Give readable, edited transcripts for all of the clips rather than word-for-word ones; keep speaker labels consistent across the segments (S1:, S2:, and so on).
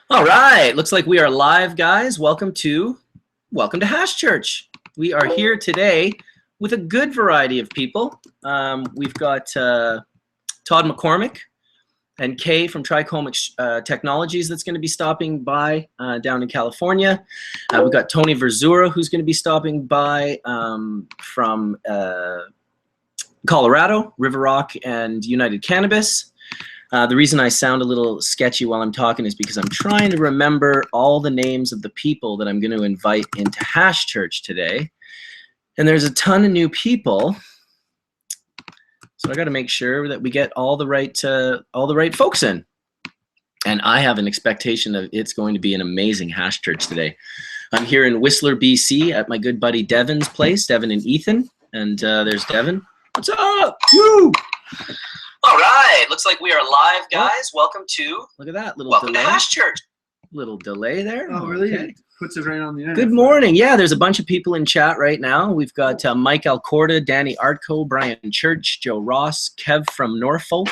S1: All right, looks like we are live, guys. Welcome to Hash Church. We are here today with a good variety of people. We've got Todd McCormick and Kay from Trichome Technologies that's going to be stopping by down in California. We've got Tony Verzura who's going to be stopping by from Colorado, River Rock, and United Cannabis. The reason I sound a little sketchy while I'm talking is because I'm trying to remember all the names of the people that I'm going to invite into Hash Church today. And there's a ton of new people. So I got to make sure that we get all the right folks in. And I have an expectation that it's going to be an amazing Hash Church today. I'm here in Whistler, BC at my good buddy Devin's place, Devin and Ethan. And there's Devin. What's up? Woo! All right, looks like we are live, guys. Welcome to, look at that, welcome delay. To Hash Church. Little delay there.
S2: Oh, really?
S1: Okay.
S2: It puts it right on the internet.
S1: Good morning. Yeah, there's a bunch of people in chat right now. We've got Mike Alcorta, Danny Artco, Brian Church, Joe Ross, Kev from Norfolk,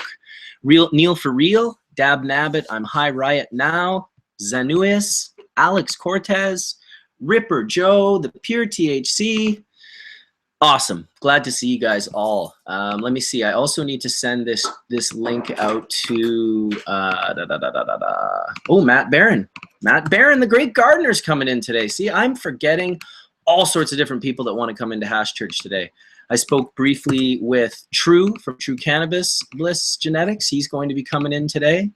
S1: Neil for Real, Dab Nabbit, I'm High Riot Now, Zanuis, Alex Cortez, Ripper Joe, the Pure THC. Awesome. Glad to see you guys all. Let me see. I also need to send this link out to Matt Barron. Matt Barron, the great gardener's coming in today. See, I'm forgetting all sorts of different people that want to come into Hash Church today. I spoke briefly with True from True Cannabis Bliss Genetics. He's going to be coming in today.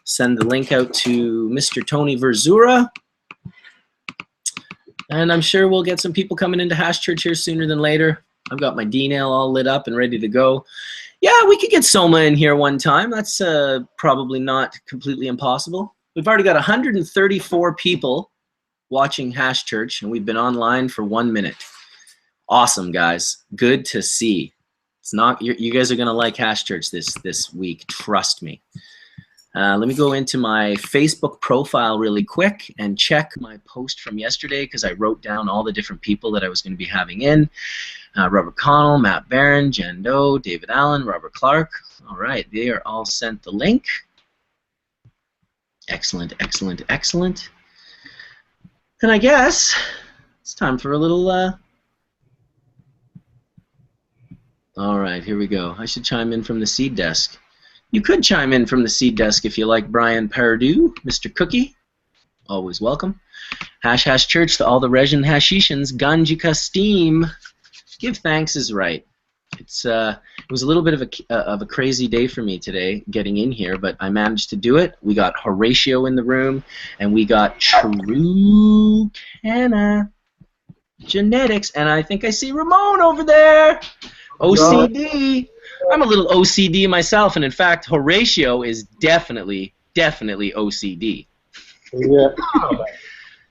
S1: Send the link out to Mr. Tony Verzura. And I'm sure we'll get some people coming into Hash Church here sooner than later. I've got my D-nail all lit up and ready to go. Yeah, we could get Soma in here one time. That's probably not completely impossible. We've already got 134 people watching Hash Church, and we've been online for 1 minute. Awesome, guys. Good to see. It's not you guys are gonna like Hash Church this week. Trust me. Let me go into my Facebook profile really quick and check my post from yesterday because I wrote down all the different people that I was going to be having in. Robert Connell, Matt Barron, Jen Doe, David Allen, Robert Clark. All right, they are all sent the link. Excellent, excellent, excellent. And I guess it's time for a little... All right, here we go. I should chime in from the seed desk. You could chime in from the seed desk if you like Brian Perdue, Mr. Cookie. Always welcome. Hash Hash Church to all the Rejin Hashishans. Ganjika Steam. Give thanks is right. It was a little bit of a crazy day for me today getting in here, but I managed to do it. We got Horatio in the room, and we got True Canna Genetics, and I think I see Ramon over there. OCD. I'm a little OCD myself, and in fact, Horatio is definitely OCD.
S3: Yeah.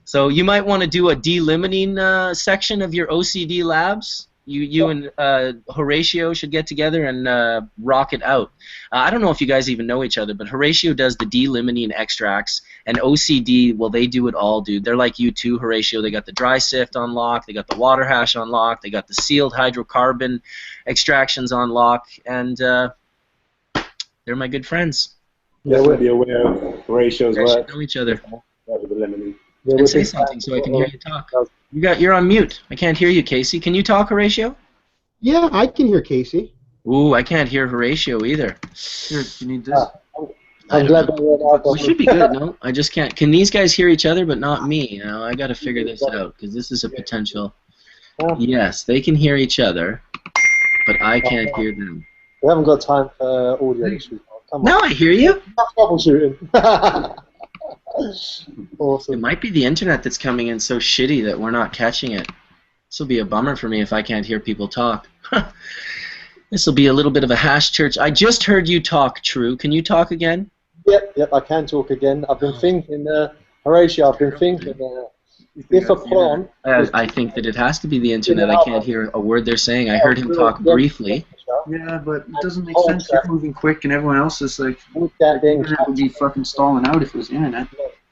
S1: So you might want to do a delimiting section of your OCD labs. You and Horatio should get together and rock it out. I don't know if you guys even know each other, but Horatio does the delimiting extracts, and OCD, well, they do it all, dude. They're like you too, Horatio. They got the dry sift on lock, they got the water hash on lock, they got the sealed hydrocarbon extractions on lock, and they're my good friends.
S3: Yeah, we'll be aware of Horatio's work.
S1: You guys should know each other.
S3: Yeah,
S1: and say something so I can hear you talk. You're on mute. I can't hear you, Casey. Can you talk, Horatio?
S4: Yeah, I can hear Casey.
S1: Ooh, I can't hear Horatio either.
S2: Here, you need this?
S3: I'm glad that
S1: we should be good, no? I just can't. Can these guys hear each other but not me? You know, I got to figure this out because this is a potential. Yes, they can hear each other, but I can't hear them.
S3: We haven't got time for audio issues. Come on.
S1: No, I hear you.
S3: Troubleshooting. Awesome.
S1: It might be the internet that's coming in so shitty that we're not catching it. This will be a bummer for me if I can't hear people talk. This will be a little bit of a Hash Church. I just heard you talk, True. Can you talk again?
S3: Yep, I can talk again. I've been thinking, Horatio, I've been thinking, if a plant...
S1: I think that it has to be the internet. I can't hear a word they're saying. I heard him talk briefly.
S2: Yeah, but it doesn't make sense. You're moving quick, and everyone else is like, the internet would be fucking stalling out if it was the internet.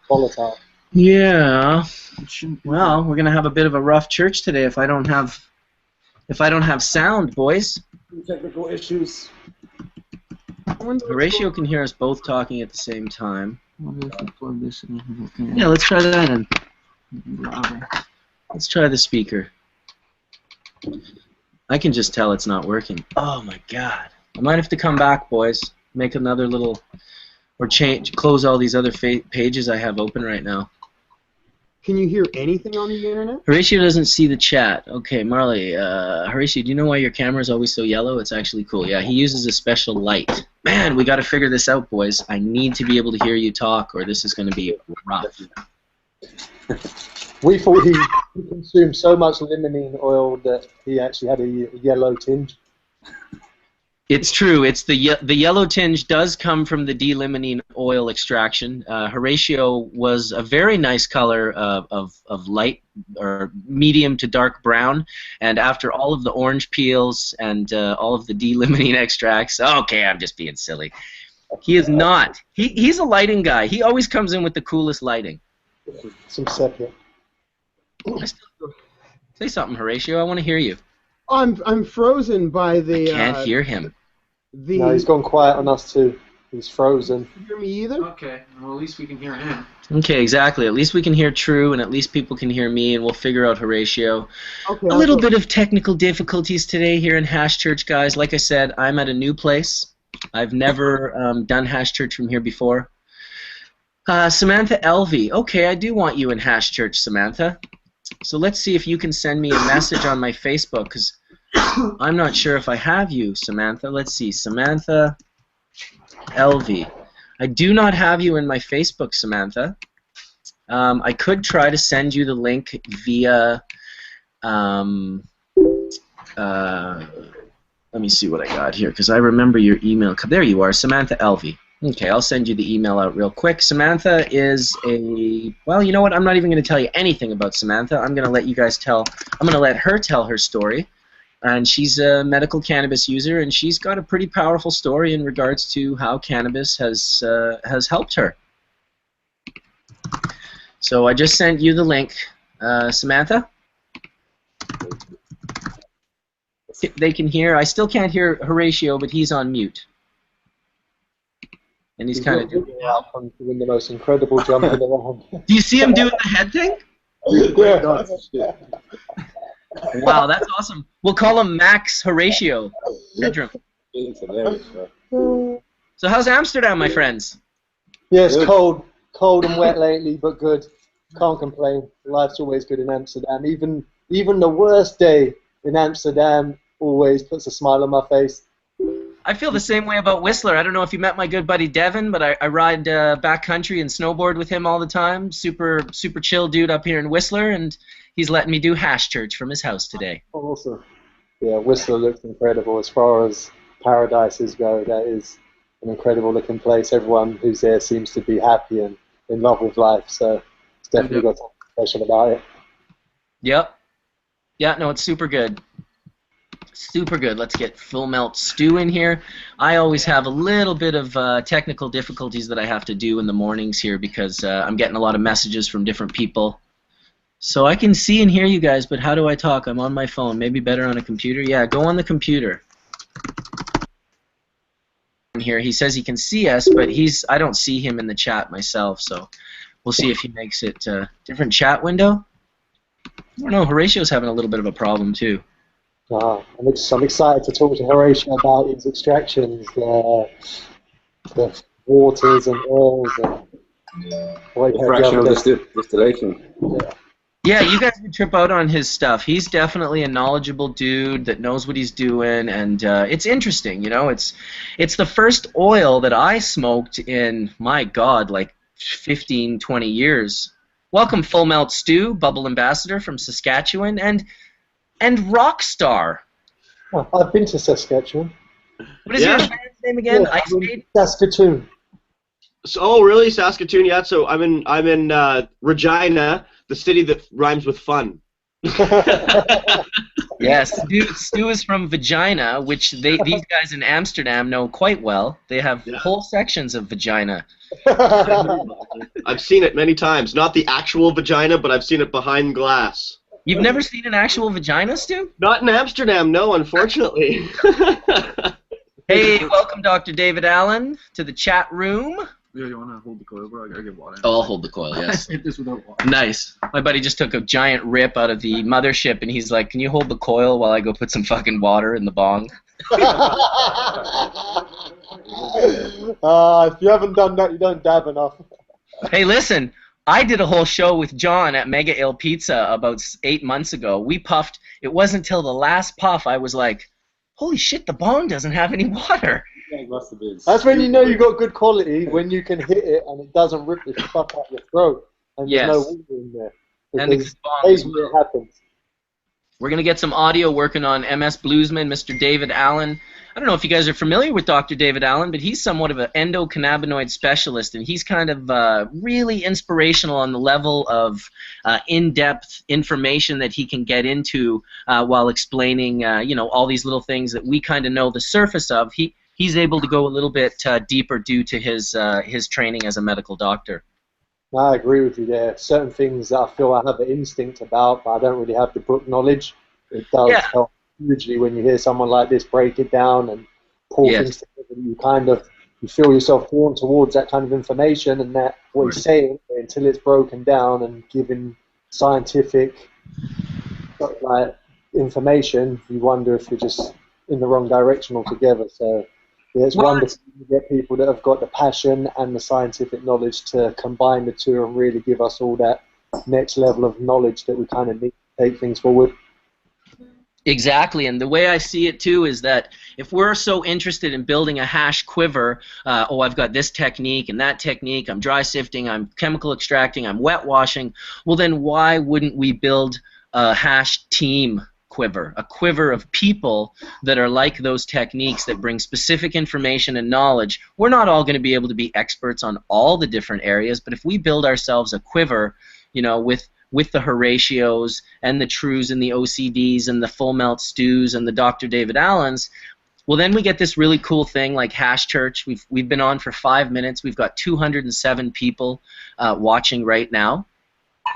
S3: Volatile.
S1: Yeah. Well, we're gonna have a bit of a rough church today if I don't have sound, boys.
S3: Technical issues.
S1: Horatio can hear us both talking at the same time.
S2: wonder if we plug this in. Okay.
S1: Yeah, let's try that in. Let's try the speaker. I can just tell it's not working. Oh my god. I might have to come back, boys. Make another little, or close all these other pages I have open right now.
S4: Can you hear anything on the internet?
S1: Horatio doesn't see the chat. Okay, Marley. Horatio, do you know why your camera is always so yellow? It's actually cool. Yeah, he uses a special light. Man, we got to figure this out, boys. I need to be able to hear you talk, or this is going to be rough.
S3: We thought he consumed so much limonene oil that he actually had a yellow tinge.
S1: It's true. It's the yellow tinge does come from the D-limonene oil extraction. Horatio was a very nice color of light or medium to dark brown, and after all of the orange peels and all of the D-limonene extracts, okay, I'm just being silly. He is not. He's a lighting guy. He always comes in with the coolest lighting.
S3: Some sepia.
S1: Say something, Horatio. I want to hear you.
S4: I'm frozen by the.
S1: I can't hear him.
S3: No, he's gone quiet on us too. He's frozen.
S4: Can you hear me either?
S2: Okay, well, at least we can hear him.
S1: Okay, exactly. At least we can hear True, and at least people can hear me, and we'll figure out Horatio.
S4: Okay.
S1: A little bit of technical difficulties today here in Hash Church, guys. Like I said, I'm at a new place. I've never done Hash Church from here before. Samantha Elvey. Okay, I do want you in Hash Church, Samantha. So let's see if you can send me a message on my Facebook, because I'm not sure if I have you, Samantha. Let's see. Samantha Elvey. I do not have you in my Facebook, Samantha. I could try to send you the link via... let me see what I got here, because I remember your email. There you are, Samantha Elvey. Okay, I'll send you the email out real quick. Samantha is a... Well, you know what? I'm not even going to tell you anything about Samantha. I'm going to let you guys tell... I'm going to let her tell her story. And she's a medical cannabis user, and she's got a pretty powerful story in regards to how cannabis has helped her. So I just sent you the link, Samantha. They can hear. I still can't hear Horatio, but he's on mute. And he's kind of doing
S3: the most incredible jump in the round.
S1: Do you see him doing the head thing?
S3: Yeah.
S1: Wow, that's awesome. We'll call him Max Horatio. Bedroom. So how's Amsterdam, my friends?
S3: Yeah, it's cold and wet lately, but good. Can't complain. Life's always good in Amsterdam. Even the worst day in Amsterdam always puts a smile on my face.
S1: I feel the same way about Whistler. I don't know if you met my good buddy Devin, but I ride backcountry and snowboard with him all the time. Super chill dude up here in Whistler, and he's letting me do Hash Church from his house today.
S3: Awesome. Yeah, Whistler looks incredible. As far as paradises go, that is an incredible looking place. Everyone who's there seems to be happy and in love with life, so it's definitely got something special about it.
S1: Yep. Yeah, no, it's super good. Super good. Let's get Full Melt Stew in here. I always have a little bit of technical difficulties that I have to do in the mornings here because I'm getting a lot of messages from different people. So I can see and hear you guys, but how do I talk? I'm on my phone. Maybe better on a computer? Yeah, go on the computer. Here, he says he can see us, but I don't see him in the chat myself, so we'll see if he makes it different chat window. I don't know, Horatio's having a little bit of a problem too.
S3: I'm excited to talk to Horatio about his extractions, the waters and oils and
S5: fractional distillation.
S1: Yeah, you guys would trip out on his stuff. He's definitely a knowledgeable dude that knows what he's doing, and it's interesting, you know. It's the first oil that I smoked in, my God, like 15, 20 years. Welcome, Full Melt Stew, Bubble Ambassador from Saskatchewan, and Rockstar.
S3: Oh, I've been to Saskatchewan.
S1: What is your band's name again?
S3: Yeah, Saskatoon.
S6: So, oh, really, Saskatoon? Yeah. So I'm in Regina, the city that rhymes with fun.
S1: Yes, Stu is from Vagina, which these guys in Amsterdam know quite well. They have whole sections of vagina.
S6: I've seen it many times. Not the actual vagina, but I've seen it behind glass.
S1: You've never seen an actual vagina, Stu?
S6: Not in Amsterdam, no, unfortunately.
S1: Hey, welcome Dr. David Allen to the chat room.
S2: Yeah, you want to hold the coil, bro? I gotta get water.
S1: Oh, I'll hold the coil, yes.
S2: Hit this without water.
S1: Nice. My buddy just took a giant rip out of the mothership, and he's like, can you hold the coil while I go put some fucking water in the bong?
S3: If you haven't done that, you don't dab enough.
S1: Hey, listen, I did a whole show with John at Mega Ale Pizza about 8 months ago. We puffed. It wasn't until the last puff I was like, holy shit, the bong doesn't have any water.
S5: Yeah, it must have been.
S3: That's when you know you got good quality, when you can hit it and it doesn't rip the fuck out your throat and there's no water in there.
S1: And
S3: Because occasionally it happens.
S1: we're going to get some audio working on MS Bluesman, Mr. David Allen. I don't know if you guys are familiar with Dr. David Allen, but he's somewhat of an endocannabinoid specialist, and he's kind of really inspirational on the level of in-depth information that he can get into while explaining, you know, all these little things that we kind of know the surface of. He's able to go a little bit deeper due to his training as a medical doctor.
S3: I agree with you there. Certain things that I feel I have an instinct about, but I don't really have the book knowledge. It does help hugely when you hear someone like this break it down and pull things together. You feel yourself drawn towards that kind of information, and that what he's saying until it's broken down and given scientific information, you wonder if you're just in the wrong direction altogether. So yeah, it's wonderful to get people that have got the passion and the scientific knowledge to combine the two and really give us all that next level of knowledge that we kind of need to take things forward.
S1: Exactly, and the way I see it too is that if we're so interested in building a hash quiver, oh, I've got this technique and that technique, I'm dry sifting, I'm chemical extracting, I'm wet washing, well then why wouldn't we build a hash team quiver, a quiver of people that are like those techniques that bring specific information and knowledge? We're not all going to be able to be experts on all the different areas, but if we build ourselves a quiver, you know, with the Horatios and the Trues and the OCDs and the Full Melt Stews and the Dr. David Allens, well then we get this really cool thing like Hash Church. We've been on for 5 minutes. We've got 207 people watching right now.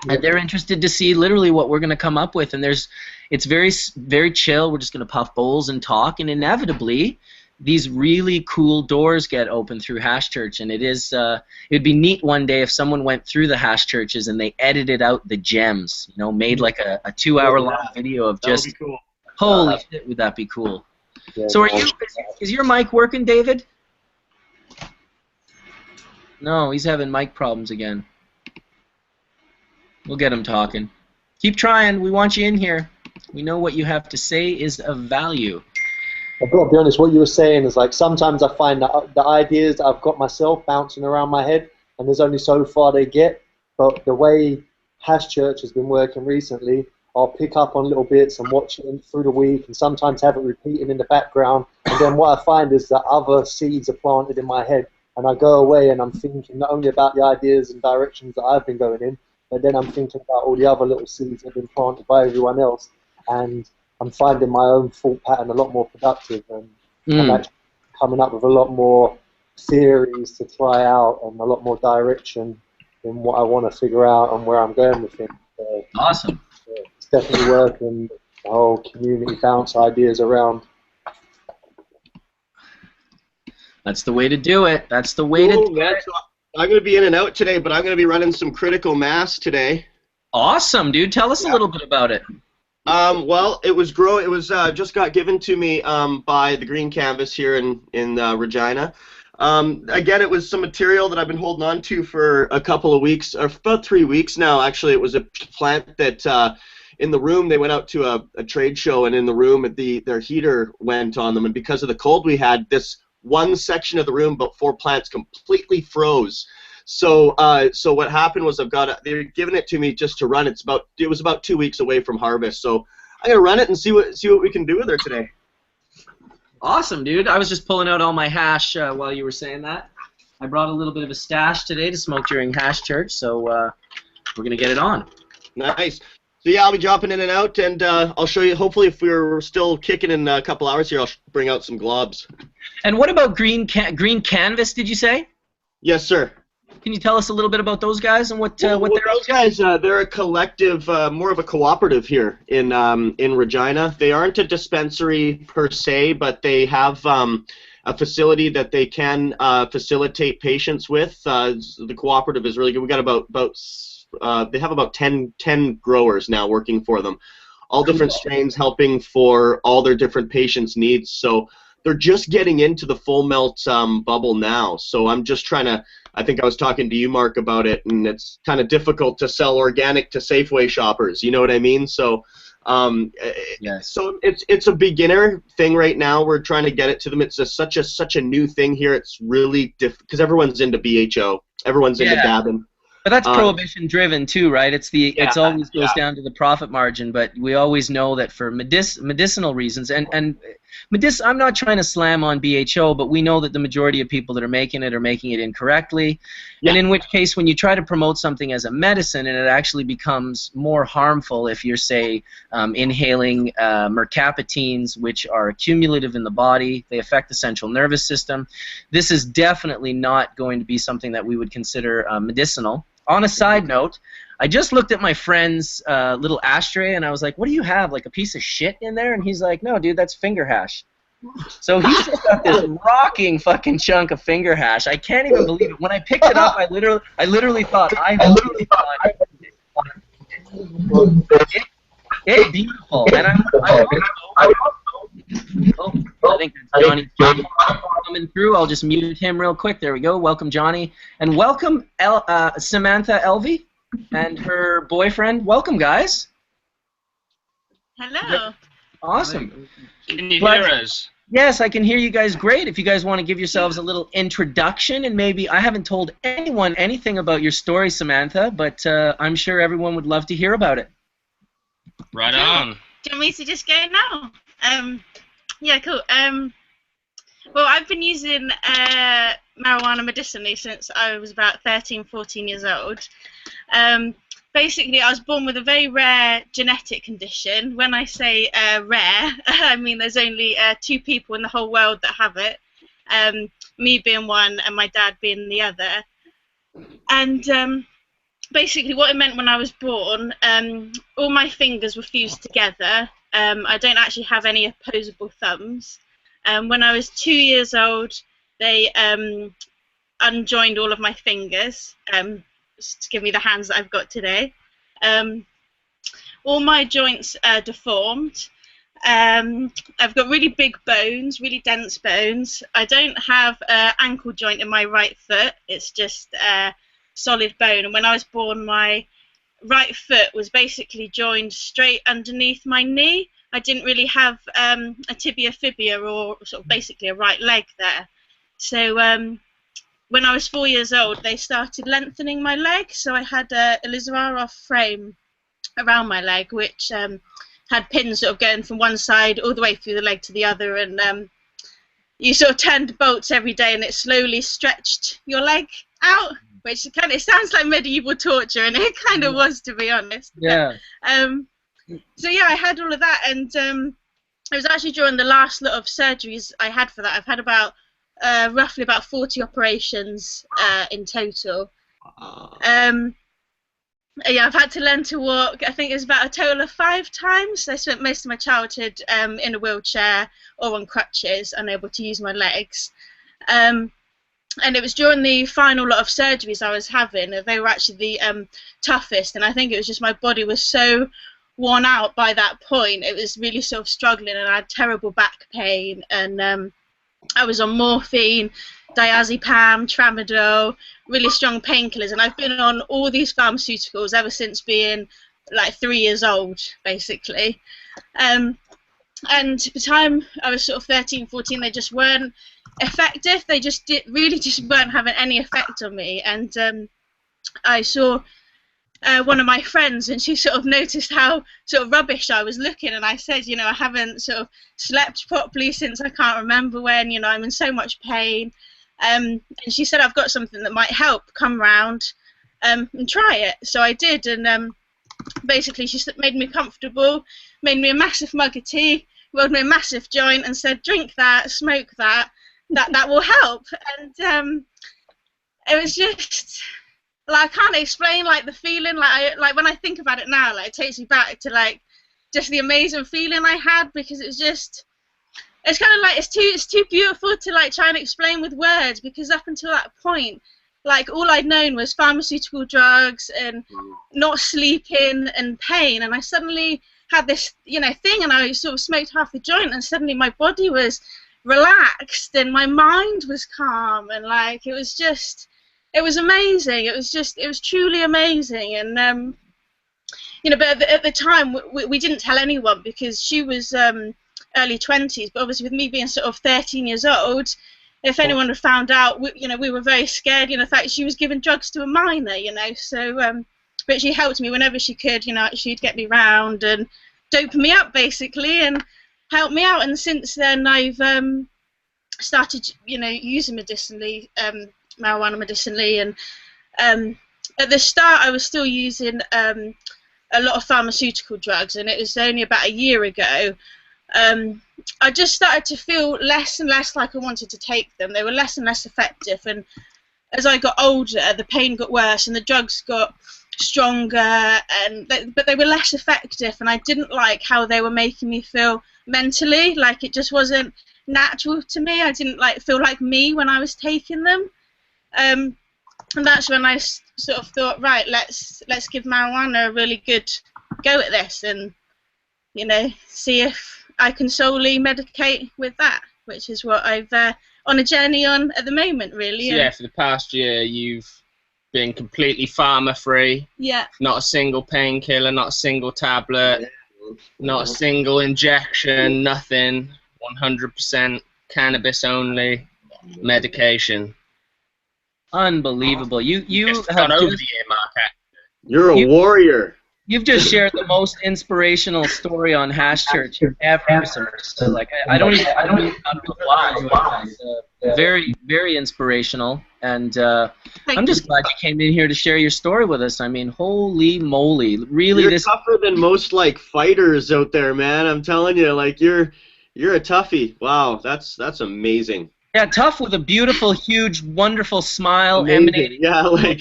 S1: And they're interested to see literally what we're going to come up with. And it's very, very chill. We're just going to puff bowls and talk. And inevitably, these really cool doors get open through Hash Church. And it'd be neat one day if someone went through the Hash Churches and they edited out the gems, you know, made like a 2-hour-long video of just,
S6: that would be cool.
S1: Holy shit, would that be cool.
S3: Yeah,
S1: So is your mic working, David? No, he's having mic problems again. We'll get him talking. Keep trying. We want you in here. We know what you have to say is of value.
S3: I've got to be honest, what you were saying is like sometimes I find that the ideas that I've got myself bouncing around my head, and there's only so far they get, but the way Hash Church has been working recently, I'll pick up on little bits and watch it through the week and sometimes have it repeating in the background, and then what I find is that other seeds are planted in my head, and I go away and I'm thinking not only about the ideas and directions that I've been going in, but then I'm thinking about all the other little seeds that have been planted by everyone else, and I'm finding my own thought pattern a lot more productive, and I'm actually coming up with a lot more theories to try out and a lot more direction in what I want to figure out and where I'm going with it. So,
S1: Awesome.
S3: yeah, it's definitely working. The whole community bounce ideas around.
S1: That's the way to do it. That's the way to do it.
S6: So I'm going to be in and out today, but I'm going to be running some critical mass today.
S1: Awesome, dude. Tell us a little bit about it.
S6: Well, it was just got given to me by the Green Canvas here in Regina. Again, it was some material that I've been holding on to for a couple of weeks, or about 3 weeks now. Actually, it was a plant that in the room they went out to a trade show, and in the room their heater went on them, and because of the cold we had, this one section of the room, about 4 plants, completely froze. So what happened was they were giving it to me just to run. It was about 2 weeks away from harvest. So I'm gonna run it and see what we can do with her today.
S1: Awesome, dude. I was just pulling out all my hash while you were saying that. I brought a little bit of a stash today to smoke during Hash Church, so we're gonna get it on.
S6: Nice. So yeah, I'll be dropping in and out, and I'll show you. Hopefully, if we're still kicking in a couple hours here, I'll bring out some globs.
S1: And what about Green Canvas? Did you say?
S6: Yes, sir.
S1: Can you tell us a little bit about those guys and what they're
S6: those guys? They're a collective, more of a cooperative here in Regina. They aren't a dispensary per se, but they have a facility that they can facilitate patients with. The cooperative is really good. We got they have about 10 growers now working for them, all different strains, helping for all their different patients' needs. So they're just getting into the full melt bubble now. So I'm just trying to, I think I was talking to you, Mark, about it, and it's kind of difficult to sell organic to Safeway shoppers. You know what I mean? So
S1: Yes.
S6: So it's a beginner thing right now. We're trying to get it to them. It's such a new thing here. It's really because everyone's into BHO. Everyone's into dabbing.
S1: But that's prohibition driven too, right? It's always goes down to the profit margin. But we always know that for medicinal reasons, and I'm not trying to slam on BHO, but we know that the majority of people that are making it incorrectly. Yeah. And in which case, when you try to promote something as a medicine, and it actually becomes more harmful if you're, say, inhaling mercaptines, which are accumulative in the body. They affect the central nervous system. This is definitely not going to be something that we would consider medicinal. On a side note, I just looked at my friend's little ashtray, and I was like, what do you have, like a piece of shit in there? And he's like, no, dude, that's finger hash. So he's just got this rocking fucking chunk of finger hash. I can't even believe it. When I picked it up, I literally thought, it's beautiful. And I think that's Johnny coming through. I'll just mute him real quick. There we go. Welcome, Johnny. And welcome Samantha Elvey and her boyfriend. Welcome, guys.
S7: Hello.
S1: Awesome.
S8: Can you hear us?
S1: Yes, I can hear you guys great. If you guys want to give yourselves a little introduction, and maybe I haven't told anyone anything about your story, Samantha, but I'm sure everyone would love to hear about it.
S8: Right on.
S7: Do you want me to just go now? Yeah, cool. Well, I've been using marijuana medicinally since I was about 13, 14 years old. Basically, I was born with a very rare genetic condition. When I say rare, I mean there's only 2 people in the whole world that have it, me being one and my dad being the other. And basically what it meant when I was born, all my fingers were fused together. I don't actually have any opposable thumbs. When I was 2 years old, they unjoined all of my fingers to give me the hands that I've got today. All my joints are deformed. I've got really big bones, really dense bones. I don't have an ankle joint in my right foot. It's just solid bone. And when I was born, my right foot was basically joined straight underneath my knee. I didn't really have a tibia fibia, or sort of basically a right leg there. So when I was 4 years old, they started lengthening my leg. So I had a Elizarov frame around my leg, which had pins sort of going from one side all the way through the leg to the other. And you sort of turned bolts every day, and it slowly stretched your leg out. Which kind of, it sounds like medieval torture, and it kind of was, to be honest.
S1: Yeah.
S7: So yeah, I had all of that, and it was actually during the last lot of surgeries I had for that. I've had about roughly about 40 operations in total. Yeah, I've had to learn to walk. I think it was about a total of 5 times. I spent most of my childhood in a wheelchair or on crutches, unable to use my legs. And it was during the final lot of surgeries I was having. They were actually the toughest, and I think it was just my body was so worn out by that point. It was really sort of struggling, and I had terrible back pain, and I was on morphine, diazepam, tramadol, really strong painkillers, and I've been on all these pharmaceuticals ever since being like 3 years old, basically. And by the time I was sort of 13, 14, they just weren't effective. They just really weren't having any effect on me. And I saw one of my friends, and she sort of noticed how sort of rubbish I was looking, and I said, you know, I haven't sort of slept properly since I can't remember when, you know, I'm in so much pain. And she said, I've got something that might help, come round and try it. So I did, and basically she made me comfortable, made me a massive mug of tea, rolled me a massive joint, and said, drink that, smoke that, that will help. And it was just, like, I can't explain, like, the feeling, like when I think about it now, like, it takes me back to, like, just the amazing feeling I had, because it was just, it's kind of like it's too beautiful to like try and explain with words, because up until that point, like all I'd known was pharmaceutical drugs and not sleeping and pain, and I suddenly had this, you know, thing, and I sort of smoked half the joint, and suddenly my body was relaxed and my mind was calm, and like it was amazing. It was truly amazing, and you know, but at the time we didn't tell anyone because she was early 20s, but obviously with me being sort of 13 years old, if anyone had found out, you know, we were very scared, you know, the fact she was giving drugs to a minor, you know, so, but she helped me whenever she could, you know, she'd get me round and dope me up, basically, and help me out, and since then I've started, you know, using marijuana medicinally, and at the start I was still using a lot of pharmaceutical drugs, and it was only about a year ago I just started to feel less and less like I wanted to take them. They were less and less effective, and as I got older, the pain got worse and the drugs got stronger, but they were less effective, and I didn't like how they were making me feel mentally. Like, it just wasn't natural to me. I didn't feel like me when I was taking them, and that's when I sort of thought, right, let's give marijuana a really good go at this, and, you know, see if I can solely medicate with that, which is what I've on a journey on at the moment, really.
S8: So yeah, for the past year, you've been completely pharma-free.
S7: Yeah.
S8: Not a single painkiller, not a single tablet, not a single injection, nothing. 100% cannabis only medication.
S1: Unbelievable. You
S8: Just
S1: have
S8: gone over
S1: just,
S8: the year mark.
S6: You're a warrior.
S1: You've just shared the most inspirational story on Hash Church ever. So, like, I don't even why. Very, very inspirational, and I'm just glad you came in here to share your story with us. I mean, holy moly, really,
S6: you're tougher than most like fighters out there, man. I'm telling you, like you're a toughie. Wow, that's amazing.
S1: Yeah, tough with a beautiful, huge, wonderful smile
S6: Amazing.
S1: emanating.
S6: Yeah, like.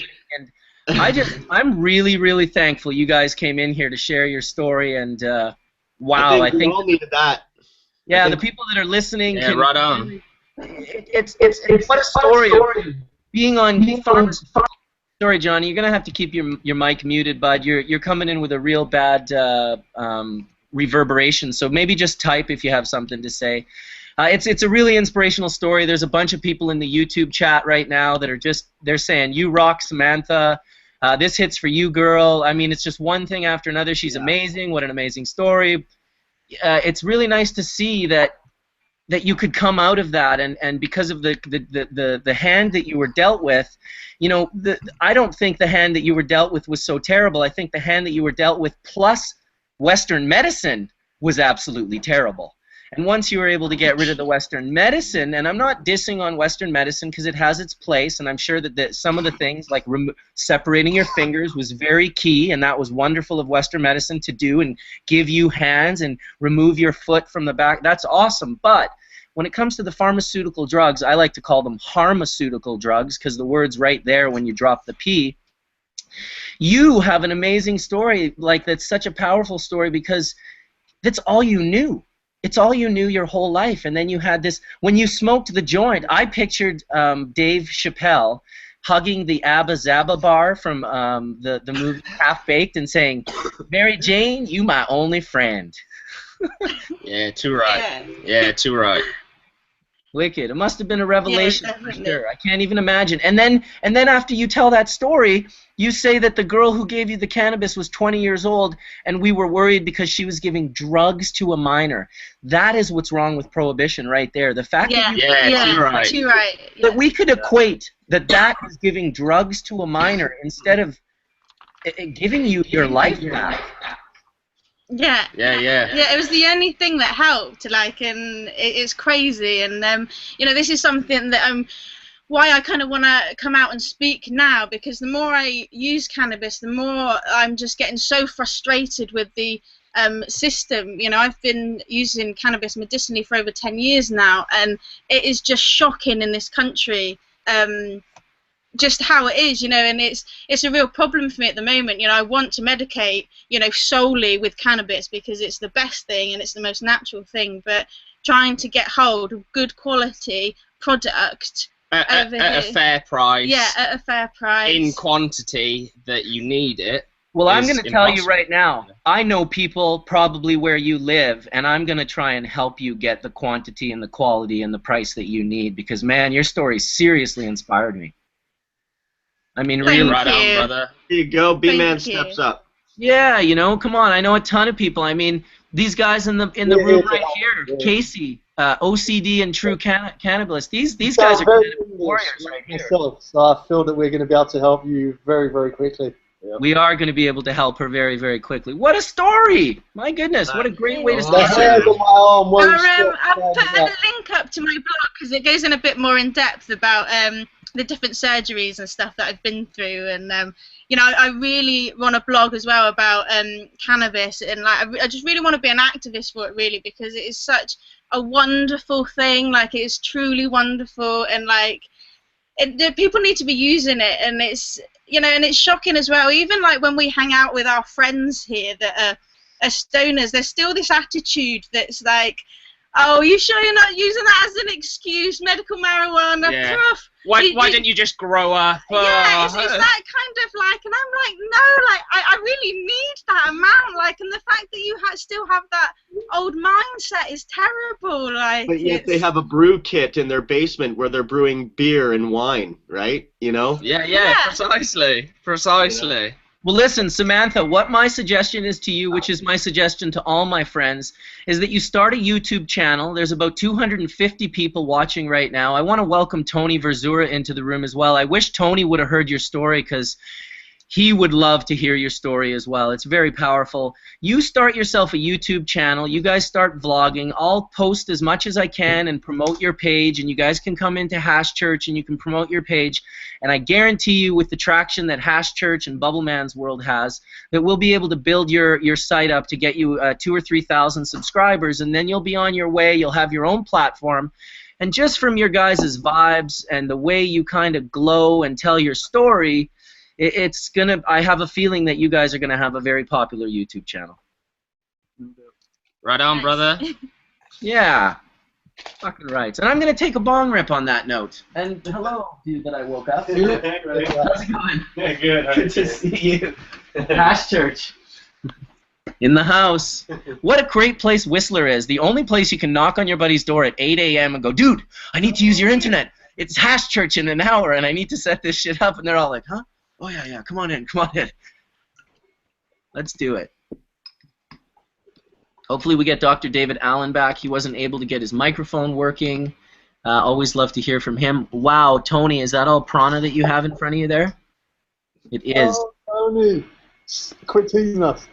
S1: And I'm really, really thankful you guys came in here to share your story, and wow, I think
S6: we all needed that.
S1: Yeah, the people that are listening.
S8: Yeah, right on.
S1: It's what a story. Being on phones. Sorry, Johnny, you're gonna have to keep your mic muted, bud. You're coming in with a real bad reverberation. So maybe just type if you have something to say. It's a really inspirational story. There's a bunch of people in the YouTube chat right now that are they're saying, "You rock, Samantha. This hits for you, girl." I mean, it's just one thing after another. She's amazing. What an amazing story. It's really nice to see that you could come out of that, and because of the hand that you were dealt with, you know, I don't think the hand that you were dealt with was so terrible. I think the hand that you were dealt with plus Western medicine was absolutely terrible. And once you were able to get rid of the Western medicine, and I'm not dissing on Western medicine because it has its place, and I'm sure that some of the things like separating your fingers was very key, and that was wonderful of Western medicine to do, and give you hands and remove your foot from the back. That's awesome. But when it comes to the pharmaceutical drugs, I like to call them pharmaceutical drugs because the word's right there when you drop the P. You have an amazing story, like that's such a powerful story because that's all you knew. It's all you knew your whole life, and then you had this. When you smoked the joint, I pictured Dave Chappelle hugging the Abba Zaba bar from the movie Half Baked and saying, "Mary Jane, you my only friend."
S8: Yeah, too right. Yeah, too right.
S1: Wicked. It must have been a revelation for sure. I can't even imagine. And then after you tell that story, you say that the girl who gave you the cannabis was 20 years old, and we were worried because she was giving drugs to a minor. That is what's wrong with prohibition right there. The fact that
S8: too right.
S1: That we could equate that is giving drugs to a minor instead of giving you your life back.
S7: Yeah. Yeah, it was the only thing that helped, like, and it's crazy, and you know, this is something that why I kind of want to come out and speak now, because the more I use cannabis, the more I'm just getting so frustrated with the system. You know, I've been using cannabis medicinally for over 10 years now, and it is just shocking in this country. just how it is, you know, and it's a real problem for me at the moment. You know, I want to medicate, you know, solely with cannabis because it's the best thing and it's the most natural thing, but trying to get hold of good quality product
S8: at a fair price.
S7: Yeah, at a fair price.
S8: In quantity that you need it.
S1: Well, I'm going to tell you right now, I know people probably where you live, and I'm going to try and help you get the quantity and the quality and the price that you need because, man, your story seriously inspired me. I mean, really.
S8: Right on, brother.
S6: Here you go. B-Man steps up.
S1: Yeah, you know, come on. I know a ton of people. I mean, these guys in the room right here, Casey, OCD and True Cannabis. These guys are cannabis warriors right here.
S3: So I feel that we're going to be able to help you very, very quickly.
S1: Yep. We are going to be able to help her very, very quickly. What a story! My goodness, what a great way to start.
S7: I'll put a link up to my blog because it goes in a bit more in depth about the different surgeries and stuff that I've been through, and you know, I really want to blog as well about cannabis, and like I just really want to be an activist for it, really, because it is such a wonderful thing. Like, it is truly wonderful, and like people need to be using it, and it's, you know, and it's shocking as well. Even like when we hang out with our friends here that are stoners, there's still this attitude that's like, oh, you sure you're not using that as an excuse? Medical marijuana,
S8: yeah.
S7: Proof.
S8: Why don't you just grow up?
S7: Yeah, it's that kind of like, and I'm like, no, like I really need that amount, like, and the fact that you still have that old mindset is terrible, like.
S6: But yet they have a brew kit in their basement where they're brewing beer and wine, right? You know?
S8: Yeah, precisely. You know?
S1: Well, listen, Samantha, what my suggestion is to you, which is my suggestion to all my friends, is that you start a YouTube channel. There's about 250 people watching right now. I want to welcome Tony Verzura into the room as well. I wish Tony would have heard your story because he would love to hear your story as well. It's very powerful. You start yourself a YouTube channel. You guys start vlogging. I'll post as much as I can and promote your page, and you guys can come into Hash Church and you can promote your page. And I guarantee you, with the traction that Hash Church and Bubbleman's World has, that we'll be able to build your site up to get you 2,000 or 3,000 subscribers, and then you'll be on your way. You'll have your own platform. And just from your guys' vibes and the way you kind of glow and tell your story, it's gonna. I have a feeling that you guys are gonna have a very popular YouTube channel.
S8: Right on, brother.
S1: Yeah, fucking right. And I'm gonna take a bong rip on that note. And hello, dude that I woke up. How's it going?
S9: Yeah, good.
S1: Good to see you. Hash Church. In the house. What a great place Whistler is. The only place you can knock on your buddy's door at 8 a.m. and go, dude, I need to use your internet. It's Hash Church in an hour, and I need to set this shit up. And they're all like, huh? Oh, yeah, come on in. Let's do it. Hopefully we get Dr. David Allen back. He wasn't able to get his microphone working. Always love to hear from him. Wow, Tony, is that all prana that you have in front of you there? It is.
S3: Oh, Tony. Quit teasing us.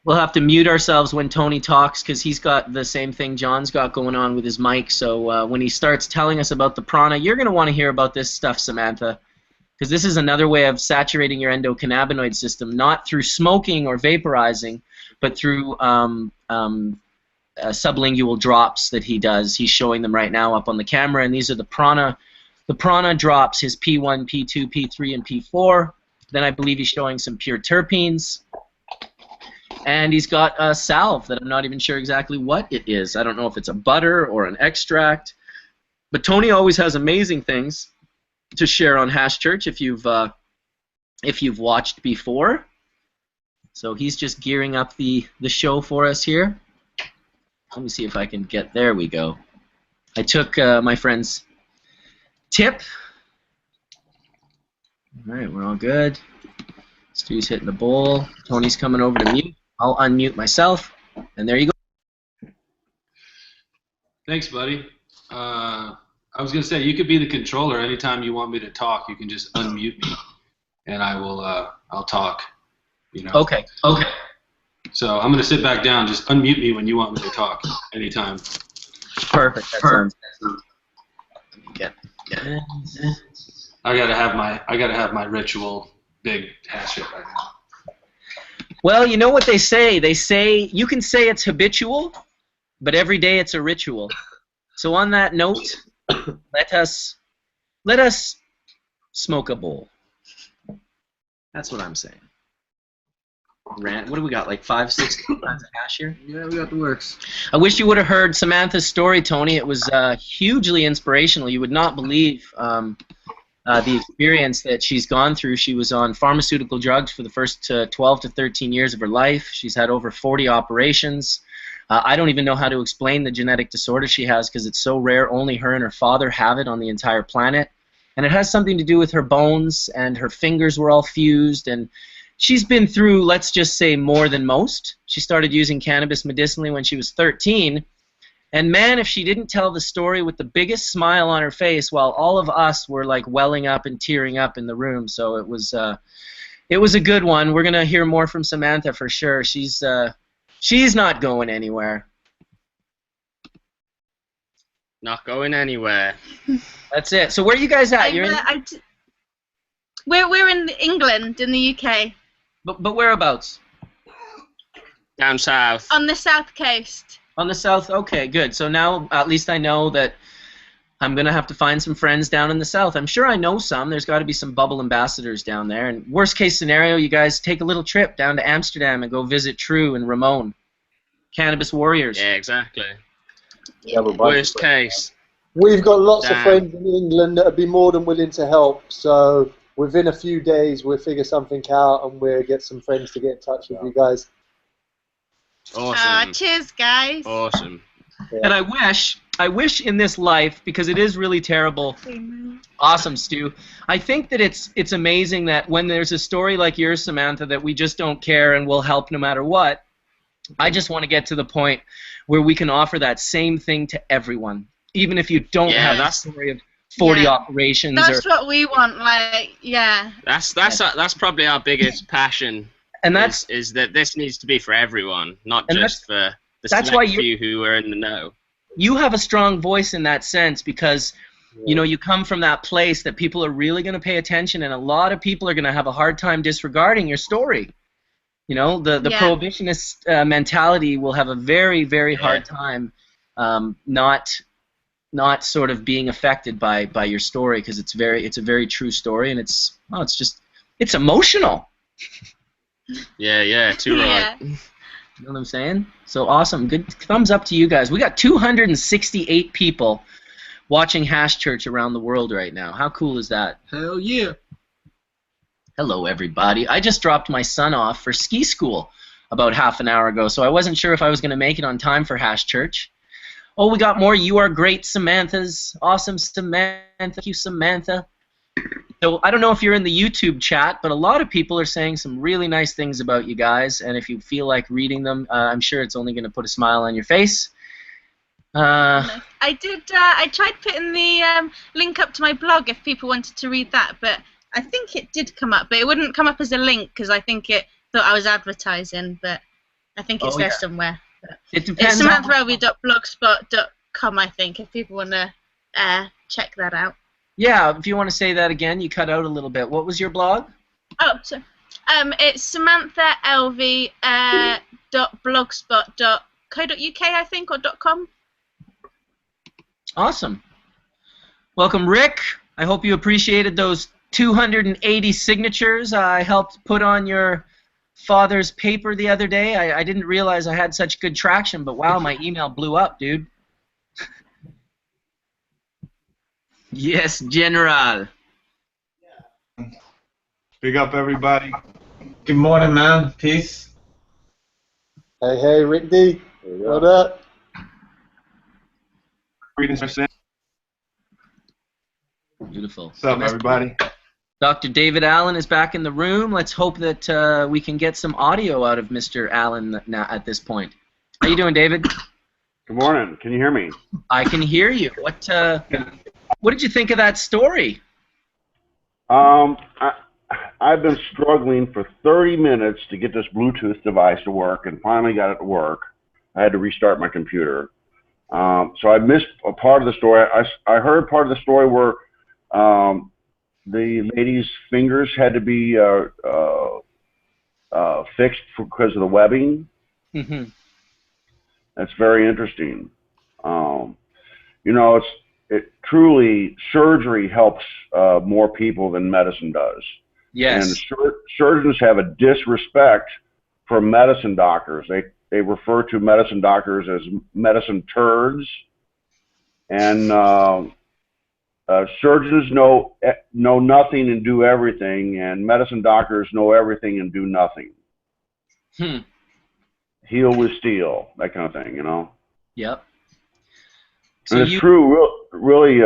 S1: We'll have to mute ourselves when Tony talks because he's got the same thing John's got going on with his mic. So when he starts telling us about the prana, you're going to want to hear about this stuff, Samantha, because this is another way of saturating your endocannabinoid system, not through smoking or vaporizing, but through sublingual drops that he does. He's showing them right now up on the camera, and these are the prana drops, his P1, P2, P3, and P4. Then I believe he's showing some pure terpenes. And he's got a salve that I'm not even sure exactly what it is. I don't know if it's a butter or an extract. But Tony always has amazing things to share on Hash Church if you've watched before. So he's just gearing up the show for us here. Let me see if I can get, there we go. I took my friend's tip. All right, we're all good. Stu's hitting the bowl. Tony's coming over to mute. I'll unmute myself, and there you go.
S9: Thanks, buddy. I was gonna say you could be the controller anytime you want me to talk. You can just unmute me, and I will. I'll talk. You know.
S1: Okay.
S9: So I'm gonna sit back down. Just unmute me when you want me to talk anytime.
S1: Perfect. That sounds good.
S9: I gotta have my ritual big hash it right now.
S1: Well, you know what they say? They say you can say it's habitual, but every day it's a ritual. So on that note, let us let us smoke a bowl. That's what I'm saying. What do we got, like 5, 6 kinds of hash here?
S2: Yeah, we got the works.
S1: I wish you would have heard Samantha's story, Tony. It was hugely inspirational. You would not believe the experience that she's gone through. She was on pharmaceutical drugs for the first 12 to 13 years of her life. She's had over 40 operations. I don't even know how to explain the genetic disorder she has because it's so rare. Only her and her father have it on the entire planet. And it has something to do with her bones, and her fingers were all fused, and she's been through, let's just say, more than most. She started using cannabis medicinally when she was 13. And man, if she didn't tell the story with the biggest smile on her face, while all of us were like welling up and tearing up in the room. So it was a good one. We're gonna hear more from Samantha for sure. She's not going anywhere.
S8: Not going anywhere.
S1: That's it. So where are you guys at?
S7: We're in England, in the UK.
S1: But whereabouts?
S8: Down south.
S7: On the south coast.
S1: On the south? Okay, good. So now at least I know that I'm going to have to find some friends down in the south. I'm sure I know some. There's got to be some Bubble ambassadors down there. And worst case scenario, you guys take a little trip down to Amsterdam and go visit True and Ramon. Cannabis warriors.
S8: Yeah, exactly.
S3: Yeah,
S8: Worst case.
S3: We've got lots of
S8: Damn.
S3: friends in England that would be more than willing to help. So within a few days, we'll figure something out and we'll get some friends to get in touch with you guys.
S8: Awesome.
S7: Cheers, guys.
S8: Awesome.
S3: Yeah.
S1: And I wish in this life, because it is really terrible. Awesome, Stu. I think that it's amazing that when there's a story like yours, Samantha, that we just don't care and we'll help no matter what. I just want to get to the point where we can offer that same thing to everyone, even if you don't have a story of 40 operations.
S7: That's what we want. Like, yeah.
S8: That's probably our biggest passion.
S1: And that's
S8: is that this needs to be for everyone, not just for the
S1: that's
S8: select
S1: why
S8: few who are in the know.
S1: You have a strong voice in that sense because you know you come from that place that people are really going to pay attention, and a lot of people are going to have a hard time disregarding your story. You know, the prohibitionist mentality will have a very, very hard time not sort of being affected by your story, because it's a very true story, and it's emotional.
S8: Yeah, too right.
S1: You know what I'm saying? So awesome. Good thumbs up to you guys. We got 268 people watching Hash Church around the world right now. How cool is that?
S2: Hell yeah.
S1: Hello, everybody. I just dropped my son off for ski school about half an hour ago, so I wasn't sure if I was going to make it on time for Hash Church. Oh, we got more You Are Great Samanthas. Awesome, Samantha. Thank you, Samantha. So I don't know if you're in the YouTube chat, but a lot of people are saying some really nice things about you guys, and if you feel like reading them, I'm sure it's only going to put a smile on your face.
S7: I tried putting the link up to my blog if people wanted to read that, but I think it did come up, but it wouldn't come up as a link because I think it thought I was advertising, but I think it's there somewhere. But
S1: it depends.
S7: It's samantharaobi.blogspot.com, I think, if people want to check that out.
S1: Yeah, if you want to say that again, you cut out a little bit. What was your blog?
S7: Oh, so it's samantharaobi.blogspot.co.uk, I think, or .com.
S1: Awesome. Welcome, Rick. I hope you appreciated those 280 signatures I helped put on your father's paper the other day. I didn't realize I had such good traction, but wow, my email blew up, dude. Yes, General.
S10: Big up, everybody. Good morning, man. Peace.
S3: Hey, Rick D. What up?
S10: Greetings,
S1: Beautiful.
S10: What's up, everybody?
S1: Dr. David Allen is back in the room. Let's hope that we can get some audio out of Mr. Allen now at this point. How you doing, David?
S11: Good morning. Can you hear me?
S1: I can hear you. What did you think of that story?
S11: I've been struggling for 30 minutes to get this Bluetooth device to work, and finally got it to work. I had to restart my computer. So I missed a part of the story. I heard part of the story where the lady's fingers had to be fixed because of the webbing. Mm-hmm. That's very interesting. You know, truly, surgery helps more people than medicine does.
S1: Yes.
S11: And surgeons have a disrespect for medicine doctors. They refer to medicine doctors as medicine turds. And surgeons know nothing and do everything, and medicine doctors know everything and do nothing. Heal with steel, that kind of thing, you know.
S1: Yep.
S11: And it's true. Really,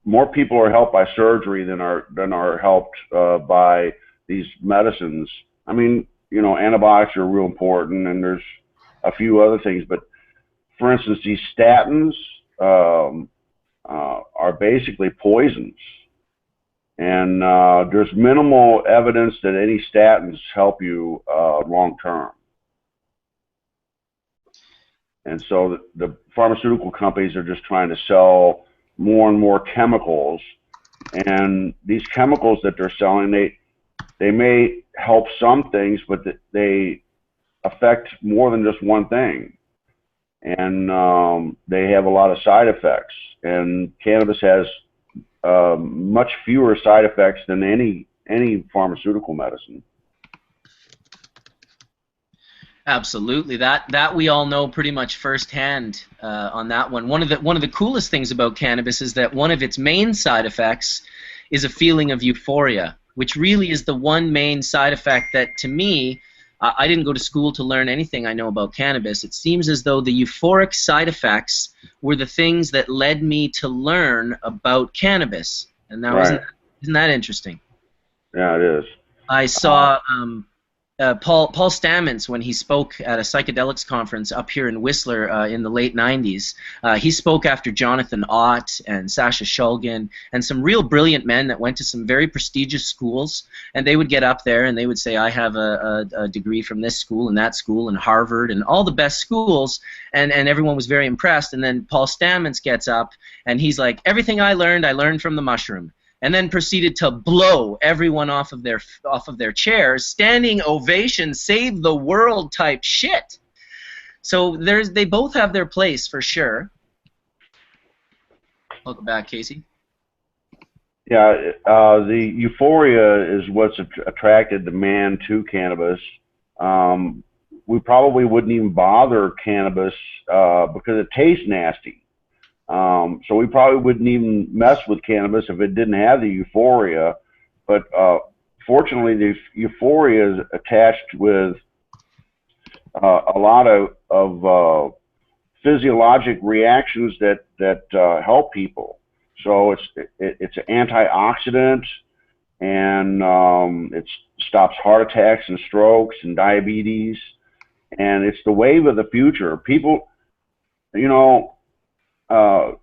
S11: more people are helped by surgery than are helped by these medicines. I mean, you know, antibiotics are real important, and there's a few other things. But for instance, these statins are basically poisons, and there's minimal evidence that any statins help you long term. And so the pharmaceutical companies are just trying to sell more and more chemicals, and these chemicals that they're selling, they may help some things, but they affect more than just one thing. And they have a lot of side effects, and cannabis has much fewer side effects than any pharmaceutical medicine.
S1: Absolutely, that we all know pretty much firsthand on that one. One of the coolest things about cannabis is that one of its main side effects is a feeling of euphoria, which really is the one main side effect that, to me, I didn't go to school to learn anything I know about cannabis. It seems as though the euphoric side effects were the things that led me to learn about cannabis. And now,
S11: right.
S1: Isn't that interesting?
S11: Yeah, it is.
S1: I saw Paul Stamets, when he spoke at a psychedelics conference up here in Whistler in the late 90s. He spoke after Jonathan Ott and Sasha Shulgin and some real brilliant men that went to some very prestigious schools, and they would get up there and they would say, I have a degree from this school and that school and Harvard and all the best schools, and everyone was very impressed. And then Paul Stamets gets up and he's like, everything I learned from the mushroom. And then proceeded to blow everyone off of their chairs, standing ovation, save the world type shit. So they both have their place for sure. Welcome back, Casey.
S11: Yeah, the euphoria is what's attracted the man to cannabis. We probably wouldn't even bother cannabis because it tastes nasty. So we probably wouldn't even mess with cannabis if it didn't have the euphoria. But fortunately, the euphoria is attached with a lot of physiologic reactions that help people. So it's an antioxidant, and it stops heart attacks and strokes and diabetes, and it's the wave of the future. People, you know.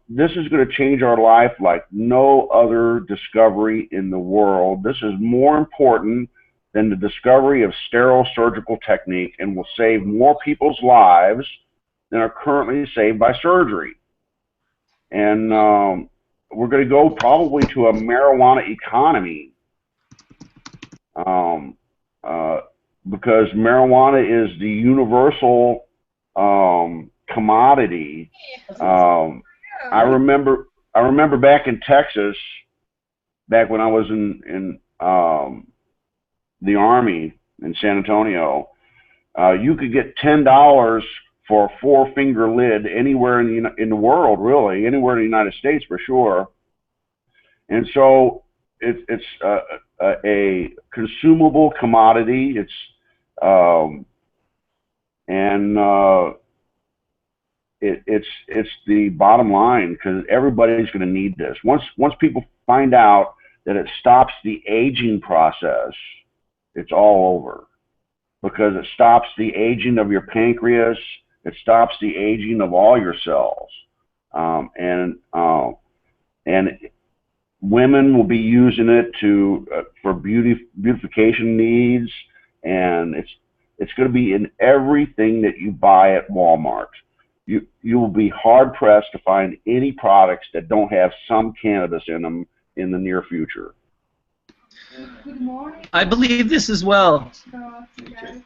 S11: This is going to change our life like no other discovery in the world. This is more important than the discovery of sterile surgical technique, and will save more people's lives than are currently saved by surgery. And we're going to go probably to a marijuana economy because marijuana is the universal commodity. I remember back in Texas, back when I was in the Army in San Antonio, you could get $10 for a 4-finger lid anywhere in the world, really, anywhere in the United States for sure. And so it's a consumable commodity. It's the bottom line, because everybody's going to need this. Once people find out that it stops the aging process, it's all over, because it stops the aging of your pancreas. It stops the aging of all your cells, and women will be using it for beautification needs, and it's going to be in everything that you buy at Walmart. You will be hard-pressed to find any products that don't have some cannabis in them in the near future.
S12: Good morning.
S1: I believe this as well.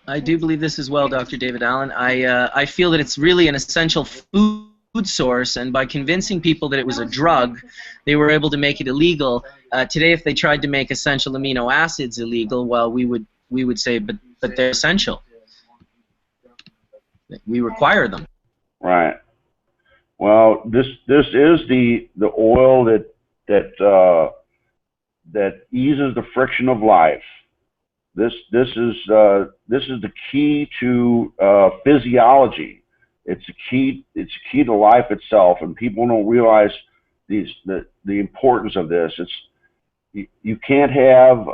S1: I do believe this as well, Dr. David Allen. I feel that it's really an essential food source, and by convincing people that it was a drug, they were able to make it illegal. Today, if they tried to make essential amino acids illegal, well, we would say, but they're essential. We require them.
S11: Right. Well, this is the oil that eases the friction of life. This is the key to physiology. It's a key to life itself, and people don't realize the importance of this. You can't have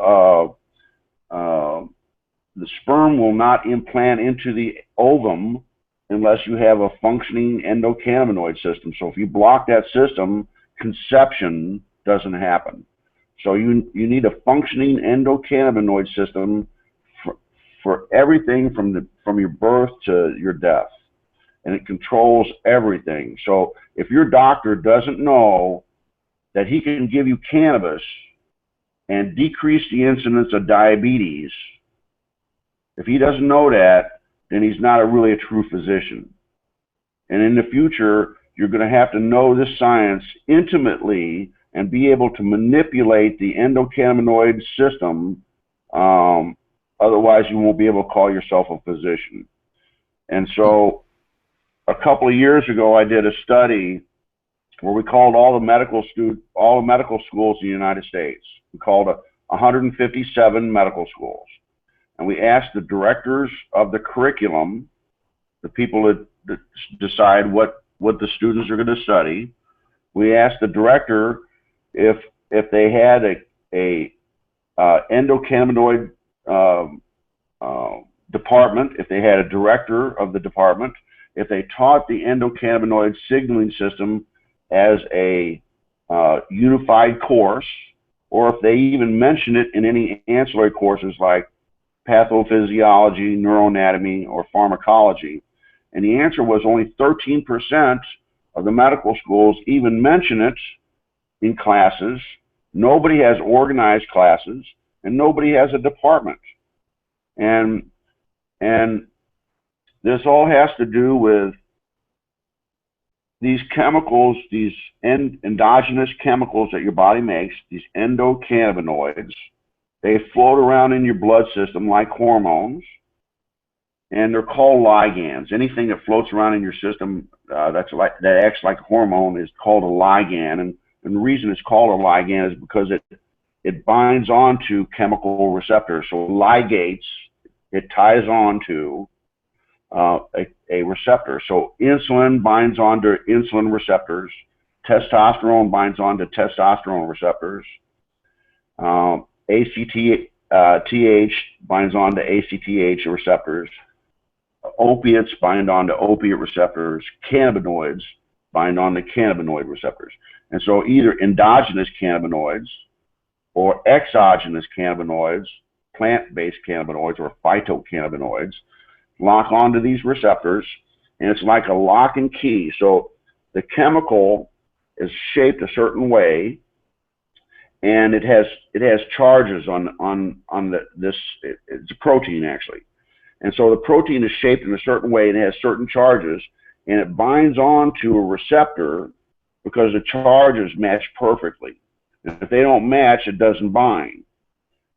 S11: the sperm will not implant into the ovum unless you have a functioning endocannabinoid system. So if you block that system, conception doesn't happen. So you need a functioning endocannabinoid system for everything from your birth to your death, and it controls everything. So if your doctor doesn't know that he can give you cannabis and decrease the incidence of diabetes, if he doesn't know that, then he's not really a true physician. And in the future, you're going to have to know this science intimately and be able to manipulate the endocannabinoid system. Otherwise, you won't be able to call yourself a physician. And so a couple of years ago, I did a study where we called all the medical schools in the United States. We called 157 medical schools. And we asked the directors of the curriculum, the people that decide what the students are going to study. We asked the director if they had a endocannabinoid department, if they had a director of the department, if they taught the endocannabinoid signaling system as a unified course, or if they even mentioned it in any ancillary courses like pathophysiology, neuroanatomy, or pharmacology. And the answer was only 13% of the medical schools even mention it in classes. Nobody has organized classes, and nobody has a department. And this all has to do with these chemicals, these endogenous chemicals that your body makes, these endocannabinoids. They float around in your blood system like hormones, and they're called ligands. Anything that floats around in your system that acts like a hormone is called a ligand. And the reason it's called a ligand is because it binds onto chemical receptors. So ligates, it ties on to a receptor. So insulin binds onto insulin receptors. Testosterone binds onto testosterone receptors. ACTH binds onto ACTH receptors. Opiates bind onto opiate receptors. Cannabinoids bind onto cannabinoid receptors. And so either endogenous cannabinoids or exogenous cannabinoids, plant-based cannabinoids or phytocannabinoids, lock onto these receptors, and it's like a lock and key. So the chemical is shaped a certain way, and it has charges on this. It's a protein actually, and so the protein is shaped in a certain way and it has certain charges, and it binds on to a receptor because the charges match perfectly. And if they don't match, it doesn't bind.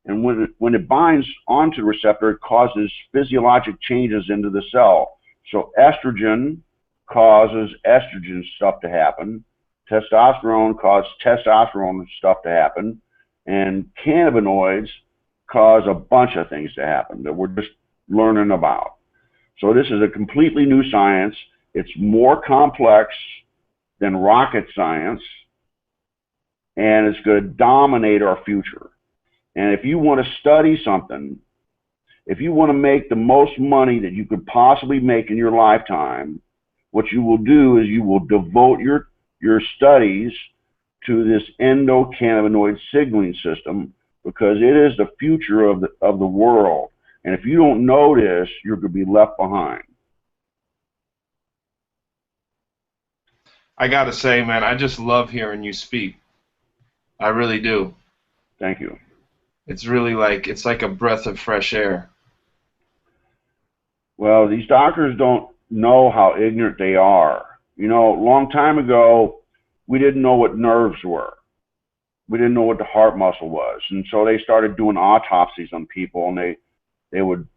S11: And when it binds onto the receptor, it causes physiologic changes into the cell. So estrogen causes estrogen stuff to happen. Testosterone causes testosterone stuff to happen. And cannabinoids cause a bunch of things to happen that we're just learning about. So this is a completely new science. It's more complex than rocket science, and it's going to dominate our future. And if you want to study something, if you want to make the most money that you could possibly make in your lifetime, what you will do is you will devote your studies to this endocannabinoid signaling system, because it is the future of the world. And if you don't know this, you're going to be left behind.
S10: I gotta say, man, I just love hearing you speak. I really do.
S11: Thank you.
S10: It's really it's like a breath of fresh air.
S11: Well, these doctors don't know how ignorant they are. You know, a long time ago, we didn't know what nerves were. We didn't know what the heart muscle was. And so they started doing autopsies on people, and they would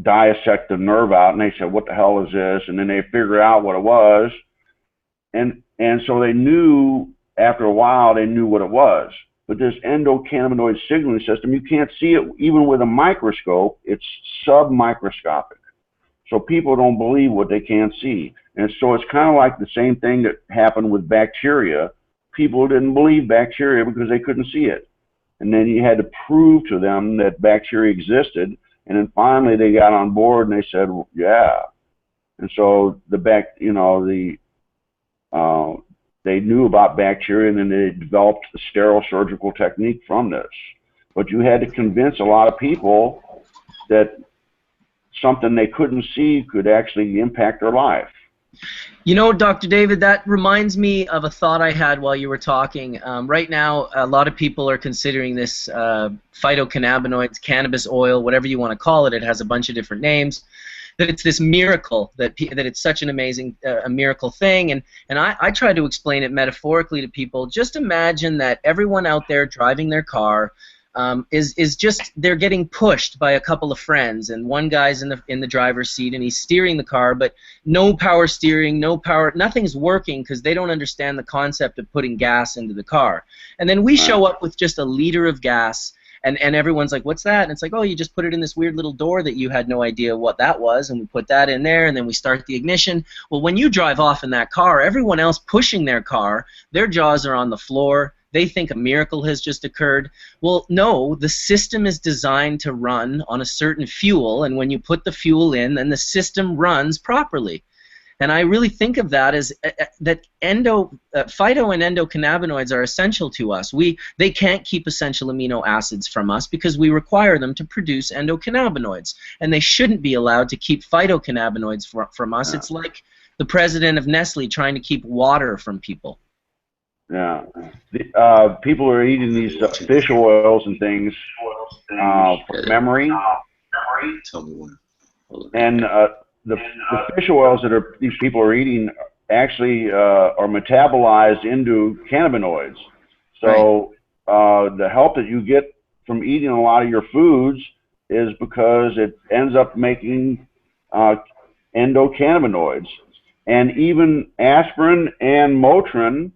S11: dissect the nerve out, and they said, what the hell is this? And then they figured out what it was. And so they knew, after a while, they knew what it was. But this endocannabinoid signaling system, you can't see it even with a microscope. It's submicroscopic. So people don't believe what they can't see. And so it's kind of like the same thing that happened with bacteria. People didn't believe bacteria because they couldn't see it. And then you had to prove to them that bacteria existed. And then finally they got on board and they said, well, yeah. And so they knew about bacteria, and then they developed the sterile surgical technique from this. But you had to convince a lot of people that something they couldn't see could actually impact their life.
S1: You know, Dr. David, that reminds me of a thought I had while you were talking. Right now, a lot of people are considering this phytocannabinoids, cannabis oil, whatever you want to call it. It has a bunch of different names. That it's this miracle, that it's such an amazing, a miracle thing. And I try to explain it metaphorically to people. Just imagine that everyone out there driving their car is just, they're getting pushed by a couple of friends, and one guy's in the driver's seat and he's steering the car, but no power steering, no power, nothing's working because they don't understand the concept of putting gas into the car. And then we show up with just a liter of gas, and everyone's like, what's that? And it's like, oh, you just put it in this weird little door that you had no idea what that was, and we put that in there, and then we start the ignition. Well, when you drive off in that car, everyone else pushing their car, their jaws are on the floor. They think a miracle has just occurred. Well, no, the system is designed to run on a certain fuel, and when you put the fuel in, then the system runs properly. And I really think of that as that phyto and endocannabinoids are essential to us. They can't keep essential amino acids from us because we require them to produce endocannabinoids, and they shouldn't be allowed to keep phytocannabinoids from us. It's like the president of Nestle trying to keep water from people.
S11: Yeah, people are eating these fish oils and things for memory.
S5: Tell me one.
S11: And the fish oils that these people are eating actually are metabolized into cannabinoids. So the help that you get from eating a lot of your foods is because it ends up making endocannabinoids. And even aspirin and Motrin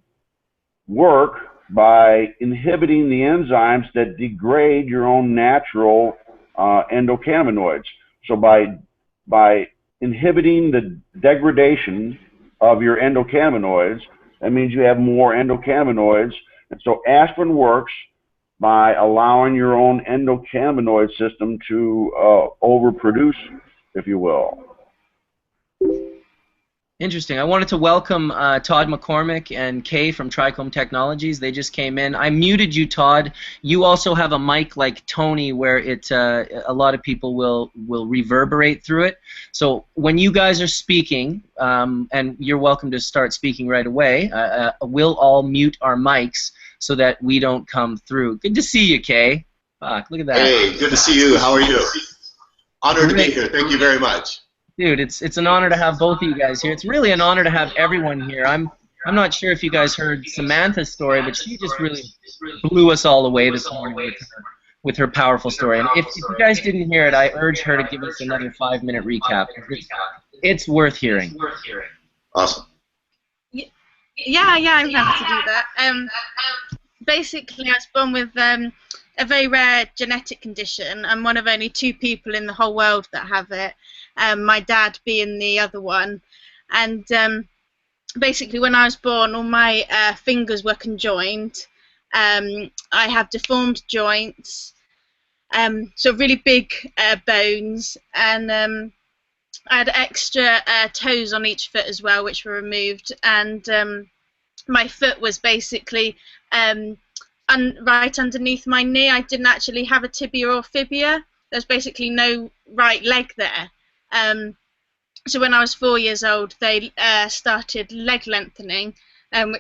S11: work by inhibiting the enzymes that degrade your own natural endocannabinoids. So by inhibiting the degradation of your endocannabinoids, that means you have more endocannabinoids. And so aspirin works by allowing your own endocannabinoid system to overproduce, if you will.
S1: Interesting. I wanted to welcome Todd McCormick and Kay from Trichome Technologies. They just came in. I muted you, Todd. You also have a mic like Tony where a lot of people will reverberate through it. So when you guys are speaking, and you're welcome to start speaking right away, we'll all mute our mics so that we don't come through. Good to see you, Kay. Fuck, look at that.
S13: Hey, good to see you. How are you? Honored to be here. Thank you very much.
S1: Dude, it's an honor to have both of you guys here. It's really an honor to have everyone here. I'm not sure if you guys heard Samantha's story, but she just really blew us all away this morning with her powerful story. And if you guys didn't hear it, I urge her to give us another 5-minute recap. It's worth hearing.
S13: Awesome.
S7: Yeah, I'm happy to do that. Basically, I was born with a very rare genetic condition. I'm one of only 2 people in the whole world that have it. My dad being the other one. And basically, when I was born, all my fingers were conjoined. I have deformed joints, so really big bones, and I had extra toes on each foot as well, which were removed. And my foot was basically right underneath my knee. I didn't actually have a tibia or fibia. There's basically no right leg there. So when I was 4 years old, they started leg lengthening,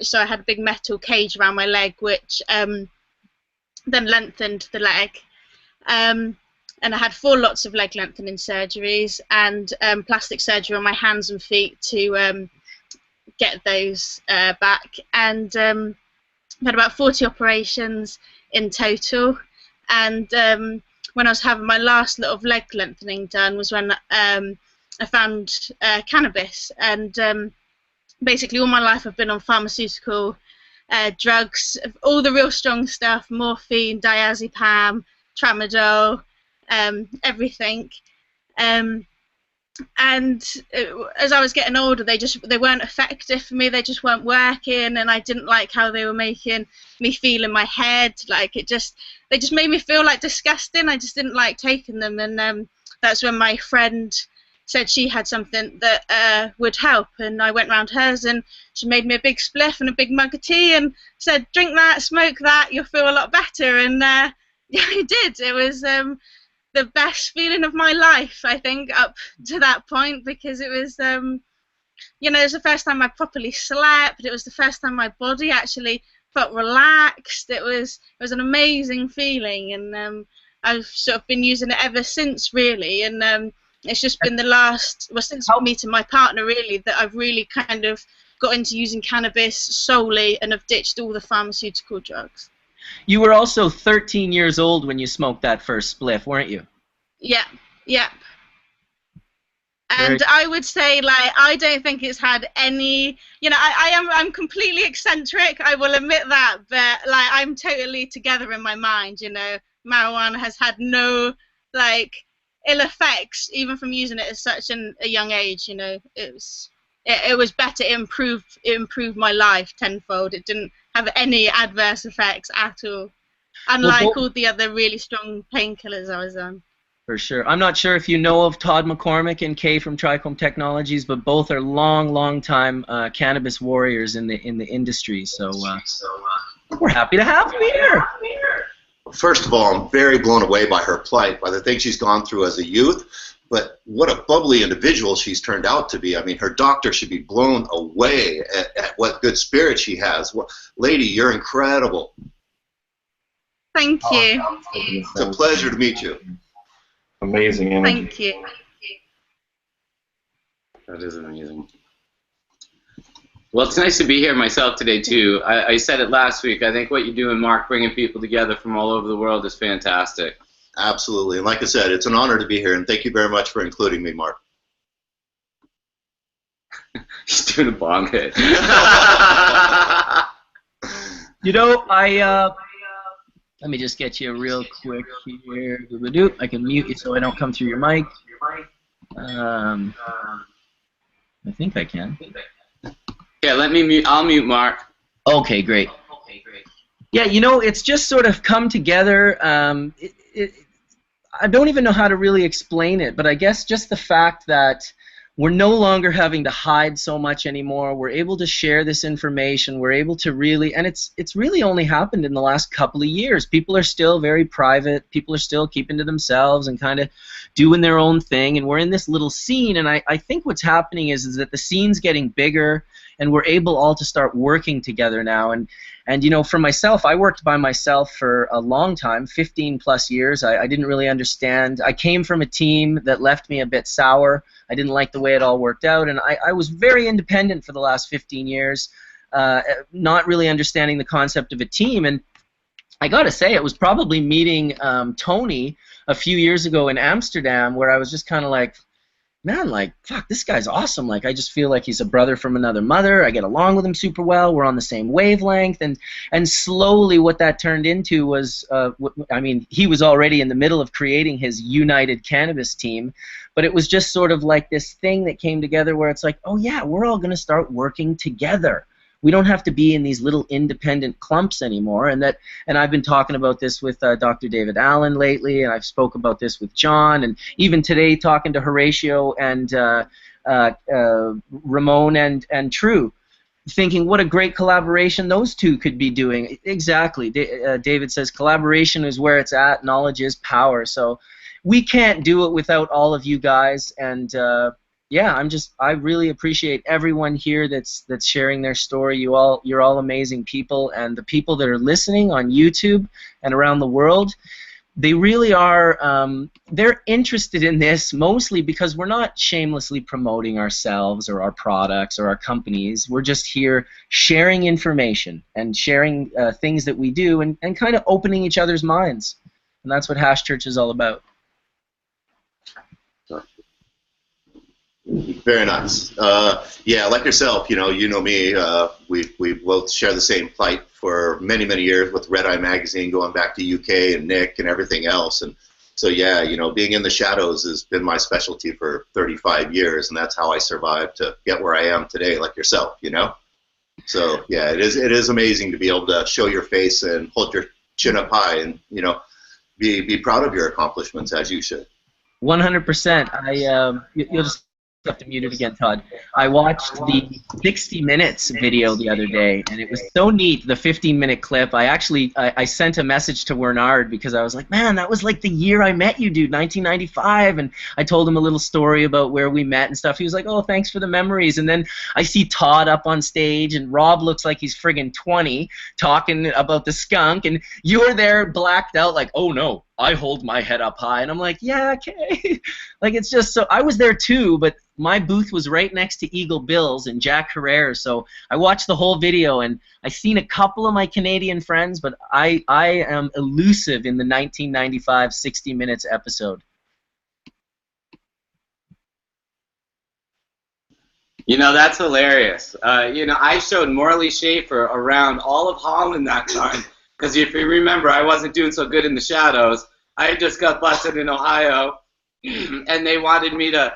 S7: so I had a big metal cage around my leg, which then lengthened the leg. And I had 4 lots of leg lengthening surgeries and plastic surgery on my hands and feet to get those back. And I've had about 40 operations in total. And when I was having my last lot of leg lengthening done was when I found cannabis. And basically all my life I've been on pharmaceutical drugs, all the real strong stuff, morphine, diazepam, tramadol, everything. And as I was getting older, they weren't effective for me. They just weren't working, and I didn't like how they were making me feel in my head. Like they just made me feel like disgusting. I just didn't like taking them, and that's when my friend said she had something that would help, and I went round hers, and she made me a big spliff and a big mug of tea, and said, "Drink that, smoke that, you'll feel a lot better." And yeah, I did. It was the best feeling of my life, I think, up to that point, because it was, you know, it was the first time I properly slept. It was the first time my body actually felt relaxed. It was an amazing feeling, and I've sort of been using it ever since, really. And it's just been since meeting my partner, really, that I've really kind of got into using cannabis solely and have ditched all the pharmaceutical drugs.
S1: You were also 13 years old when you smoked that first spliff, weren't you?
S7: Yeah, yeah. And I would say, like, I don't think it's had any, you know, I'm completely eccentric, I will admit that, but, like, I'm totally together in my mind, you know. Marijuana has had no, like, ill effects, even from using it at such a young age, you know. It was better, it improved my life tenfold. It didn't have any adverse effects at all, unlike all the other really strong painkillers I was on.
S1: For sure. I'm not sure if you know of Todd McCormick and Kay from Trichome Technologies, but both are long time cannabis warriors in the industry. So we're happy to have them here.
S13: First of all, I'm very blown away by her plight, by the things she's gone through as a youth. But what a bubbly individual she's turned out to be. I mean, her doctor should be blown away at what good spirit she has. Well, lady, you're incredible.
S7: Thank you.
S13: It's a pleasure to meet you.
S10: Amazing energy.
S7: Thank you.
S14: That is amazing. Well, it's nice to be here myself today, too. I said it last week. I think what you're doing, Mark, bringing people together from all over the world is fantastic.
S13: Absolutely. And like I said, it's an honor to be here, and thank you very much for including me, Mark.
S14: He's doing a bong hit.
S1: You know, let me just get you real quick here. I can mute you so I don't come through your mic. I think I can.
S14: Yeah, let me mute. I'll mute Mark.
S1: Okay, great. Yeah, you know, it's just sort of come together. I don't even know how to really explain it, but I guess just the fact that we're no longer having to hide so much anymore. We're able to share this information. We're able to really, and it's really only happened in the last couple of years. People are still very private. People are still keeping to themselves and kind of doing their own thing. And we're in this little scene, and I think what's happening is that the scene's getting bigger, and we're able all to start working together now. And you know, for myself, I worked by myself for a long time, 15 plus years. I didn't really understand. I came from a team that left me a bit sour. I didn't like the way it all worked out, and I was very independent for the last 15 years, not really understanding the concept of a team. And I gotta say, it was probably meeting Tony a few years ago in Amsterdam where I was just kind of like, man, like, fuck, this guy's awesome. Like, I just feel like he's a brother from another mother. I get along with him super well. We're on the same wavelength. And slowly what that turned into was, I mean, he was already in the middle of creating his United Cannabis team, but it was just sort of like this thing that came together where it's like, oh, yeah, we're all going to start working together. We don't have to be in these little independent clumps anymore. And I've been talking about this with Dr. David Allen lately, and I've spoke about this with John, and even today talking to Horatio and Ramon and True, thinking what a great collaboration those two could be doing. Exactly. David says collaboration is where it's at. Knowledge is power. So we can't do it without all of you guys. And yeah, I really appreciate everyone here that's sharing their story. You're all amazing people, and the people that are listening on YouTube and around the world, they really are, they're interested in this mostly because we're not shamelessly promoting ourselves or our products or our companies. We're just here sharing information and sharing things that we do and kind of opening each other's minds. And that's what Hash Church is all about.
S13: Very nice. Yeah, like yourself, you know me. We both share the same plight for many, many years with Red Eye Magazine, going back to UK and Nick and everything else. And so, yeah, you know, being in the shadows has been my specialty for 35 years, and that's how I survived to get where I am today, like yourself, you know. So, yeah, it is amazing to be able to show your face and hold your chin up high, and you know, be proud of your accomplishments, as you should.
S1: 100%. You'll just have to mute it again, Todd. I watched the 60 Minutes video the other day, and it was so neat, the 15-minute clip. I sent a message to Wernard because I was like, man, that was like the year I met you, dude, 1995, and I told him a little story about where we met and stuff. He was like, oh, thanks for the memories. And then I see Todd up on stage, and Rob looks like he's friggin' 20, talking about the skunk, and you're there blacked out like, oh, no, I hold my head up high. And I'm like, yeah, okay. Like, it's just so, I was there too, but my booth was right next to Eagle Bills and Jack Herrera, so I watched the whole video, and I seen a couple of my Canadian friends, but I am elusive in the 1995 60 Minutes episode.
S14: You know, that's hilarious. You know, I showed Morley Schaefer around all of Holland that time, because if you remember, I wasn't doing so good in the shadows. I had just got busted in Ohio, and they wanted me to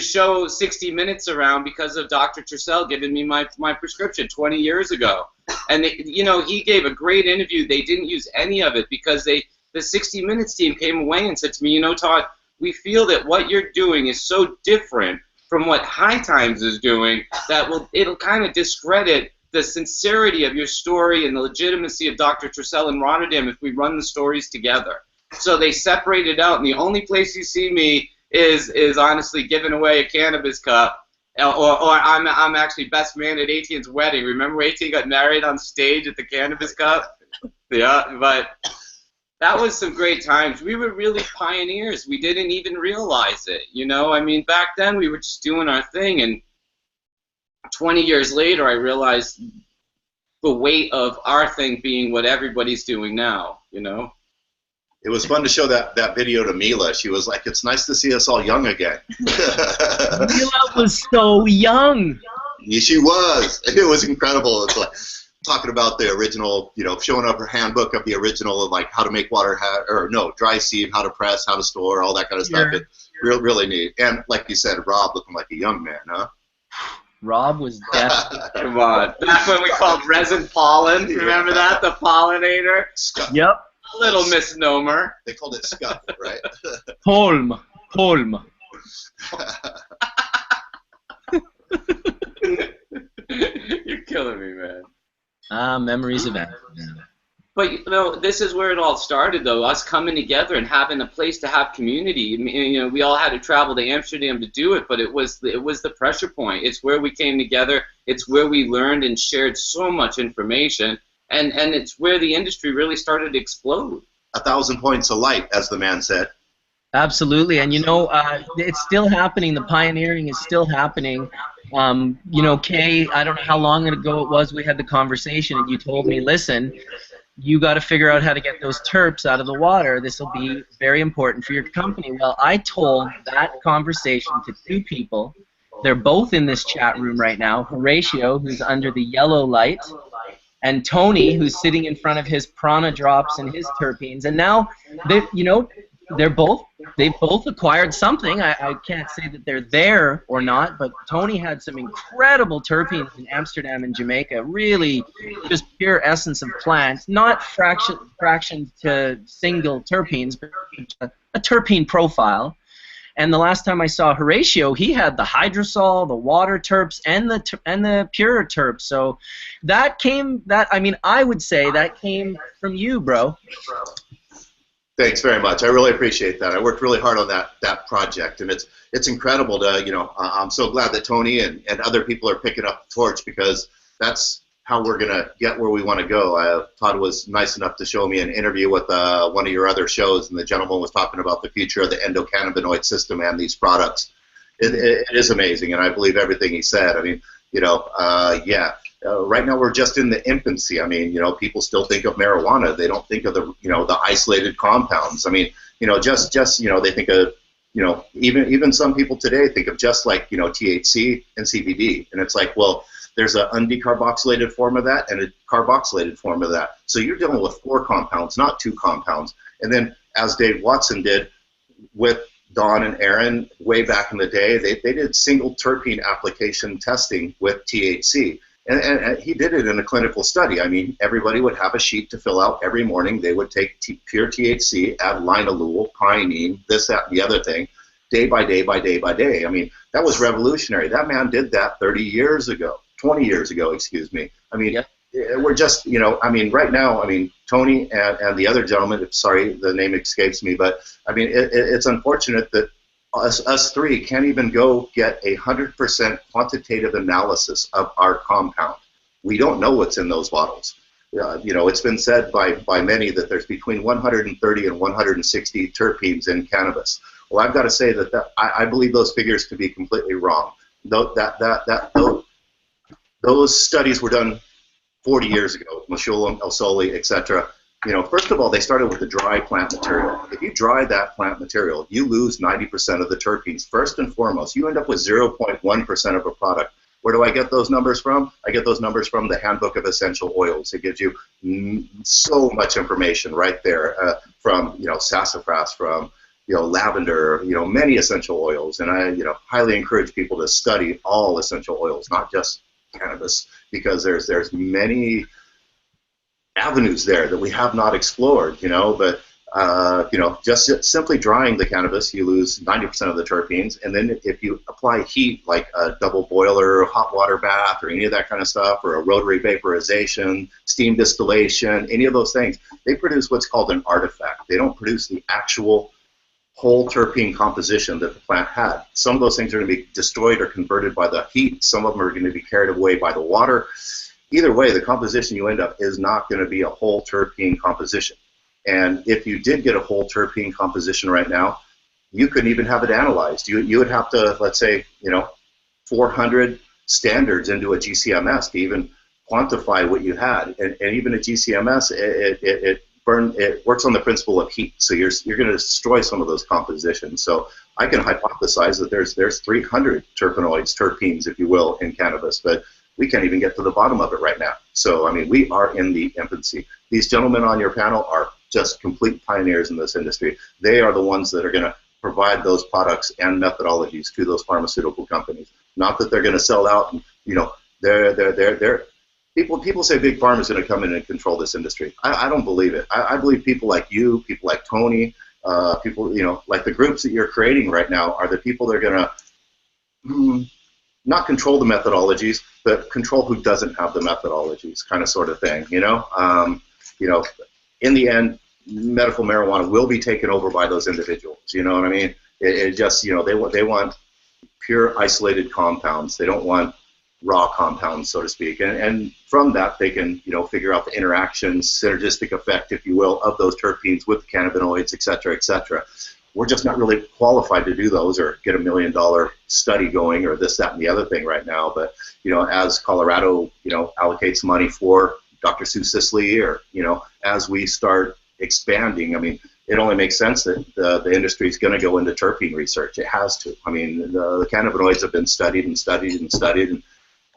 S14: show 60 Minutes around because of Dr. Trussell giving me my prescription 20 years ago. And they, you know, he gave a great interview. They didn't use any of it because the 60 Minutes team came away and said to me, you know, Todd, we feel that what you're doing is so different from what High Times is doing that it'll kind of discredit the sincerity of your story and the legitimacy of Dr. Trussell in Rotterdam if we run the stories together. So they separated out, and the only place you see me is honestly giving away a cannabis cup, or I'm actually best man at Etienne's wedding. Remember Etienne got married on stage at the cannabis cup? Yeah, but that was some great times. We were really pioneers. We didn't even realize it, you know? I mean, back then we were just doing our thing, and 20 years later I realized the weight of our thing being what everybody's doing now, you know?
S13: It was fun to show that video to Mila. She was like, it's nice to see us all young again.
S1: Mila was so young.
S13: Yeah, she was. It was incredible. It's like talking about the original, you know, showing up her handbook of the original, like how to make dry seed, how to press, how to store, all that kind of stuff.
S1: Yeah.
S13: It's really neat. And like you said, Rob looking like a young man, huh?
S1: Rob was definitely.
S14: Come on. Back when we called resin pollen. Remember that? The pollinator?
S1: Yep.
S14: A little misnomer.
S13: They called it scuff, right?
S1: Holm.
S14: You're killing me, man.
S1: Memories of Amsterdam.
S14: But you know, this is where it all started, though. Us coming together and having a place to have community. I mean, you know, we all had to travel to Amsterdam to do it, but it was the pressure point. It's where we came together. It's where we learned and shared so much information. And it's where the industry really started to explode.
S13: 1,000 points of light, as the man said.
S1: Absolutely, and you know, it's still happening. The pioneering is still happening. You know, Kay, I don't know how long ago it was we had the conversation, and you told me, listen, you got to figure out how to get those terps out of the water. This will be very important for your company. Well, I told that conversation to two people. They're both in this chat room right now. Horatio, who's under the yellow light, and Tony, who's sitting in front of his prana drops and his terpenes. And now, they've both acquired something. I can't say that they're there or not, but Tony had some incredible terpenes in Amsterdam and Jamaica. Really, just pure essence of plants, not fraction to single terpenes, but a terpene profile. And the last time I saw Horatio, he had the hydrosol, the water terps, and the pure terps. So I would say that came from you, bro.
S13: Thanks very much. I really appreciate that. I worked really hard on that project, and it's incredible to, you know, I'm so glad that Tony and other people are picking up the torch, because that's how we're going to get where we want to go. Todd was nice enough to show me an interview with one of your other shows, and the gentleman was talking about the future of the endocannabinoid system and these products. It is amazing, and I believe everything he said. I mean, right now we're just in the infancy. I mean, people still think of marijuana. They don't think of the isolated compounds. I mean, just they think of, even some people today think of just like, THC and CBD. And it's like, well, there's an undecarboxylated form of that and a carboxylated form of that. So you're dealing with 4 compounds, not 2 compounds. And then, as Dave Watson did with Don and Aaron way back in the day, they did single terpene application testing with THC. And he did it in a clinical study. I mean, everybody would have a sheet to fill out every morning. They would take pure THC, add linalool, pinene, this, that, and the other thing, day by day by day by day. I mean, that was revolutionary. That man did that 30 years ago, 20 years ago, excuse me. I mean, we're just, I mean, right now, I mean, Tony and the other gentleman, sorry, the name escapes me, but I mean, it's unfortunate that us 3 can't even go get 100% quantitative analysis of our compound. We don't know what's in those bottles. It's been said by many that there's between 130 and 160 terpenes in cannabis. Well, I've got to say that I believe those figures to be completely wrong. Those studies were done 40 years ago, Mashulam, El Soli, etc. First of all, they started with the dry plant material. If you dry that plant material, you lose 90% of the terpenes. First and foremost, you end up with 0.1% of a product. Where do I get those numbers from? I get those numbers from the Handbook of Essential Oils. It gives you so much information right there from, sassafras, from, lavender, many essential oils. And I, highly encourage people to study all essential oils, not just cannabis, because there's many avenues there that we have not explored, but just simply drying the cannabis, you lose 90% of the terpenes, and then if you apply heat, like a double boiler, hot water bath, or any of that kind of stuff, or a rotary vaporization, steam distillation, any of those things, they produce what's called an artifact. They don't produce the actual whole terpene composition that the plant had. Some of those things are going to be destroyed or converted by the heat. Some of them are going to be carried away by the water. Either way, the composition you end up is not going to be a whole terpene composition. And if you did get a whole terpene composition right now, you couldn't even have it analyzed. You would have to, let's say, 400 standards into a GCMS to even quantify what you had. And even a GCMS, it works on the principle of heat. So you're going to destroy some of those compositions. So I can hypothesize that there's 300 terpenes, if you will, in cannabis, but we can't even get to the bottom of it right now. So, I mean, we are in the infancy. These gentlemen on your panel are just complete pioneers in this industry. They are the ones that are going to provide those products and methodologies to those pharmaceutical companies. Not that they're going to sell out and, people say Big Pharma is going to come in and control this industry. I don't believe it. I believe people like you, people like Tony, people, like the groups that you're creating right now are the people that are going to not control the methodologies, but control who doesn't have the methodologies, kind of sort of thing, in the end, medical marijuana will be taken over by those individuals, you know what I mean? It just, they want pure isolated compounds. They don't want raw compounds, so to speak. And from that, they can, figure out the interactions, synergistic effect, if you will, of those terpenes with the cannabinoids, et cetera, et cetera. We're just not really qualified to do those or get $1 million study going or this, that, and the other thing right now. But, as Colorado, allocates money for Dr. Sue Sisley or, as we start expanding, I mean, it only makes sense that the industry is going to go into terpene research. It has to. I mean, the cannabinoids have been studied and studied and studied. And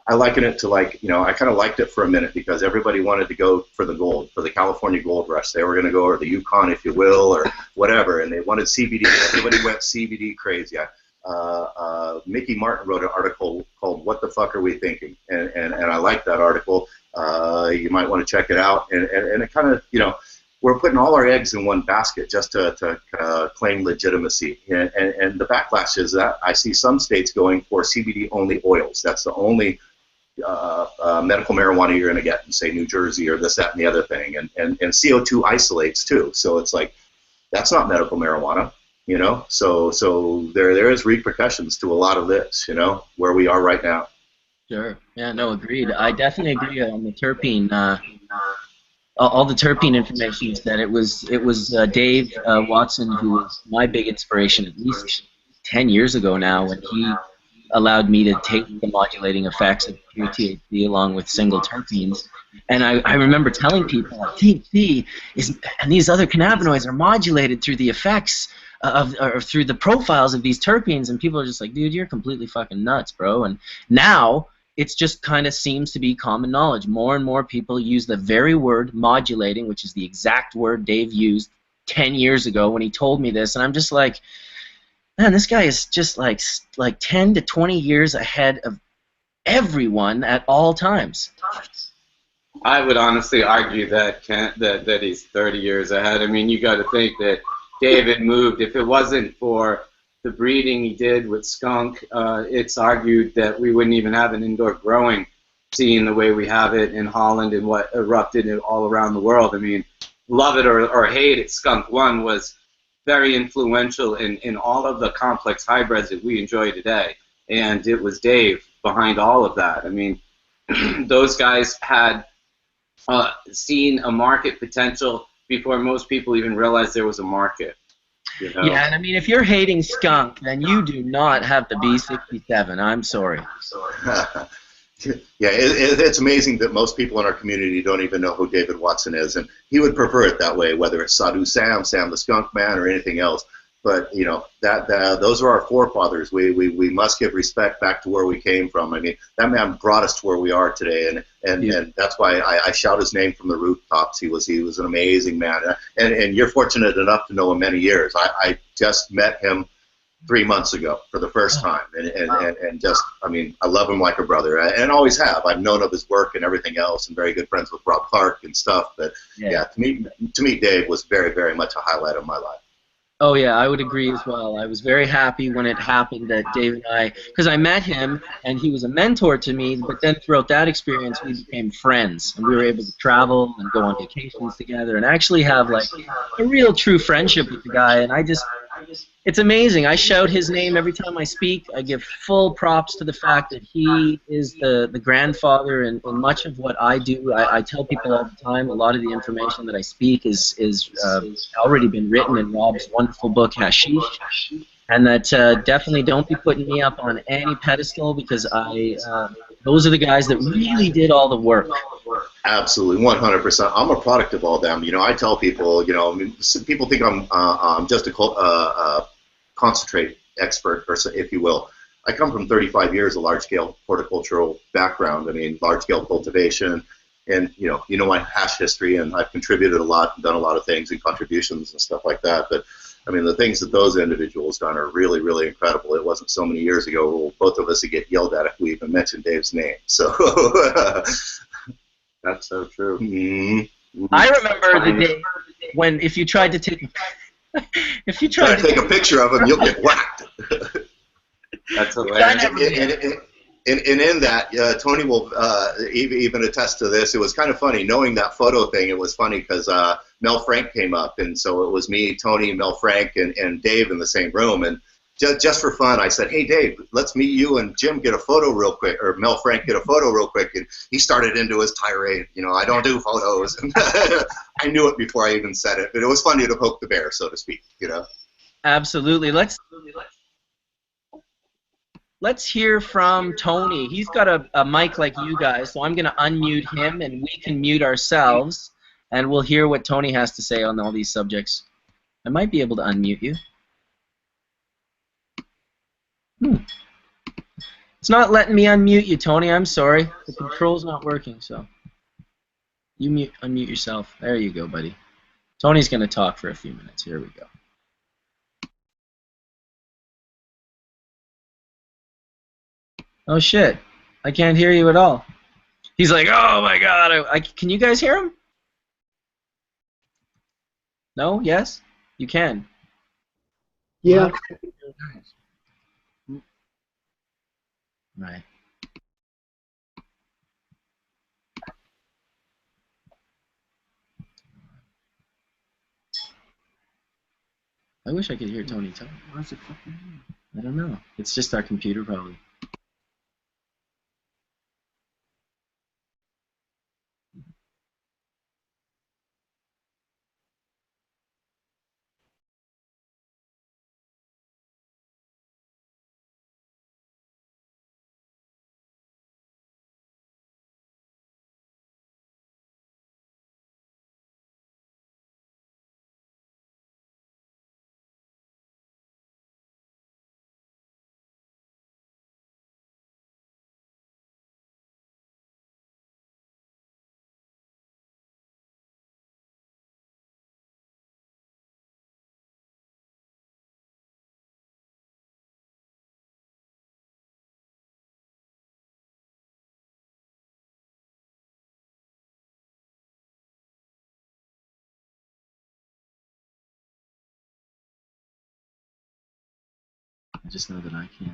S13: I liken it to I kind of liked it for a minute because everybody wanted to go for the gold, for the California gold rush. They were going to go, or the Yukon, if you will, or whatever, and they wanted CBD. Everybody went CBD crazy. Mickey Martin wrote an article called "What the Fuck Are We Thinking?" and I like that article. You might want to check it out. And it kind of, we're putting all our eggs in one basket just to claim legitimacy. And the backlash is that I see some states going for CBD-only oils. That's the only medical marijuana you're going to get in, say, New Jersey or this, that, and the other thing. And CO2 isolates, too. So it's like, that's not medical marijuana, So there is repercussions to a lot of this, where we are right now.
S1: Sure. Yeah, no, agreed. I definitely agree on the terpene. All the terpene information is that it was Dave Watson who was my big inspiration at least 10 years ago now, when he allowed me to take the modulating effects of pure THC along with single terpenes. And I remember telling people, like, THC and these other cannabinoids are modulated through the effects or through the profiles of these terpenes, and people are just like, dude, you're completely fucking nuts, bro. And now it's just kind of seems to be common knowledge. More and more people use the very word modulating, which is the exact word Dave used 10 years ago when he told me this, and I'm just like, man, this guy is just like 10 to 20 years ahead of everyone at all times.
S14: I would honestly argue that that he's 30 years ahead. I mean, you got to think that David moved. If it wasn't for the breeding he did with skunk, it's argued that we wouldn't even have an indoor growing scene the way we have it in Holland and what erupted all around the world. I mean, love it or hate it, Skunk One was very influential in all of the complex hybrids that we enjoy today. And it was Dave behind all of that. I mean, those guys had seen a market potential before most people even realized there was a market. You know?
S1: Yeah, and I mean, if you're hating skunk, then you do not have the B67. I'm sorry.
S13: Yeah, it's amazing that most people in our community don't even know who David Watson is, and he would prefer it that way, whether it's Sadhu Sam, Sam the Skunk Man, or anything else. But you know, those are our forefathers. We must give respect back to where we came from. I mean, that man brought us to where we are today, and that's why I shout his name from the rooftops. He was an amazing man, and you're fortunate enough to know him many years. I just met him 3 months ago for the first time, and just, I mean, I love him like a brother, and always have. I've known of his work and everything else, and very good friends with Rob Clark and stuff. But yeah, to meet Dave was very, very much a highlight of my life.
S1: Oh yeah, I would agree as well. I was very happy when it happened that Dave and I, because I met him and he was a mentor to me, but then throughout that experience we became friends, and we were able to travel and go on vacations together and actually have like a real true friendship with the guy. And it's amazing. I shout his name every time I speak. I give full props to the fact that he is the grandfather in much of what I do. I tell people all the time, a lot of the information that I speak is already been written in Rob's wonderful book, Hashish. And that definitely don't be putting me up on any pedestal, because those are the guys that really did all the work.
S13: Absolutely, 100%. I'm a product of all them. You know, I tell people, you know, I mean, people think I'm just a concentrate expert, or if you will. I come from 35 years of large-scale horticultural background. I mean, large-scale cultivation, and you know my hash history, and I've contributed a lot, and done a lot of things and contributions and stuff like that. But I mean, the things that those individuals done are really, really incredible. It wasn't so many years ago both of us would get yelled at if we even mentioned Dave's name. So
S14: that's so true.
S13: Mm-hmm.
S1: I remember the day when if you tried to take a
S13: picture of him, you'll get whacked.
S14: That's hilarious.
S13: And in that, Tony will even attest to this. It was kind of funny knowing that photo thing. It was funny because Mel Frank came up, and so it was me, Tony, Mel Frank, and Dave in the same room. And just for fun, I said, "Hey, Dave, let's meet you and Jim get a photo real quick, or Mel Frank get a photo real quick." And he started into his tirade. You know, I don't do photos. And I knew it before I even said it, but it was funny to poke the bear, so to speak. You know.
S1: Absolutely. Let's hear from Tony. He's got a mic like you guys, so I'm going to unmute him, and we can mute ourselves, and we'll hear what Tony has to say on all these subjects. I might be able to unmute you. It's not letting me unmute you, Tony. I'm sorry. The control's not working, so you unmute yourself. There you go, buddy. Tony's going to talk for a few minutes. Here we go. Oh shit, I can't hear you at all. He's like, oh my god, can you guys hear him? No? Yes? You can.
S4: Yeah.
S1: Right. I wish I could hear Tony talk.
S2: What's it fucking?
S1: I don't know. It's just our computer probably.
S2: I just know that I can't.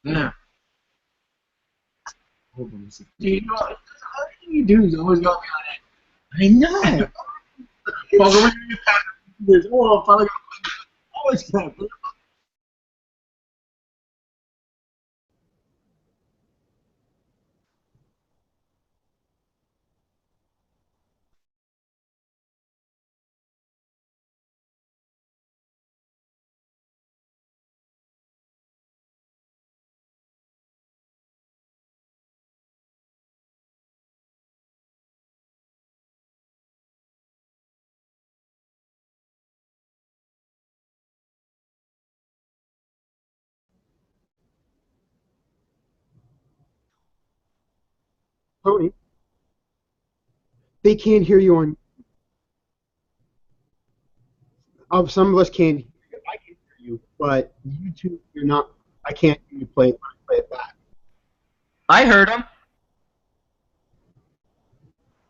S2: Yeah. Hold on a second. You know, all you do is always got me on it. I know. Well, the way you this, oh, finally, always kept. Tony, they can't hear you on. Some of us can't hear you. I can hear you, but YouTube, you're not. I can't hear you play it back.
S1: I heard him.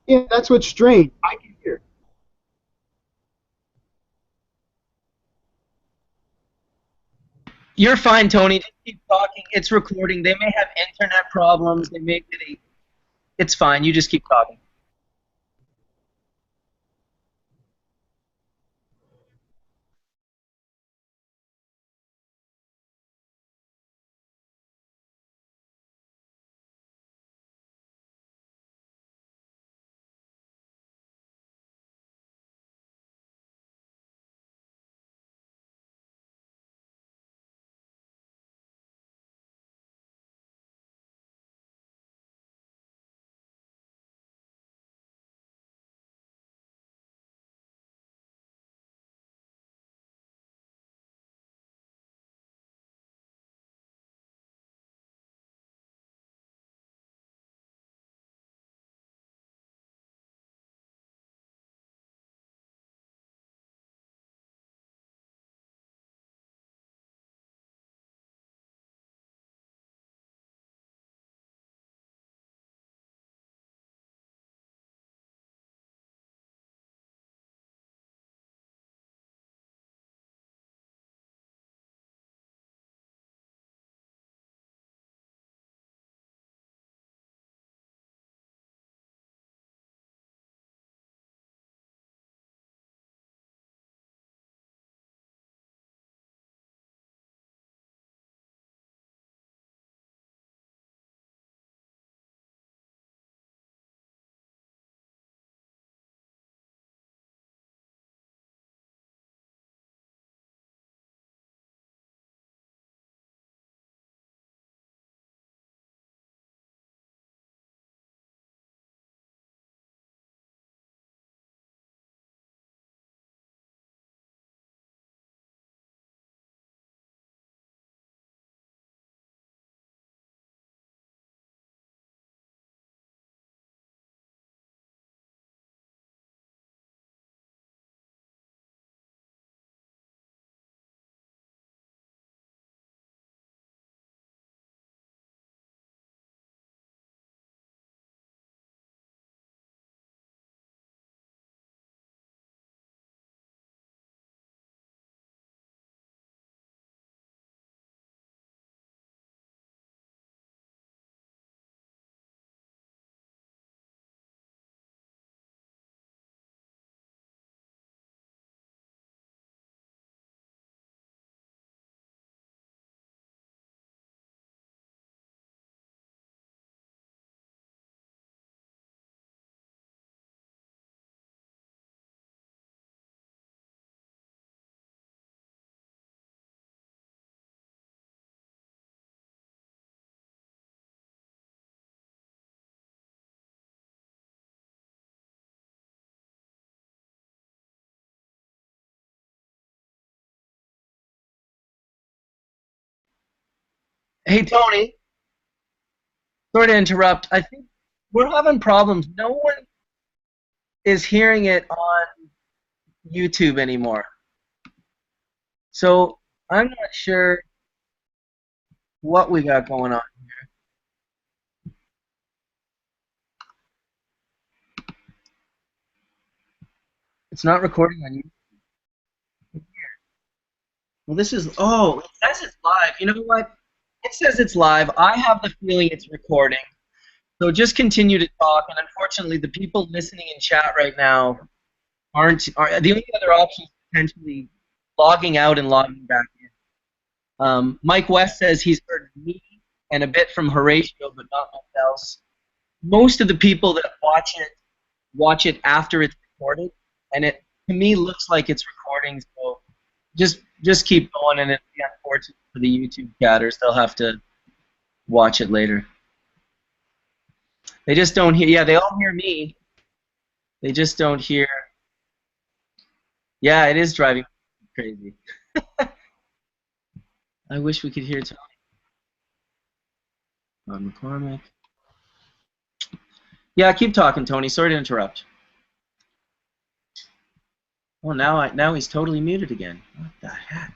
S2: Yeah, that's what's strange. I can hear.
S1: You're fine, Tony. Just keep talking. It's recording. They may have internet problems. They may. It's fine. You just keep talking. Hey, Tony. Sorry to interrupt. I think we're having problems. No one is hearing it on YouTube anymore. So I'm not sure what we got going on here. It's not recording on YouTube. Well, this is, oh, it says it's live. You know what? It says it's live. I have the feeling it's recording. So just continue to talk. And unfortunately, the people listening in chat right now are the only other option is potentially logging out and logging back in. Mike West says he's heard me and a bit from Horatio, but not much else. Most of the people that watch it after it's recorded, and it to me looks like it's recording. So just keep going, and it's unfortunate for the YouTube chatters. They'll have to watch it later. They just don't hear. Yeah, they all hear me. They just don't hear. Yeah, it is driving me crazy. I wish we could hear Tony. Todd McCormick. Yeah, keep talking, Tony. Sorry to interrupt. Oh, now he's totally muted again. What the heck?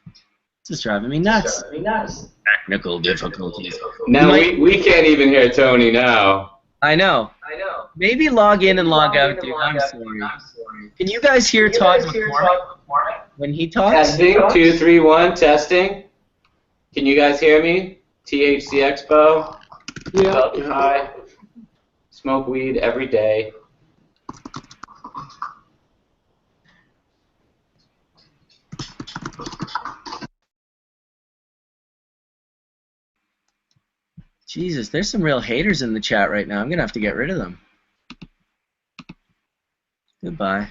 S1: This is driving me nuts. Technical difficulties.
S14: Now we can't even hear Tony now.
S1: I know. Maybe log in and log out, dude. I'm sorry. Can you guys hear Todd McCormick when he talks?
S14: Testing, 2, 3, 1, testing. Can you guys hear me? THC Expo. Yeah. Hi. Smoke weed every day.
S1: Jesus, there's some real haters in the chat right now. I'm going to have to get rid of them. Goodbye.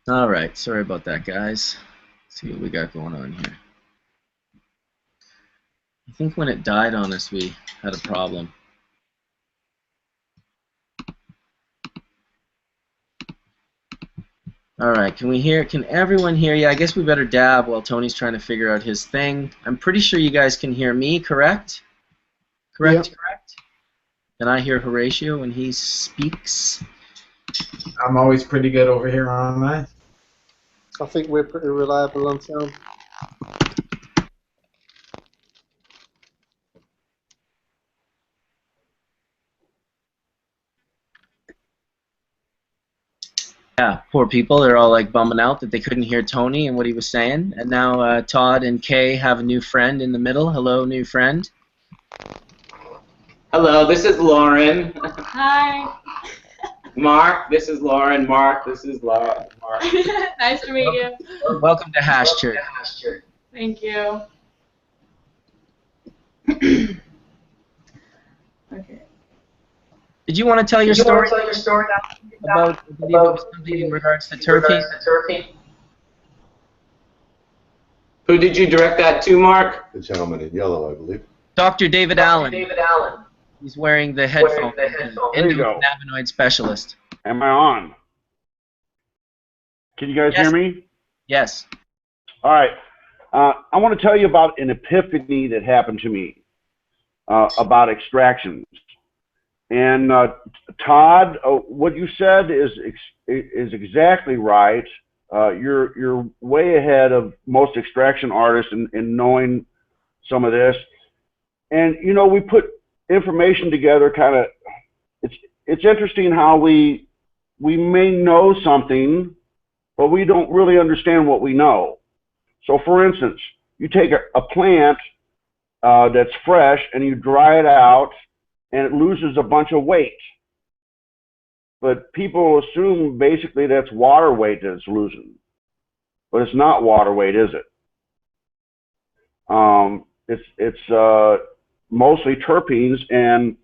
S1: All right, sorry about that, guys. Let's see what we got going on here. I think when it died on us, we had a problem. All right, can everyone hear? Yeah, I guess we better dab while Tony's trying to figure out his thing. I'm pretty sure you guys can hear me, correct? Correct? Yep. Correct? Can I hear Horatio when he speaks?
S2: I'm always pretty good over here on that.
S3: I think we're pretty reliable on sound.
S1: Yeah, poor people. They're all like bumming out that they couldn't hear Tony and what he was saying. And now Todd and Kay have a new friend in the middle. Hello, new friend.
S14: Hello, this is Lauren.
S12: Hi.
S14: Mark, this is Lauren. Mark, this is Lauren. Mark.
S12: Nice to meet you.
S1: Welcome to Hash Church.
S12: Thank you. Okay.
S1: Did you want to tell your story? About, I believe it was something in regards to terpene?
S14: Who did you direct that to, Mark?
S5: The gentleman in yellow, I believe.
S1: Dr. David Allen. He's wearing the headphones. Endocannabinoid specialist.
S11: Am I on? Can you guys hear me?
S1: Yes.
S11: All right. I want to tell you about an epiphany that happened to me about extractions. And Todd, what you said is exactly right. You're way ahead of most extraction artists in knowing some of this. And you know, we put information together. Kind of, it's interesting how we may know something, but we don't really understand what we know. So, for instance, you take a plant that's fresh and you dry it out, and it loses a bunch of weight. But people assume basically that's water weight that it's losing. But it's not water weight, is it? It's mostly terpenes, and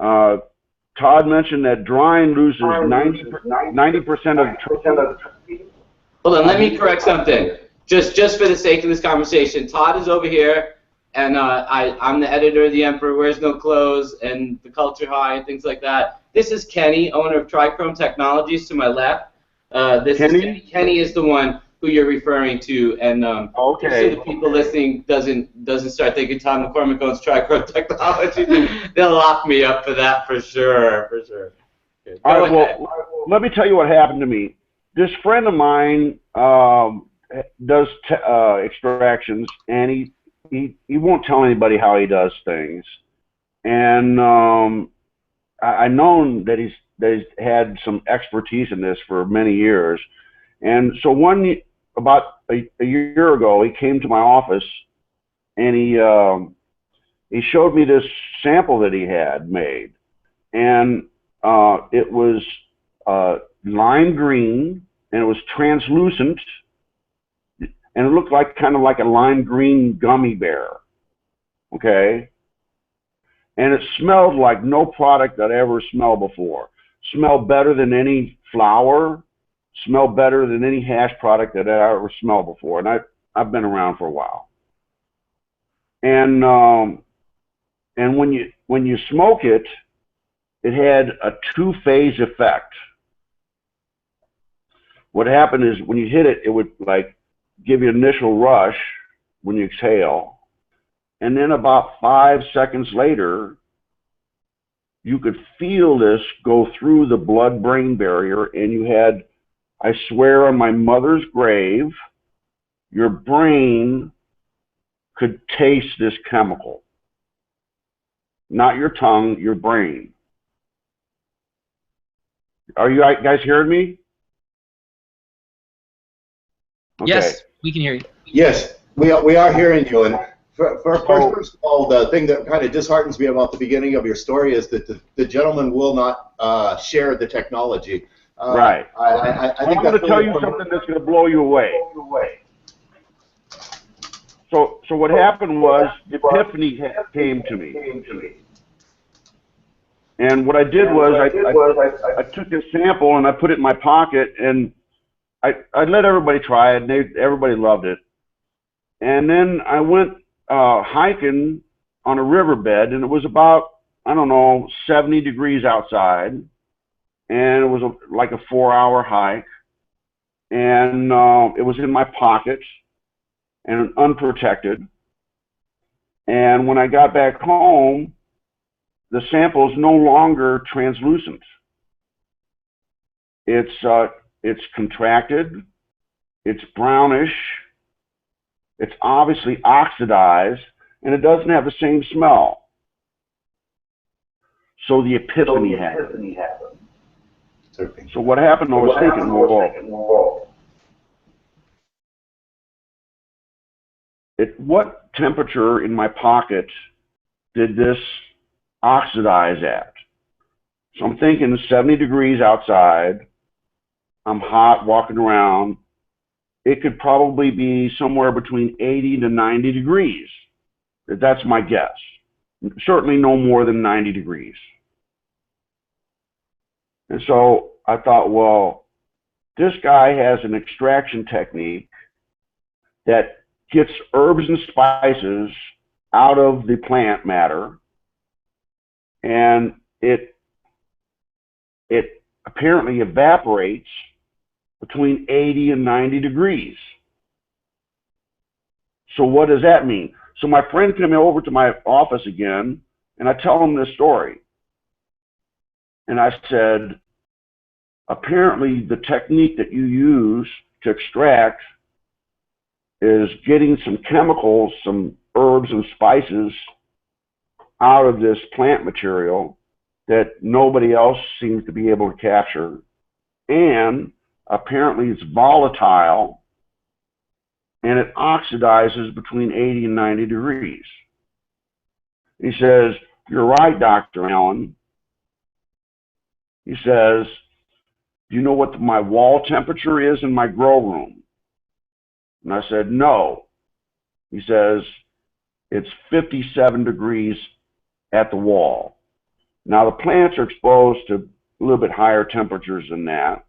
S11: Todd mentioned that drying loses 90% of terpenes.
S14: Hold on, let me correct something. Just for the sake of this conversation, Todd is over here. And I'm the editor of The Emperor Wears No Clothes and The Culture High and things like that. This is Kenny, owner of Trichrome Technologies, to my left. Kenny is the one who you're referring to, and just so the people listening doesn't start thinking Tom McCormick owns Tricorp Technology. They'll lock me up for that for sure. Okay,
S11: all right, well, let me tell you what happened to me. This friend of mine does extractions, and he won't tell anybody how he does things. And I known that he's had some expertise in this for many years. And so about a year ago, he came to my office, and he showed me this sample that he had made, and it was lime green, and it was translucent, and it looked like kind of like a lime green gummy bear, okay? And it smelled like no product I'd ever smelled before. Smelled better than any flour. Smelled better than any hash product that I ever smelled before. And I've been around for a while. And when you smoke it, it had a two-phase effect. What happened is when you hit it, it would like give you an initial rush when you exhale. And then about 5 seconds later, you could feel this go through the blood-brain barrier, and you had, I swear on my mother's grave, your brain could taste this chemical. Not your tongue, your brain. Are you guys hearing me? Okay.
S1: Yes, we can hear you.
S13: Yes, we are hearing you. And first of all, the thing that kind of disheartens me about the beginning of your story is that the gentleman will not share the technology.
S11: Right.
S13: I think
S11: I'm going to tell you something that's going to blow you away. So what happened was, epiphany came to me. And what I did was I took this sample and I put it in my pocket, and I let everybody try it, and everybody loved it. And then I went hiking on a riverbed, and it was about, I don't know, 70 degrees outside, and it was like a 4-hour hike, and it was in my pocket and unprotected. And when I got back home, the sample is no longer translucent. It's contracted, it's brownish, it's obviously oxidized, and it doesn't have the same smell. So the epiphany happened. So what happened, I was thinking, well, at what temperature in my pocket did this oxidize at? So I'm thinking 70 degrees outside, I'm hot walking around, it could probably be somewhere between 80 to 90 degrees. That's my guess. Certainly no more than 90 degrees. And so I thought, well, this guy has an extraction technique that gets herbs and spices out of the plant matter, and it apparently evaporates between 80 and 90 degrees. So what does that mean? So my friend came over to my office again, and I tell him this story. And I said, apparently the technique that you use to extract is getting some chemicals, some herbs and spices out of this plant material that nobody else seems to be able to capture. And apparently it's volatile, and it oxidizes between 80 and 90 degrees. He says, you're right, Dr. Allen. He says, do you know what my wall temperature is in my grow room? And I said, no. He says, it's 57 degrees at the wall. Now, the plants are exposed to a little bit higher temperatures than that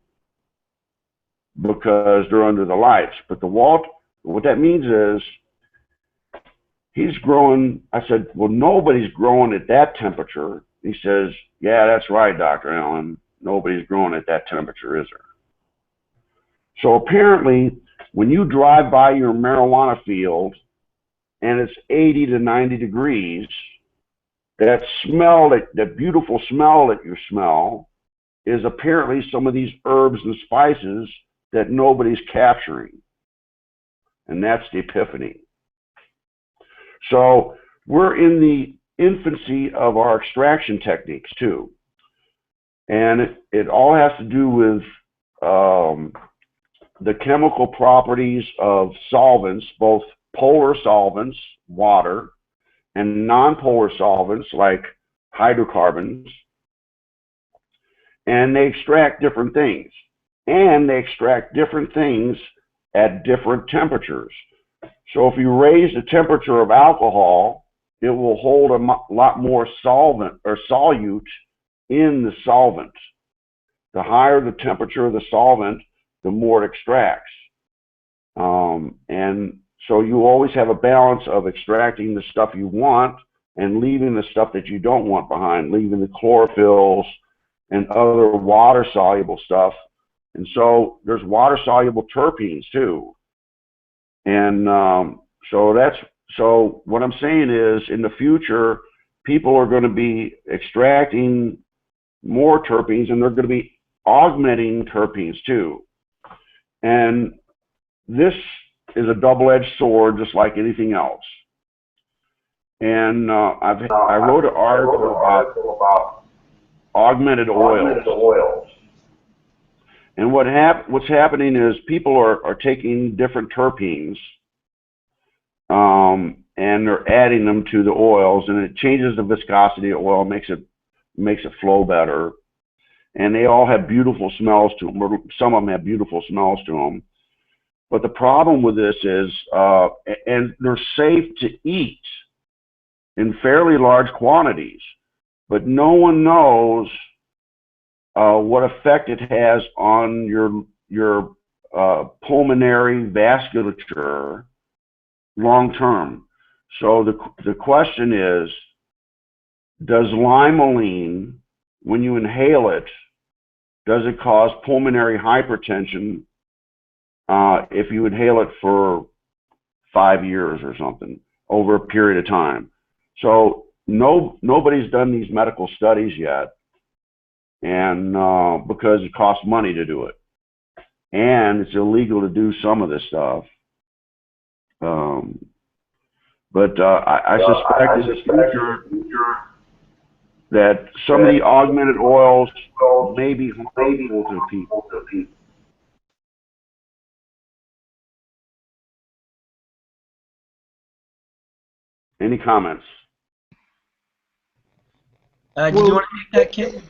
S11: because they're under the lights. But the wall, what that means is he's growing. I said, well, nobody's growing at that temperature. He says, yeah, that's right, Dr. Allen. Nobody's growing at that temperature, is there? So apparently When you drive by your marijuana field and it's 80 to 90 degrees, that smell, that beautiful smell that you smell, is apparently some of these herbs and spices that nobody's capturing. And that's the epiphany. So we're in the infancy of our extraction techniques too. And it all has to do with the chemical properties of solvents, both polar solvents, water, and non-polar solvents like hydrocarbons. And they extract different things. And they extract different things at different temperatures. So if you raise the temperature of alcohol, it will hold a lot more solvent or solute in the solvent. The higher the temperature of the solvent, the more it extracts. And so you always have a balance of extracting the stuff you want and leaving the stuff that you don't want behind, leaving the chlorophylls and other water-soluble stuff. And so there's water-soluble terpenes too. And so what I'm saying is, in the future, people are going to be extracting more terpenes, and they're going to be augmenting terpenes too. And this is a double-edged sword, just like anything else. And I wrote an article about augmented oils. And what's happening is people are taking different terpenes and they're adding them to the oils, and it changes the viscosity of oil, makes it flow better. And they all have beautiful smells to them, or some of them have beautiful smells to them. But the problem with this is, and they're safe to eat in fairly large quantities, but no one knows what effect it has on your pulmonary vasculature long term. So the question is, does limonene, when you inhale it, does it cause pulmonary hypertension if you inhale it for 5 years or something over a period of time? So nobody's done these medical studies yet, and because it costs money to do it, and it's illegal to do some of this stuff. But I suspect in the future that some of the augmented oils may be harmful to people. Any comments?
S1: Did you want to take that, Kit?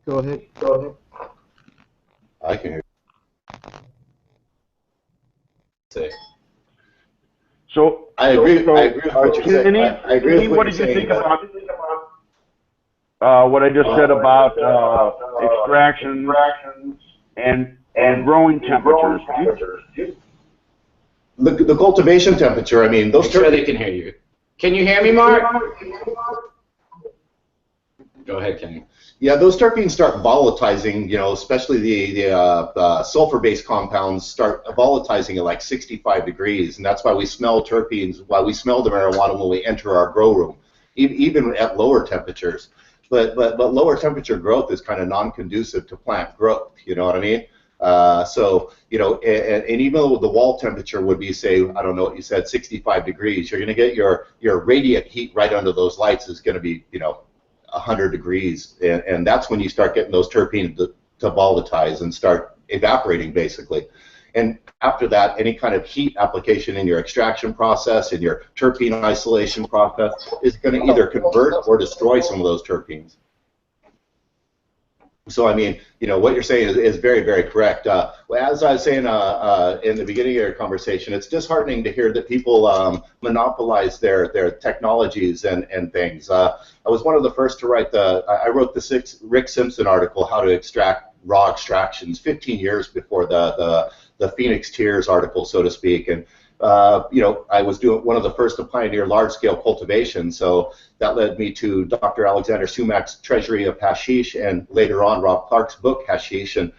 S4: Go ahead.
S13: I can hear.
S11: So
S13: I agree with what you're saying. I agree with
S11: what did you think about what I just said about extraction and growing temperatures?
S13: The cultivation temperature, I mean, those.
S14: Make sure they can hear you. Can you hear me, Mark? Go ahead, Kenny.
S13: Yeah, those terpenes start volatilizing, you know, especially the sulfur-based compounds start volatilizing at like 65 degrees, and that's why we smell terpenes, why we smell the marijuana when we enter our grow room, even at lower temperatures. But lower temperature growth is kind of non-conducive to plant growth, you know what I mean? So, you know, and even though the wall temperature would be, say, I don't know what you said, 65 degrees, you're going to get your radiant heat right under those lights is going to be, you know, 100 degrees, and that's when you start getting those terpenes to volatilize and start evaporating, basically. And after that, any kind of heat application in your extraction process, in your terpene isolation process, is going to either convert or destroy some of those terpenes. So, I mean, you know, what you're saying is very, very correct. As I was saying in the beginning of your conversation, it's disheartening to hear that people monopolize their technologies and things. I was one of the first to write I wrote the Rick Simpson article, How to Extract Raw Extractions, 15 years before the Phoenix Tears article, so to speak. And you know, I was one of the first to pioneer large-scale cultivation, so that led me to Dr. Alexander Sumac's Treasury of Hashish, and later on Rob Clark's book Hashish. And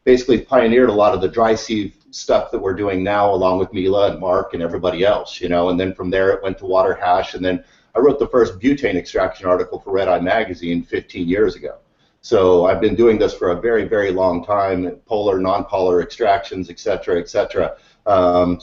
S13: basically pioneered a lot of the dry sieve stuff that we're doing now, along with Mila and Mark and everybody else, and then from there it went to water hash, and then I wrote the first butane extraction article for Red Eye magazine 15 years ago. So I've been doing this for a very, very long time, polar, non-polar extractions, et cetera, et cetera. And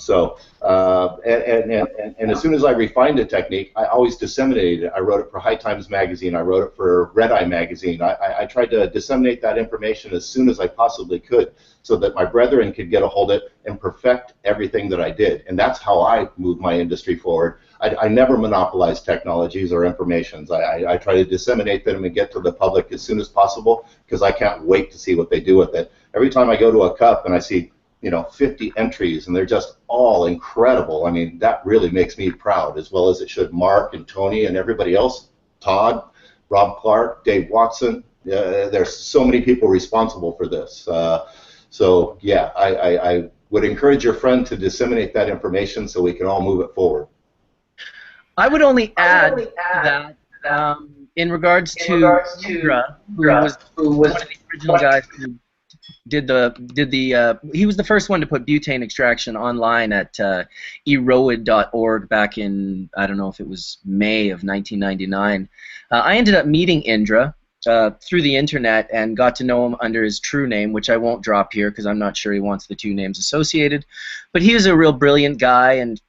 S13: as soon as I refined the technique, I always disseminated it. I wrote it for High Times magazine. I wrote it for Red Eye magazine. I tried to disseminate that information as soon as I possibly could so that my brethren could get a hold of it and perfect everything that I did. And that's how I move my industry forward. I never monopolize technologies or informations. I try to disseminate them and get to the public as soon as possible because I can't wait to see what they do with it. Every time I go to a cup and I see 50 entries, and they're just all incredible. I mean, that really makes me proud, as well as it should Mark and Tony and everybody else, Todd, Rob Clark, Dave Watson. There's so many people responsible for this. So, yeah, I would encourage your friend to disseminate that information so we can all move it forward.
S1: I would only add that in regards to Indra, who was one of the original guys who he was the first one to put butane extraction online at eroid.org back in, I don't know if it was May of 1999. I ended up meeting Indra through the internet and got to know him under his true name, which I won't drop here because I'm not sure he wants the two names associated. But he was a real brilliant guy and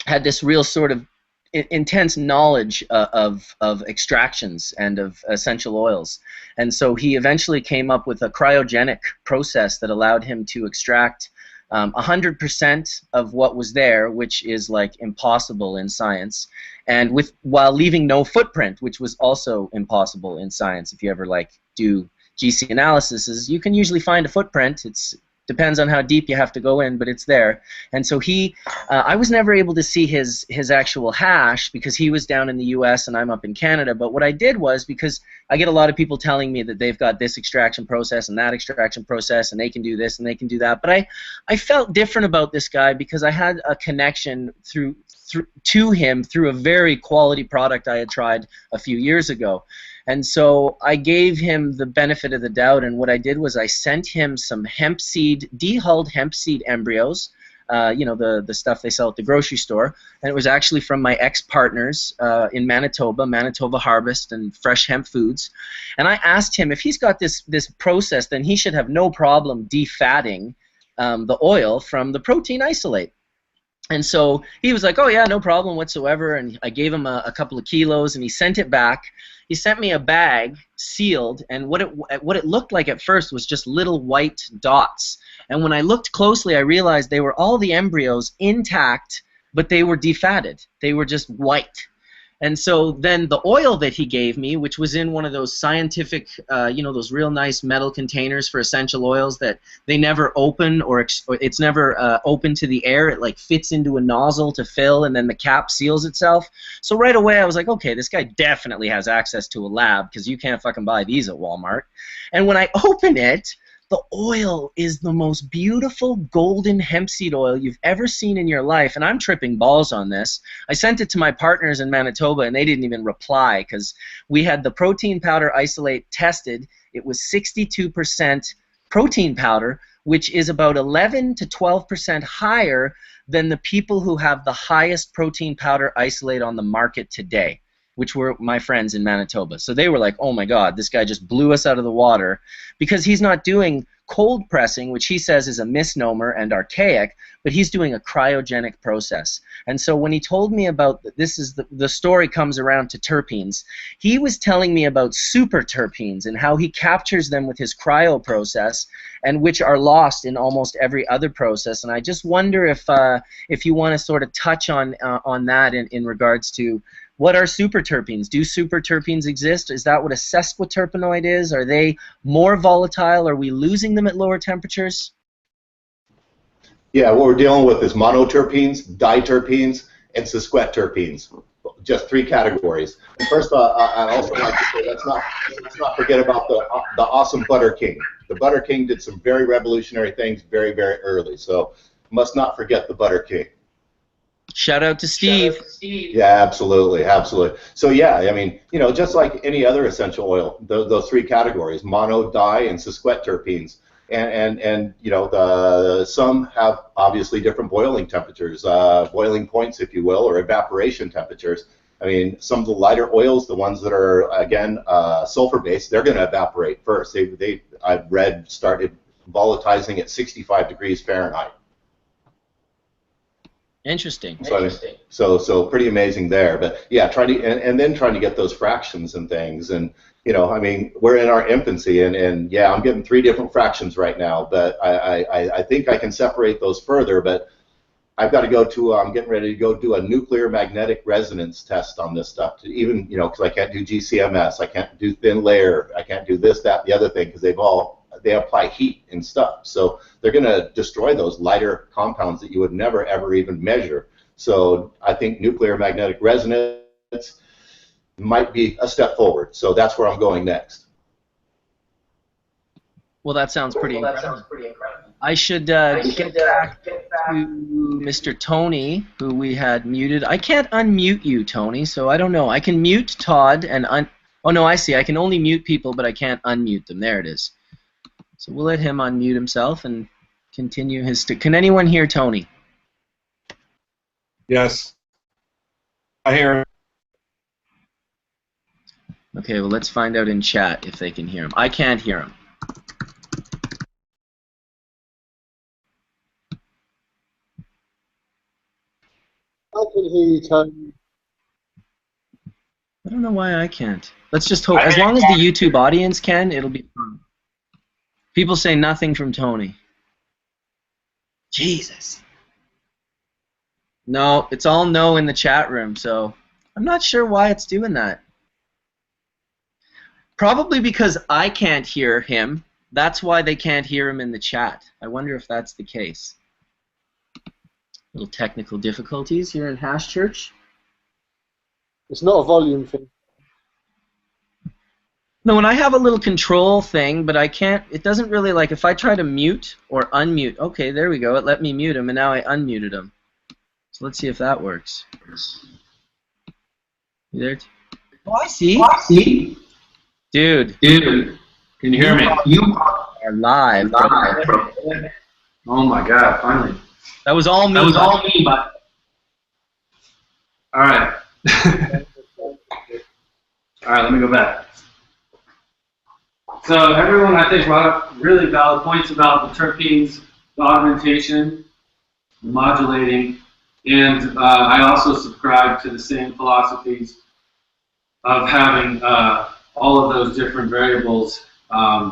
S1: had this real sort of intense knowledge of extractions and of essential oils. And so he eventually came up with a cryogenic process that allowed him to extract 100% of what was there, which is like impossible in science, and while leaving no footprint, which was also impossible in science. If you ever do GC analysis, you can usually find a footprint. Depends on how deep you have to go in, but it's there. And so I was never able to see his actual hash because he was down in the US and I'm up in Canada. But what I did was, because I get a lot of people telling me that they've got this extraction process and that extraction process and they can do this and they can do that. But I felt different about this guy because I had a connection to him through a very quality product I had tried a few years ago. And so I gave him the benefit of the doubt, and what I did was I sent him some hemp seed, dehulled hemp seed embryos, the stuff they sell at the grocery store, and it was actually from my ex-partners in Manitoba Harvest and Fresh Hemp Foods. And I asked him, if he's got this process, then he should have no problem defatting the oil from the protein isolate. And so he was like, oh yeah, no problem whatsoever, and I gave him a couple of kilos, and he sent it back. He sent me a bag sealed, and what it looked like at first was just little white dots. And when I looked closely, I realized they were all the embryos intact, but they were defatted. They were just white. And so then the oil that he gave me, which was in one of those scientific, those real nice metal containers for essential oils that they never open, or it's never open to the air. It fits into a nozzle to fill, and then the cap seals itself. So right away I was like, okay, this guy definitely has access to a lab because you can't fucking buy these at Walmart. And when I open it, the oil is the most beautiful golden hemp seed oil you've ever seen in your life, and I'm tripping balls on this. I sent it to my partners in Manitoba, and they didn't even reply because we had the protein powder isolate tested. It was 62% protein powder, which is about 11 to 12% higher than the people who have the highest protein powder isolate on the market today, which were my friends in Manitoba. So they were like, oh my God, this guy just blew us out of the water, because he's not doing cold pressing, which he says is a misnomer and archaic, but he's doing a cryogenic process. And so when he told me about this, is the story comes around to terpenes. He was telling me about super terpenes and how he captures them with his cryo process, and which are lost in almost every other process. And I just wonder if you want to sort of touch on that in regards to, what are super terpenes? Do super terpenes exist? Is that what a sesquiterpenoid is? Are they more volatile? Are we losing them at lower temperatures?
S13: Yeah, what we're dealing with is monoterpenes, diterpenes, and sesquiterpenes. Just three categories. And first, I'd also like to say, let's not forget about the awesome Butter King. The Butter King did some very revolutionary things very, very early. So must not forget the Butter King.
S1: Shout out to Steve.
S13: Yeah, absolutely, absolutely. So yeah, I mean, just like any other essential oil, those three categories, mono, di, and sesquiterpenes, And you know, some have obviously different boiling temperatures, boiling points, if you will, or evaporation temperatures. I mean, some of the lighter oils, the ones that are, again, sulfur-based, they're going to evaporate first. I've read, started volatilizing at 65 degrees Fahrenheit.
S1: Interesting.
S13: So pretty amazing there. But yeah, and then trying to get those fractions and things. And, you know, I mean, we're in our infancy, and yeah, I'm getting 3 different fractions right now, but I think I can separate those further, but I've got to go to, I'm getting ready to go do a nuclear magnetic resonance test on this stuff, to even, you know, because I can't do GCMS, I can't do thin layer, I can't do this, that, the other thing, because they apply heat and stuff. So they're going to destroy those lighter compounds that you would never, ever even measure. So I think nuclear magnetic resonance might be a step forward. So that's where I'm going next.
S1: Well, that sounds pretty incredible. I should get back to Mr. Tony, who we had muted. I can't unmute you, Tony, so I don't know. I can mute Todd and oh no, I see. I can only mute people, but I can't unmute them. There it is. So we'll let him unmute himself and continue his. Can anyone hear Tony?
S10: Yes. I hear him.
S1: Okay, well, let's find out in chat if they can hear him. I can't hear him.
S3: I can hear you, Tony.
S1: I don't know why I can't. Let's just hope. As long as the YouTube audience can, it'll be fine. People say nothing from Tony. Jesus. No, it's all no in the chat room, so I'm not sure why it's doing that. Probably because I can't hear him. That's why they can't hear him in the chat. I wonder if that's the case. Little technical difficulties here in Hash Church.
S3: It's not a volume thing.
S1: No, and I have a little control thing, but I can't, it doesn't really, like, if I try to mute or unmute, okay, there we go, it let me mute him, and now I unmuted him. So let's see if that works. You there? Oh, I see.
S2: Oh, I see.
S1: Dude,
S2: can you hear me?
S1: You are live.
S2: Oh my God! Finally.
S1: That was all me.
S2: That was all me, but. All right. All right. Let me go back. So everyone, I think, brought up really valid points about the terpenes, the augmentation, the modulating, and I also subscribe to the same philosophies of having all of those different variables,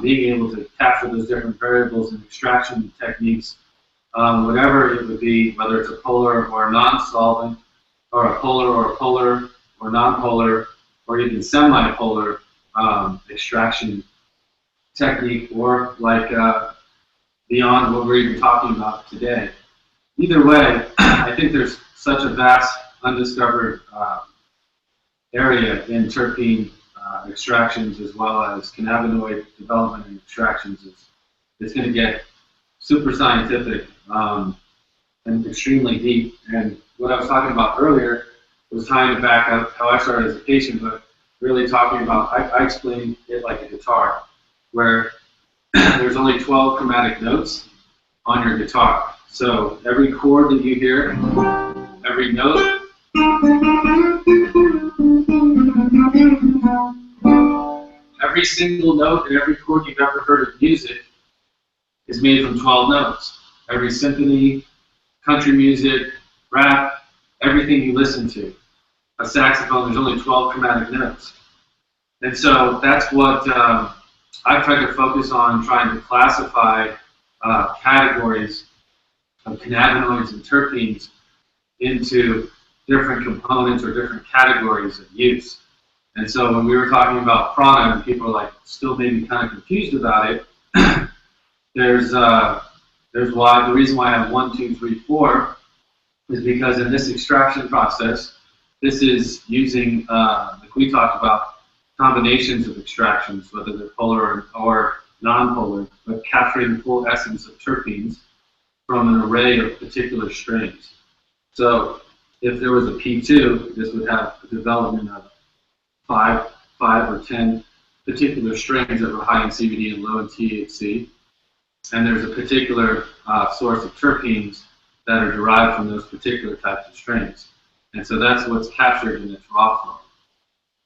S2: being able to capture those different variables in extraction techniques, whatever it would be, whether it's a polar or a non-solvent, or a polar or non-polar, or even semi-polar extraction technique, or like beyond what we're even talking about today. Either way, I think there's such a vast undiscovered area in terpene extractions, as well as cannabinoid development and extractions. It's going to get super scientific and extremely deep. And what I was talking about earlier was tying it back up how I started as a patient, but really talking about, I explain it like a guitar, where there's only 12 chromatic notes on your guitar. So every chord that you hear, every note, every single note and every chord you've ever heard of music is made from 12 notes. Every symphony, country music, rap, everything you listen to. A saxophone, there's only 12 chromatic notes. And so that's what I've tried to focus on, trying to classify categories of cannabinoids and terpenes into different components or different categories of use. And so when we were talking about prana, and people are like still maybe kind of confused about it, there's why the reason why I have 1, 2, 3, 4 is because in this extraction process, this is using, like we talked about, combinations of extractions, whether they're polar or non-polar, but capturing the full essence of terpenes from an array of particular strains. So if there was a P2, this would have a development of 5 or 10 particular strains that were high in CBD and low in THC. and there's a particular source of terpenes that are derived from those particular types of strains. And so that's what's captured in its raw form.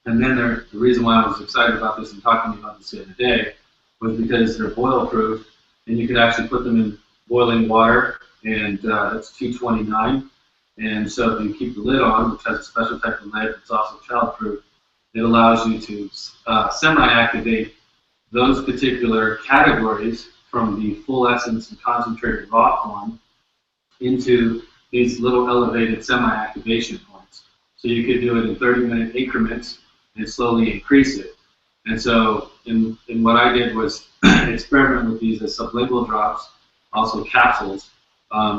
S2: And then the reason why I was excited about this and talking about this the other day was because they're boil proof, and you could actually put them in boiling water, and it's 229. And so if you keep the lid on, which has a special type of lid that's also child proof, it allows you to semi-activate those particular categories from the full essence and concentrated raw form into these little elevated semi-activation points. So you could do it in 30-minute increments and slowly increase it. And so in what I did was experiment with these as sublingual drops, also capsules.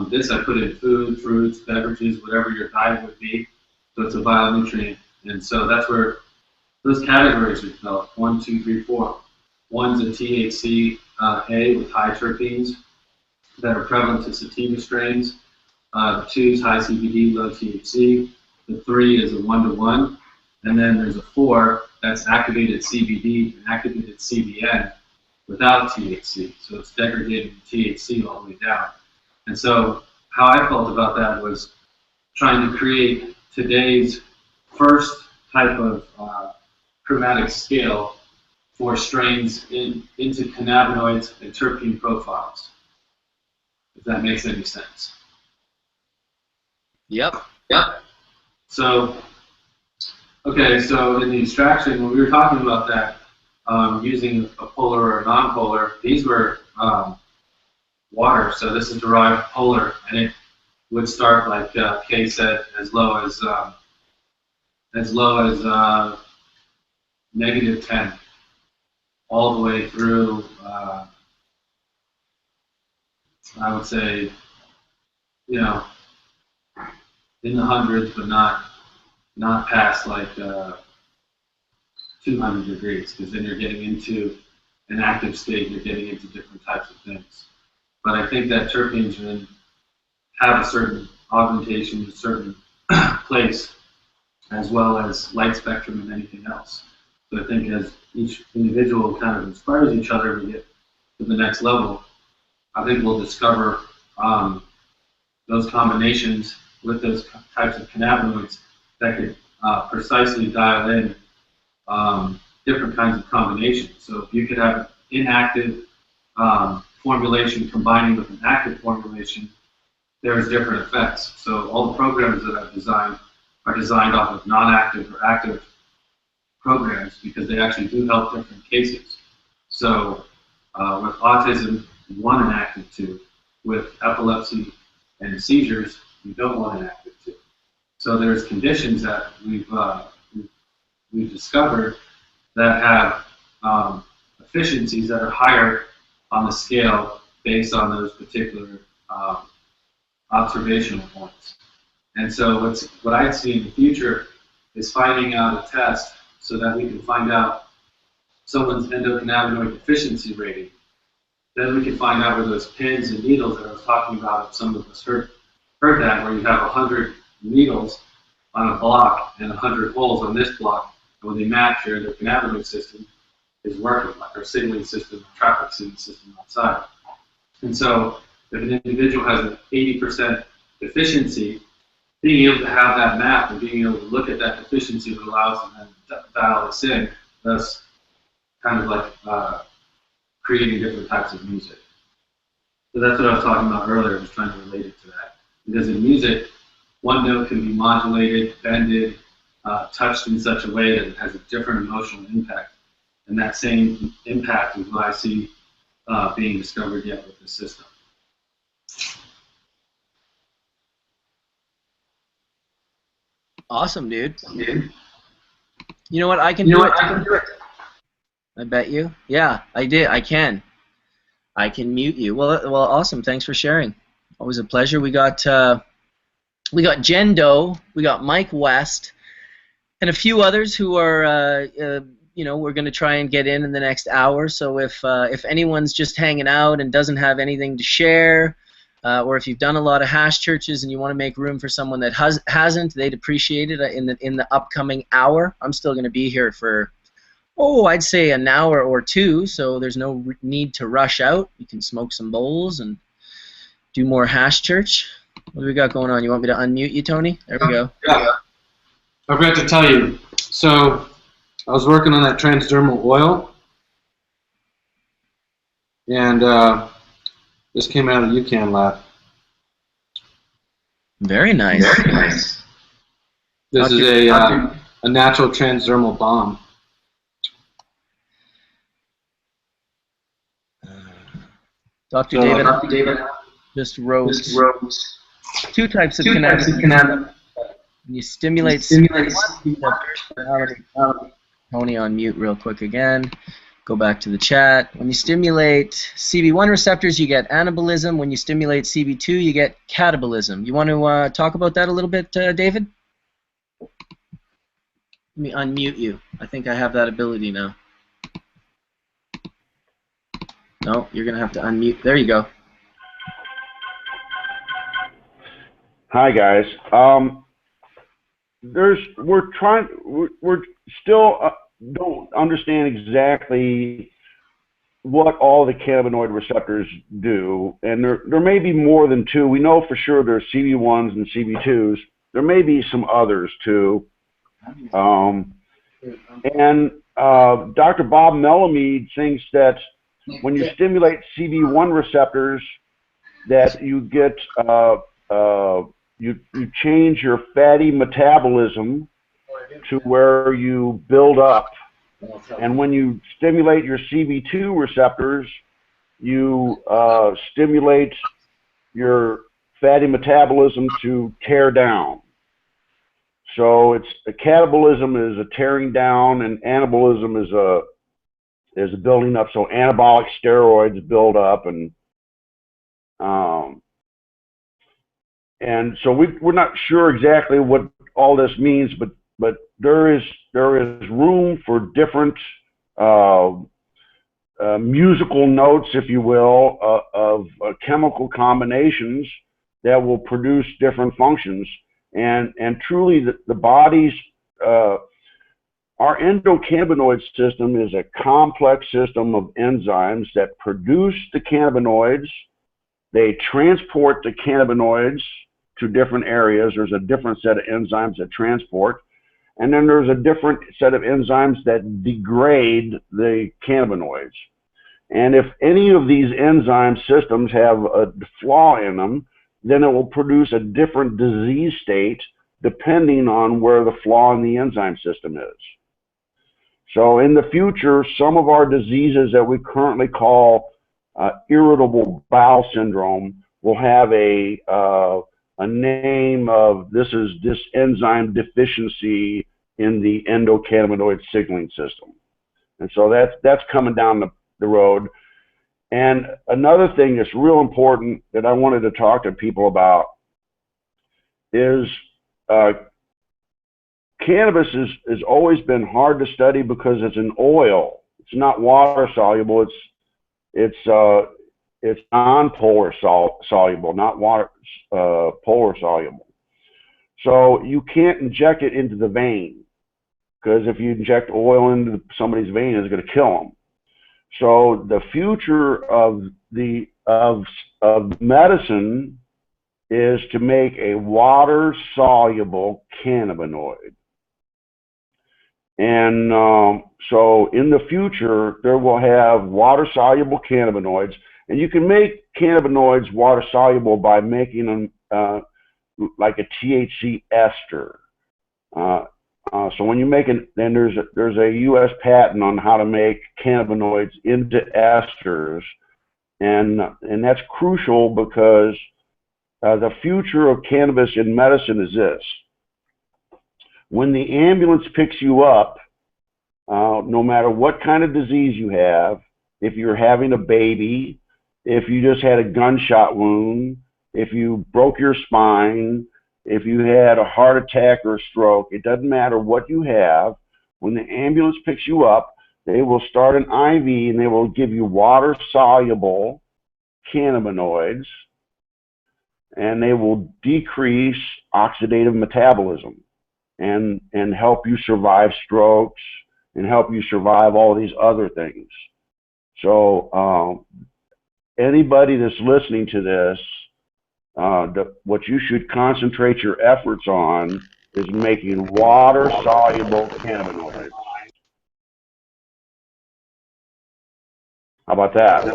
S2: This I put in food, fruits, beverages, whatever your diet would be. So it's a bionutrient. And so that's where those categories are developed. 1, 2, 3, 4. One's a THC A with high terpenes that are prevalent to sativa strains. The 2 is high CBD, low THC. The 3 is a 1-to-1. And then there's a 4 that's activated CBD and activated CBN without THC. So it's degrading THC all the way down. And so how I felt about that was trying to create today's first type of chromatic scale for strains into cannabinoids and terpene profiles, if that makes any sense.
S1: Yep.
S2: So, okay, so in the extraction, when we were talking about that, using a polar or a non-polar, these were water, so this is derived polar, and it would start, like Kay said, as low as -10, all the way through, I would say, you know, in the hundreds, but not past like 200 degrees, because then you're getting into an active state, you're getting into different types of things. But I think that terpenes then have a certain augmentation, a certain place, as well as light spectrum and anything else. So I think as each individual kind of inspires each other to get to the next level, I think we'll discover those combinations with those types of cannabinoids that could precisely dial in different kinds of combinations. So if you could have an inactive formulation combining with an active formulation, there's different effects. So all the programs that I've designed are designed off of non-active or active programs because they actually do help different cases. So with autism, you want an active too. With epilepsy and seizures, you don't want an active too. So there's conditions that we've discovered that have efficiencies that are higher on the scale based on those particular observational points. And so what I'd see in the future is finding out a test so that we can find out someone's endocannabinoid deficiency rating. Then we can find out where those pins and needles that I was talking about, if some of us heard that, where you have 100 needles on a block and 100 holes on this block, and when they match, your endocannabinoid system is working, like our signaling system, traffic signaling system outside. And so if an individual has an 80% deficiency, being able to have that map and being able to look at that deficiency allows them to dial this in, thus kind of like creating different types of music. So that's what I was talking about earlier, I was trying to relate it to that. Because in music, one note can be modulated, bended, touched in such a way that it has a different emotional impact. And that same impact is what I see being discovered yet with this system.
S1: Awesome, dude. You know what? I can do it. I bet you. Yeah, I did. I can. I can mute you. Well, awesome. Thanks for sharing. Always a pleasure. We got Jen Doe, we got Mike West, and a few others who are you know, we're going to try and get in the next hour. So if anyone's just hanging out and doesn't have anything to share, or if you've done a lot of hash churches and you want to make room for someone that hasn't, they'd appreciate it in the upcoming hour. I'm still going to be here for Oh, I'd say an hour or two, so there's no need to rush out. You can smoke some bowls and do more hash church. What do we got going on? You want me to unmute you, Tony? There we go.
S9: Yeah. I forgot to tell you. So I was working on that transdermal oil, and this came out of the UCAN lab.
S1: Very nice.
S14: Very nice.
S9: This is a natural transdermal balm.
S1: Dr.
S9: So,
S1: David just wrote two types of cannabis. When you stimulate Tony on mute real quick again. Go back to the chat. When you stimulate CB1 receptors, you get anabolism. When you stimulate CB2, you get catabolism. You want to talk about that a little bit, David? Let me unmute you. I think I have that ability now. No, you're going to have to unmute. There you go.
S11: Hi, guys. We're still don't understand exactly what all the cannabinoid receptors do, and there may be more than two. We know for sure there's CB1s and CB2s. There may be some others too. And Dr. Bob Mellamede thinks that when you stimulate CB1 receptors, that you get you change your fatty metabolism to where you build up, and when you stimulate your CB2 receptors, you stimulate your fatty metabolism to tear down. So it's catabolism is a tearing down, and anabolism is a building up. So anabolic steroids build up, and so we're not sure exactly what all this means, but there is room for different musical notes, if you will, of chemical combinations that will produce different functions. And truly, the body's our endocannabinoid system is a complex system of enzymes that produce the cannabinoids. They transport the cannabinoids to different areas. There's a different set of enzymes that transport, and then there's a different set of enzymes that degrade the cannabinoids. And if any of these enzyme systems have a flaw in them, then it will produce a different disease state depending on where the flaw in the enzyme system is. So in the future, some of our diseases that we currently call irritable bowel syndrome will have a name of this enzyme deficiency in the endocannabinoid signaling system. And so that's coming down the road. And another thing that's real important that I wanted to talk to people about is cannabis has always been hard to study because it's an oil. It's not water soluble. It's non-polar soluble, not water polar soluble. So you can't inject it into the vein, because if you inject oil into somebody's vein, it's going to kill them. So the future of medicine is to make a water-soluble cannabinoid. And so in the future, there will have water-soluble cannabinoids, and you can make cannabinoids water-soluble by making them like a THC ester. So when you make it, then there's a U.S. patent on how to make cannabinoids into esters, and that's crucial because the future of cannabis in medicine is this. When the ambulance picks you up, no matter what kind of disease you have, if you're having a baby, if you just had a gunshot wound, if you broke your spine, if you had a heart attack or a stroke, it doesn't matter what you have. When the ambulance picks you up, they will start an IV and they will give you water-soluble cannabinoids, and they will decrease oxidative metabolism and help you survive strokes and help you survive all these other things. So anybody that's listening to this, what you should concentrate your efforts on is making water-soluble cannabinoids. How about that?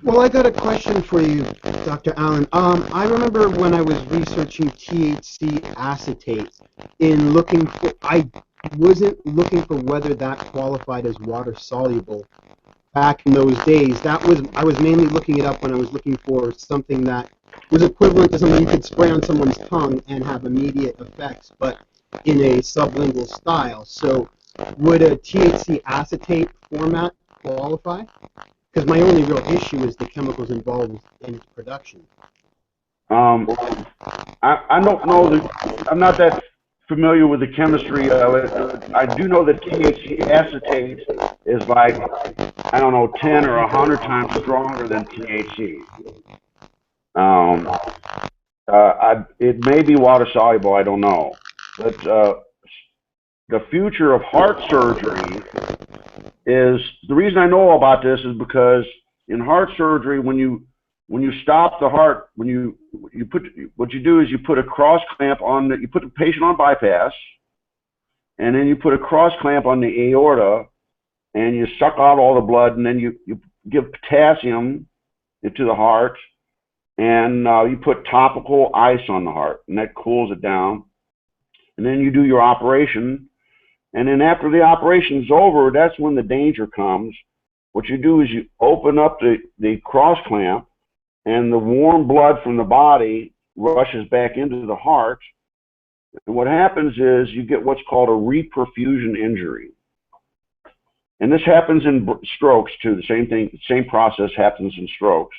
S4: Well, I got a question for you, Dr. Allen. I remember when I was researching THC acetate, I wasn't looking for whether that qualified as water soluble back in those days. I was mainly looking it up when I was looking for something that was equivalent to something you could spray on someone's tongue and have immediate effects, but in a sublingual style. So would a THC acetate format qualify? Because my only real issue is the chemicals involved in its production.
S11: I don't know I'm not that familiar with the chemistry of it. I do know that THC acetate is like, I don't know, 10 or 100 times stronger than THC. It may be water soluble, I don't know. But the future of heart surgery is, the reason I know about this is because in heart surgery, when you stop the heart, what you do is you put a cross clamp on you put the patient on bypass, and then you put a cross clamp on the aorta, and you suck out all the blood, and then you give potassium into the heart, and you put topical ice on the heart, and that cools it down, and then you do your operation. And then after the operation's over, that's when the danger comes. What you do is you open up the cross clamp, and the warm blood from the body rushes back into the heart. And what happens is you get what's called a reperfusion injury. And this happens in strokes too. The same thing, same process happens in strokes.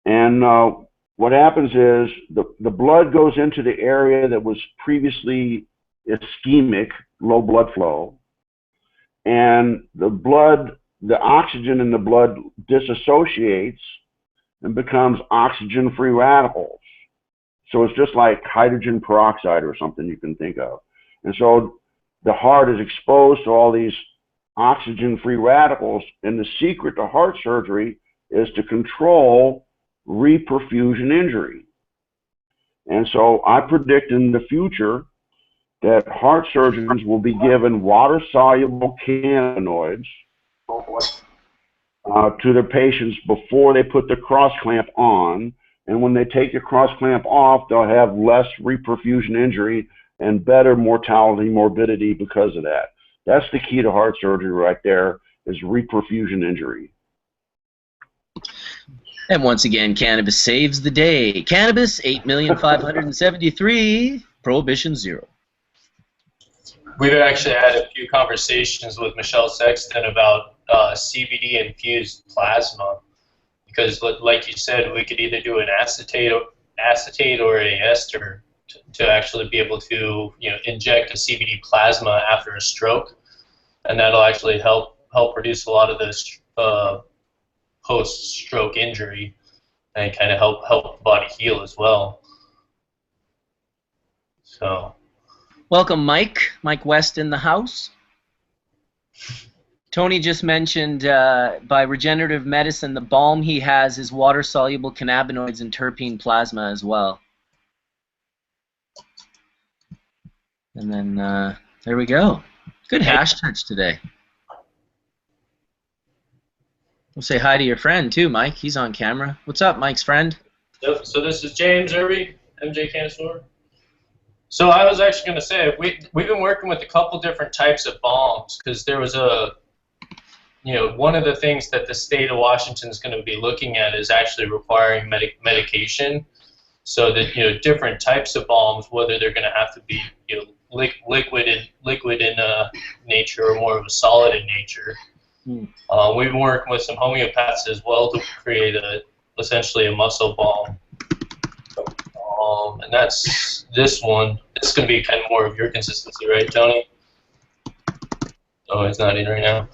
S11: And what happens is the blood goes into the area that was previously ischemic, low blood flow, and the oxygen in the blood disassociates and becomes oxygen-free radicals. So it's just like hydrogen peroxide or something you can think of. And so the heart is exposed to all these oxygen-free radicals, and the secret to heart surgery is to control reperfusion injury. And so I predict in the future that heart surgeons will be given water-soluble cannabinoids to their patients before they put the cross clamp on, and when they take the cross clamp off, they'll have less reperfusion injury and better mortality, morbidity because of that. That's the key to heart surgery right there, is reperfusion injury.
S1: And once again, cannabis saves the day. Cannabis, 8,573,000, prohibition 0.
S15: We've actually had a few conversations with Michelle Sexton about CBD infused plasma, because like you said, we could either do an acetate or a ester to actually be able to inject a CBD plasma after a stroke, and that'll actually help reduce a lot of this post-stroke injury and kind of help the body heal as well. So.
S1: Welcome, Mike. Mike West in the house. Tony just mentioned by regenerative medicine, the balm he has is water-soluble cannabinoids and terpene plasma as well. And then there we go. Good hash church today. We'll say hi to your friend too, Mike. He's on camera. What's up, Mike's friend?
S15: So this is James Irby, MJ Canastor. So I was actually going to say, we've been working with a couple different types of balms, because there was one of the things that the state of Washington is going to be looking at is actually requiring medication, so that different types of balms, whether they're going to have to be liquid in nature or more of a solid in nature. We've been working with some homeopaths as well to create essentially a muscle balm. And that's this one. It's going to be kind of more of your consistency, right, Tony? Oh, he's not in right now.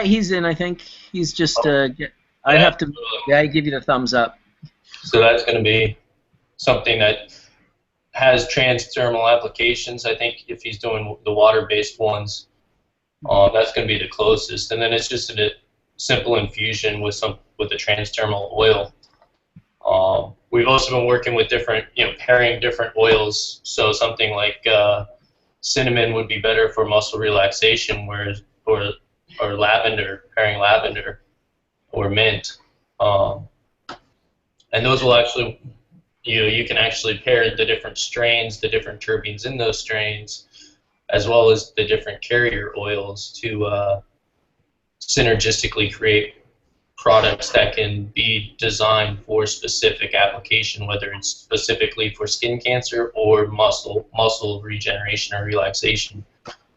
S1: He's in, I think. He's just, I'd have to, I give you the thumbs up.
S15: So that's going to be something that has transdermal applications. I think if he's doing the water-based ones, that's going to be the closest. And then it's just a simple infusion with a transdermal oil. We've also been working with different, pairing different oils. So something like cinnamon would be better for muscle relaxation, whereas or lavender, pairing lavender or mint. And those will actually, you can actually pair the different strains, the different terpenes in those strains, as well as the different carrier oils to synergistically create products that can be designed for specific application, whether it's specifically for skin cancer or muscle regeneration or relaxation.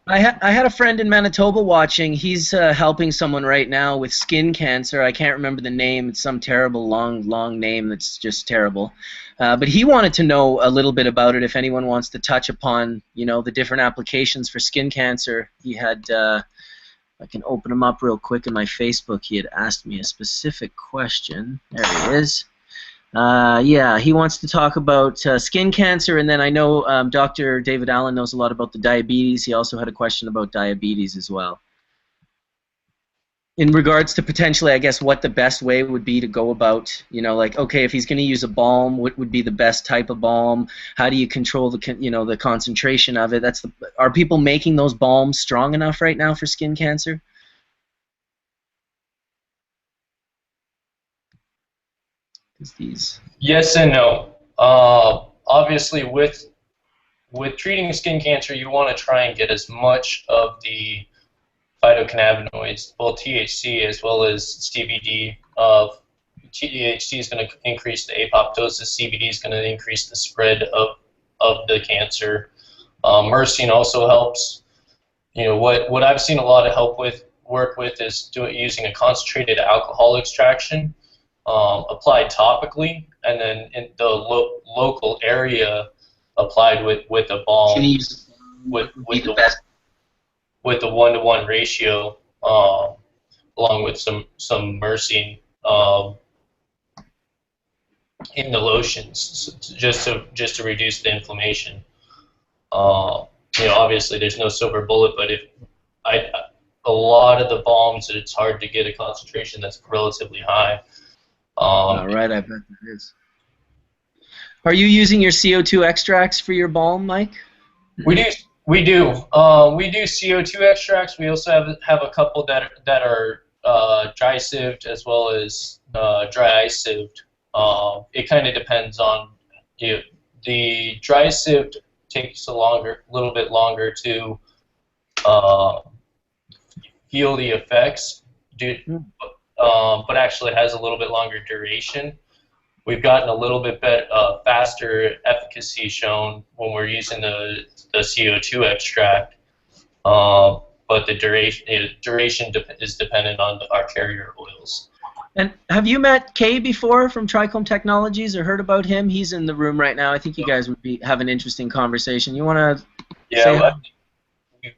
S1: I had a friend in Manitoba watching. He's helping someone right now with skin cancer. I can't remember the name. It's some terrible long name that's just terrible. But he wanted to know a little bit about it. If anyone wants to touch upon, the different applications for skin cancer, he had. I can open him up real quick in my Facebook. He had asked me a specific question. There he is. Yeah, he wants to talk about skin cancer, and then I know Dr. David Allen knows a lot about the diabetes. He also had a question about diabetes as well. In regards to potentially, I guess, what the best way would be to go about, like, okay, if he's going to use a balm, what would be the best type of balm? How do you control the, the concentration of it? Are people making those balms strong enough right now for skin cancer?
S15: Yes and no. Obviously, with treating skin cancer, you want to try and get as much of the phytocannabinoids, both THC as well as CBD. THC is going to increase the apoptosis. CBD is going to increase the spread of the cancer. Myrcene also helps. What I've seen a lot of work with is using a concentrated alcohol extraction applied topically, and then in the local area applied with a balm with the 1-to-1 ratio, along with some myrcene in the lotions, just to reduce the inflammation. Obviously there's no silver bullet, but a lot of the balms, it's hard to get a concentration that's relatively high.
S1: All right, I bet that is. Are you using your CO2 extracts for your balm, Mike?
S15: We do. We do CO2 extracts. We also have a couple that are dry sieved as well as dry ice sieved. It kind of depends on the dry sieved takes a little bit longer to feel the effects, but actually has a little bit longer duration. We've gotten a little bit faster efficacy shown when we're using the CO2 extract, but the duration is dependent on our carrier oils.
S1: And have you met Kay before from Trichome Technologies or heard about him? He's in the room right now. I think you guys would have an interesting conversation. You want to?
S15: Yeah, we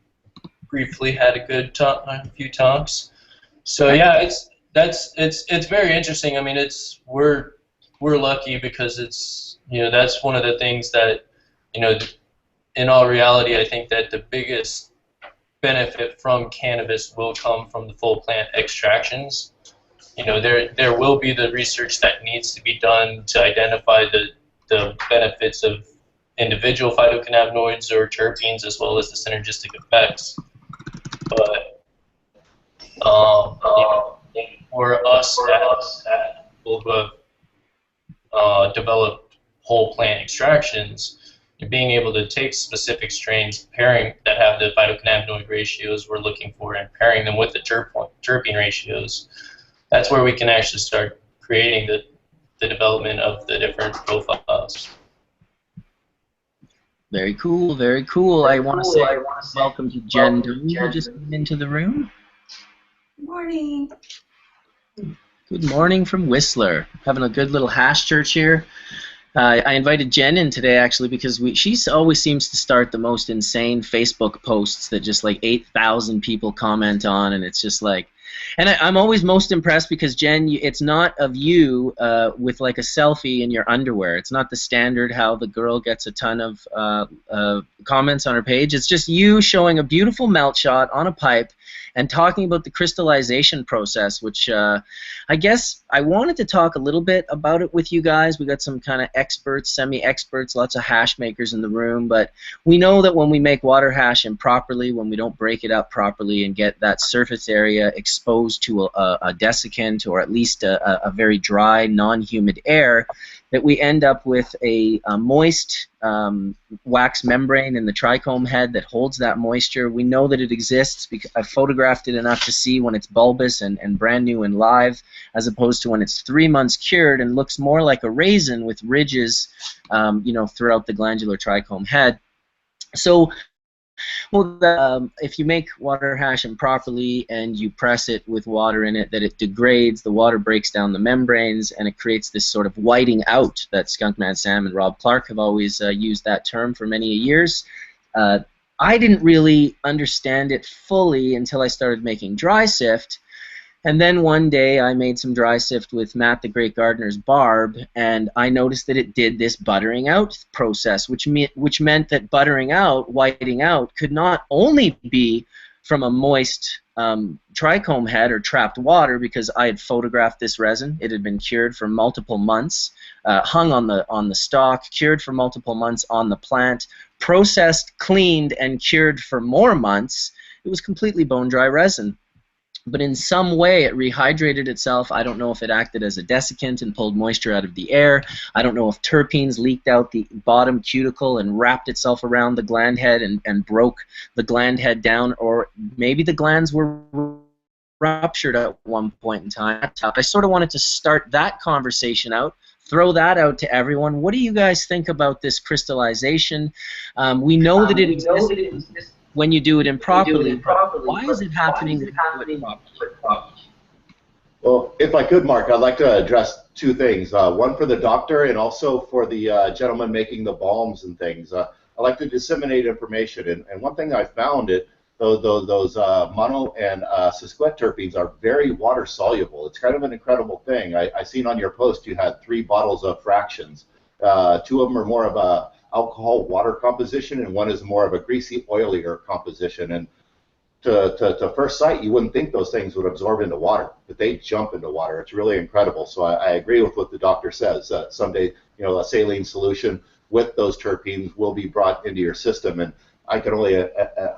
S15: briefly had a few talks. So yeah, it's very interesting. I mean, we're lucky because it's that's one of the things that in all reality, I think that the biggest benefit from cannabis will come from the full plant extractions. There will be the research that needs to be done to identify the benefits of individual phytocannabinoids or terpenes as well as the synergistic effects. But for us that will have developed whole plant extractions, being able to take specific strains, pairing that have the phytocannabinoid ratios we're looking for, and pairing them with the terpene ratios, that's where we can actually start creating the development of the different profiles.
S1: Very cool, very cool. I want to say welcome to Jen Doe, who just came into the room.
S16: Good morning.
S1: Good morning from Whistler. Having a good little hash church here. I invited Jen in today actually because she always seems to start the most insane Facebook posts that just like 8,000 people comment on, and it's just like, And I'm always most impressed because, Jen, it's not of you with like a selfie in your underwear. It's not the standard how the girl gets a ton of comments on her page. It's just you showing a beautiful melt shot on a pipe and talking about the crystallization process, which I guess I wanted to talk a little bit about it with you guys. We got some kind of experts, semi-experts, lots of hash makers in the room, but we know that when we make water hash improperly, when we don't break it up properly and get that surface area exposed to a desiccant or at least a very dry, non-humid air, that we end up with a moist wax membrane in the trichome head that holds that moisture. We know that it exists because I've photographed it enough to see when it's bulbous and brand new and live, as opposed to when it's 3 months cured and looks more like a raisin with ridges, you know, throughout the glandular trichome head. So, well, if you make water hash improperly and you press it with water in it, that it degrades, the water breaks down the membranes, and it creates this sort of whiting out that Skunkman Sam and Rob Clark have always used that term for many years. I didn't really understand it fully until I started making dry sift. And then one day I made some dry sift with Matt the Great Gardener's barb, and I noticed that it did this buttering out process, which meant that buttering out, whiting out, could not only be from a moist trichome head or trapped water, because I had photographed this resin. It had been cured for multiple months, hung on the stalk, cured for multiple months on the plant, processed, cleaned, and cured for more months. It was completely bone-dry resin. But in some way it rehydrated itself. I don't know if it acted as a desiccant and pulled moisture out of the air. I don't know if terpenes leaked out the bottom cuticle and wrapped itself around the gland head and broke the gland head down, or maybe the glands were ruptured at one point in time. I sort of wanted to start that conversation out, throw that out to everyone. What do you guys think about this crystallization? We know that it exists when you do it improperly, why is it happening when you do it improperly?
S13: Well, if I could, Mark, I'd like to address two things. One for the doctor and also for the gentleman making the balms and things. I like to disseminate information, and one thing I found those mono and sesquiterpenes terpenes are very water soluble. It's kind of an incredible thing. I seen on your post you had 3 bottles of fractions. 2 of them are more of a alcohol water composition, and one is more of a greasy, oilier composition. And to first sight, you wouldn't think those things would absorb into water, but they jump into water. It's really incredible. So I agree with what the doctor says. Someday, you know, a saline solution with those terpenes will be brought into your system, and I can only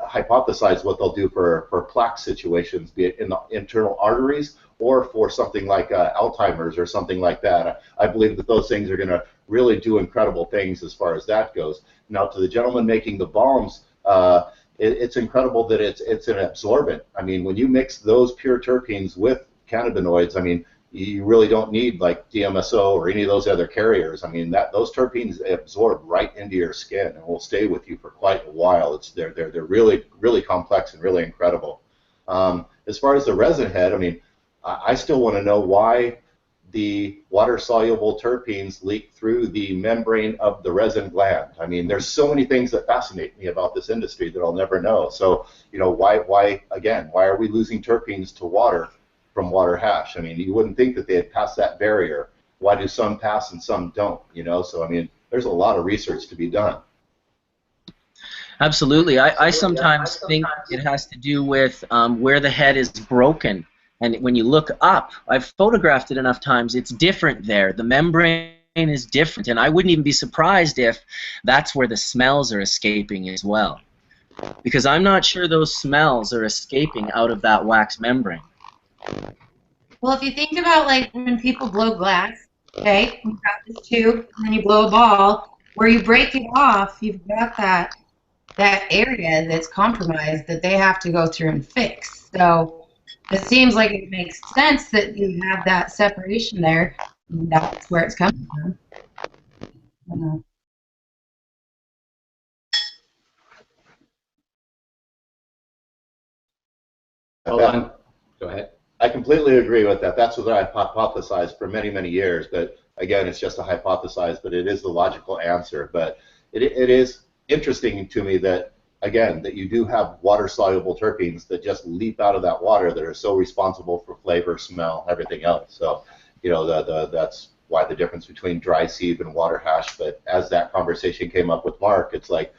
S13: hypothesize what they'll do for plaque situations, be it in the internal arteries or for something like Alzheimer's or something like that. I believe that those things are going to really do incredible things as far as that goes. Now, to the gentleman making the balms, it's incredible that it's an absorbent. I mean, when you mix those pure terpenes with cannabinoids, I mean, you really don't need like DMSO or any of those other carriers. I mean, those terpenes absorb right into your skin and will stay with you for quite a while. They're really complex and really incredible. As far as the resin head, I mean, I still want to know why the water-soluble terpenes leak through the membrane of the resin gland. I mean, there's so many things that fascinate me about this industry that I'll never know. So, you know, why are we losing terpenes to water from water hash? I mean, you wouldn't think that they had passed that barrier. Why do some pass and some don't? You know, so I mean, there's a lot of research to be done.
S1: Absolutely. I sometimes think it has to do with where the head is broken. And when you look up, I've photographed it enough times, it's different there. The membrane is different, and I wouldn't even be surprised if that's where the smells are escaping as well. Because I'm not sure those smells are escaping out of that wax membrane.
S17: Well, if you think about like when people blow glass, okay, you got this tube, and then you blow a ball, where you break it off, you've got that area that's compromised that they have to go through and fix. So it seems like it makes sense that you have that separation there. And that's where it's coming from.
S13: Hold on. Go ahead. I completely agree with that. That's what I've hypothesized for many, many years. But again, it's just a hypothesize, but it is the logical answer. But it is interesting to me that again, that you do have water-soluble terpenes that just leap out of that water that are so responsible for flavor, smell, everything else. So, you know, that's why the difference between dry sieve and water hash. But as that conversation came up with Mark, it's like,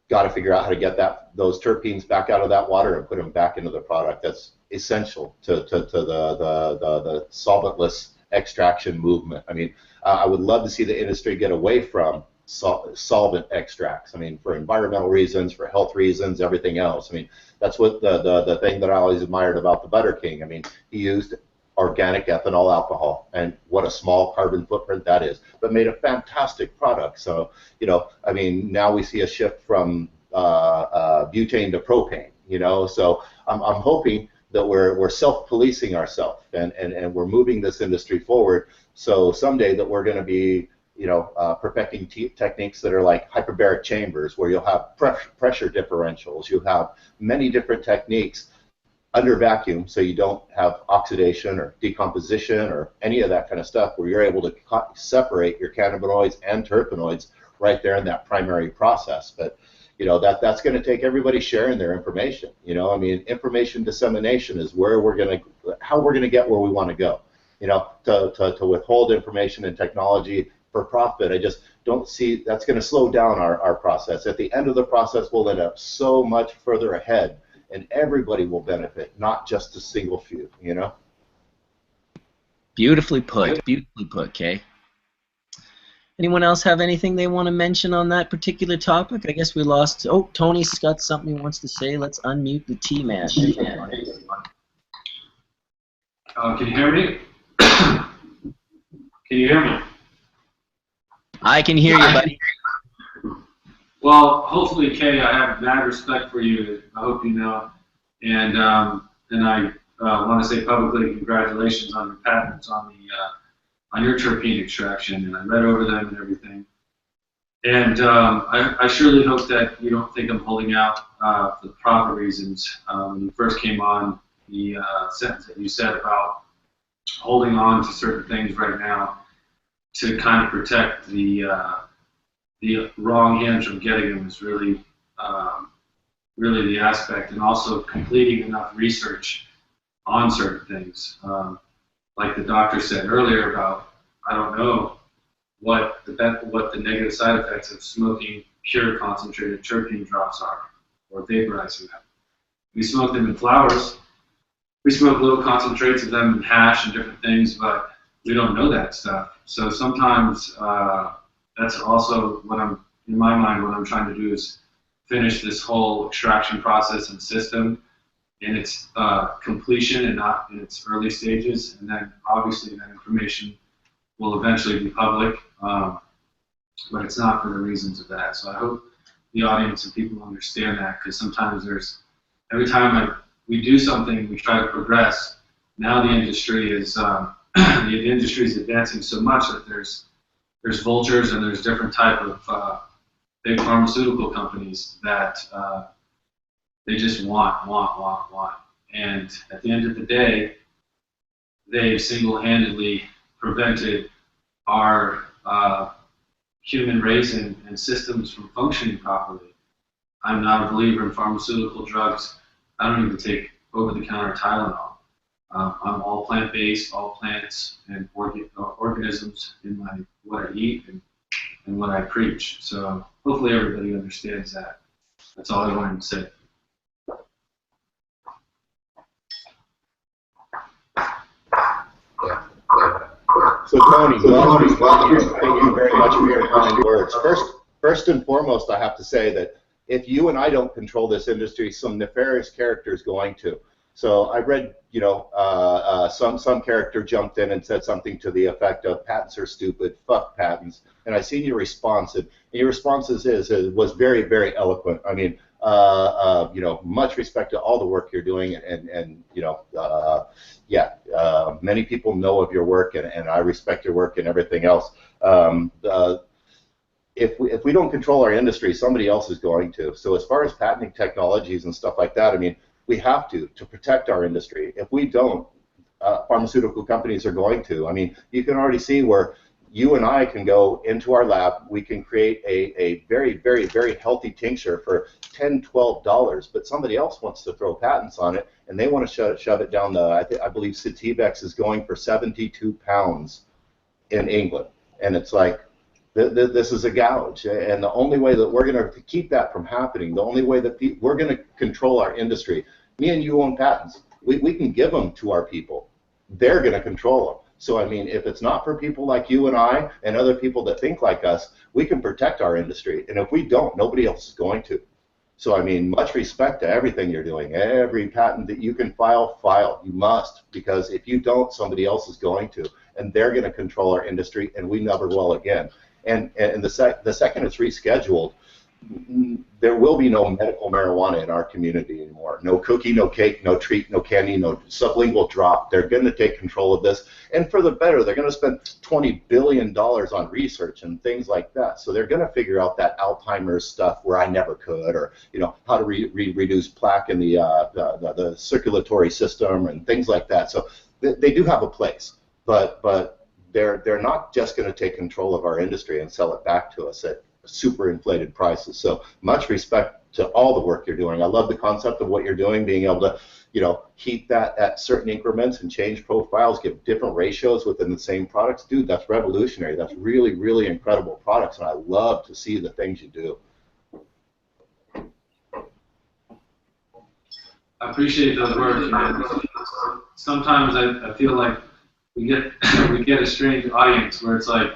S13: got to figure out how to get those terpenes back out of that water and put them back into the product. That's essential to the solventless extraction movement. I mean, I would love to see the industry get away from solvent extracts. I mean, for environmental reasons, for health reasons, everything else. I mean, that's what the thing that I always admired about the Butter King. I mean, he used organic ethanol alcohol, and what a small carbon footprint that is, but made a fantastic product. So, you know, I mean, now we see a shift from butane to propane, you know, so I'm hoping that we're self-policing ourselves and we're moving this industry forward, so someday that we're going to be, you know, perfecting techniques that are like hyperbaric chambers, where you'll have pressure differentials, you have many different techniques under vacuum, so you don't have oxidation or decomposition or any of that kind of stuff, where you're able to separate your cannabinoids and terpenoids right there in that primary process. But you know, that's going to take everybody sharing their information. You know, I mean, information dissemination is where how we're going to get where we want to go. You know, to withhold information and technology for profit, I just don't see that's going to slow down our process. At the end of the process, we'll end up so much further ahead, and everybody will benefit, not just a single few, you know?
S1: Beautifully put, Kay. Anyone else have anything they want to mention on that particular topic? I guess we lost, oh, Tony's got something he wants to say. Let's unmute the T-Man.
S9: Can you hear me? Can you hear me?
S1: I can hear you, buddy.
S9: Well, hopefully, Kay, I have mad respect for you. I hope you know, and I want to say publicly congratulations on your patents on your terpene extraction, and I read over them and everything. And I surely hope that you don't think I'm holding out for the proper reasons. When you first came on, the sentence that you said about holding on to certain things right now to kind of protect the wrong hands from getting them is really, really the aspect, and also completing enough research on certain things. Like the doctor said earlier about, I don't know what the negative side effects of smoking pure concentrated terpene drops are, or vaporizing them. We smoke them in flowers. We smoke little concentrates of them in hash and different things, but we don't know that stuff. So sometimes that's also what in my mind, what I'm trying to do is finish this whole extraction process and system in its completion and not in its early stages. And then obviously that information will eventually be public, but it's not for the reasons of that. So I hope the audience and people understand that, because sometimes every time we do something, we try to progress. Now the industry is advancing so much that there's vultures and there's different type of big pharmaceutical companies that they just want. And at the end of the day, they've single-handedly prevented our human race and systems from functioning properly. I'm not a believer in pharmaceutical drugs. I don't even take over-the-counter Tylenol. I'm all plant-based, all plants and organisms in what I eat and what I preach. So hopefully everybody understands that. That's all I wanted to say.
S13: So Tony, thank you very much for your kind words. First and foremost, I have to say that if you and I don't control this industry, some nefarious character is going to. So I read, you know, some character jumped in and said something to the effect of patents are stupid, fuck patents. And I seen your response, and your response was very, very eloquent. I mean, you know, much respect to all the work you're doing, and you know, many people know of your work, and I respect your work and everything else. If we don't control our industry, somebody else is going to. So as far as patenting technologies and stuff like that, I mean, we have to protect our industry. If we don't, pharmaceutical companies are going to. I mean, you can already see where you and I can go into our lab, we can create a very, very, very healthy tincture for $10, $12, but somebody else wants to throw patents on it, and they want to shove it down I believe Sativex is going for 72 pounds in England. And it's like, this is a gouge. And the only way that we're going to keep that from happening, the only way that we're going to control our industry, me and you own patents. We can give them to our people. They're going to control them. So, I mean, if it's not for people like you and I and other people that think like us, we can protect our industry. And if we don't, nobody else is going to. So, I mean, much respect to everything you're doing. Every patent that you can file. You must, because if you don't, somebody else is going to. And they're going to control our industry, and we never will again. And the second it's rescheduled, there will be no medical marijuana in our community anymore. No cookie, no cake, no treat, no candy, no sublingual drop. They're going to take control of this, and for the better. They're going to spend $20 billion on research and things like that. So they're going to figure out that Alzheimer's stuff where I never could, or how to reduce plaque in the circulatory system and things like that. So they do have a place, but they're not just going to take control of our industry and sell it back to us at super inflated prices. So much respect to all the work you're doing. I love the concept of what you're doing, being able to, heat that at certain increments and change profiles, give different ratios within the same products. Dude, that's revolutionary. That's really, really incredible products, and I love to see the things you do.
S9: I appreciate those words, man. Sometimes I feel like we get a strange audience where it's like,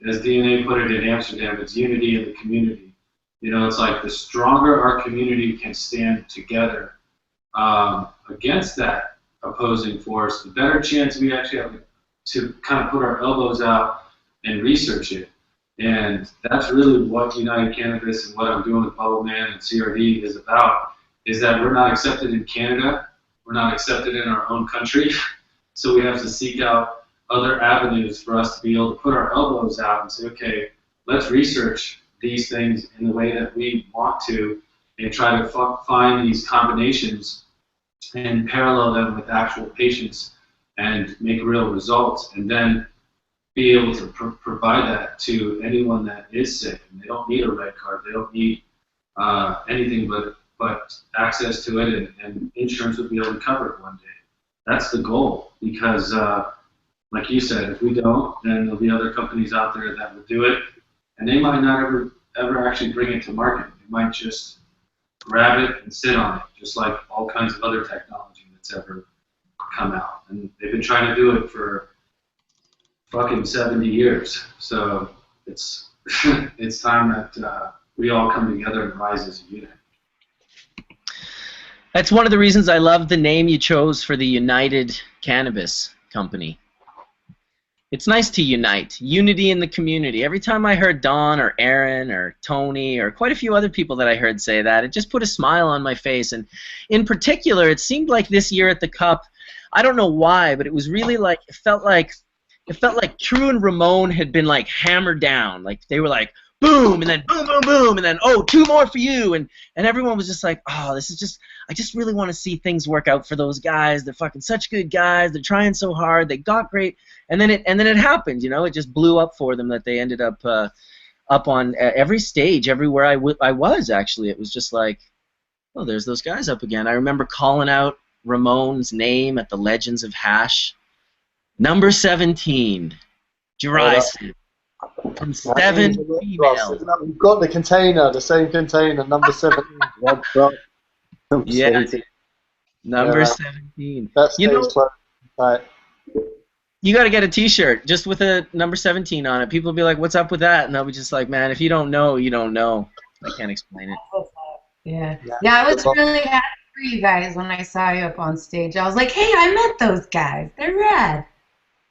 S9: as DNA put it in Amsterdam, it's unity in the community. It's like the stronger our community can stand together against that opposing force, the better chance we actually have to kind of put our elbows out and research it. And that's really what United Cannabis and what I'm doing with Bubbleman and CRD is about, is that we're not accepted in Canada, we're not accepted in our own country, so we have to seek out other avenues for us to be able to put our elbows out and say, okay, let's research these things in the way that we want to and try to find these combinations and parallel them with actual patients and make real results, and then be able to provide that to anyone that is sick. And they don't need a red card, they don't need anything but access to it, and insurance would be able to cover it one day. That's the goal, because like you said, if we don't, then there'll be other companies out there that will do it, and they might not ever actually bring it to market. They might just grab it and sit on it, just like all kinds of other technology that's ever come out. And they've been trying to do it for fucking 70 years. So it's it's time that we all come together and rise as a unit.
S1: That's one of the reasons I love the name you chose for the United Cannabis Company. It's nice to unite. Unity in the community. Every time I heard Don or Aaron or Tony or quite a few other people that I heard say that, it just put a smile on my face. And in particular, it seemed like this year at the Cup, I don't know why, but it was really like, it felt like True and Ramon had been like hammered down. Like they were like, boom, and then boom, boom, boom, and then, oh, 2 more for you. And everyone was just like, oh, this is just, I just really want to see things work out for those guys. They're fucking such good guys. They're trying so hard. They got great. And then it happened, It just blew up for them that they ended up up on every stage, everywhere I was, actually. It was just like, oh, there's those guys up again. I remember calling out Ramon's name at the Legends of Hash. Number 17, Jerison. From 7 females.
S3: We've got the container, the same container, number 17.
S1: Yeah, number 17.
S3: That stays close. Right.
S1: You got to get a T-shirt just with a number 17 on it. People will be like, "What's up with that?" And I'll be just like, "Man, if you don't know, you don't know." I can't explain it.
S17: Yeah, I was really happy for you guys when I saw you up on stage. I was like, "Hey, I met those guys. They're rad."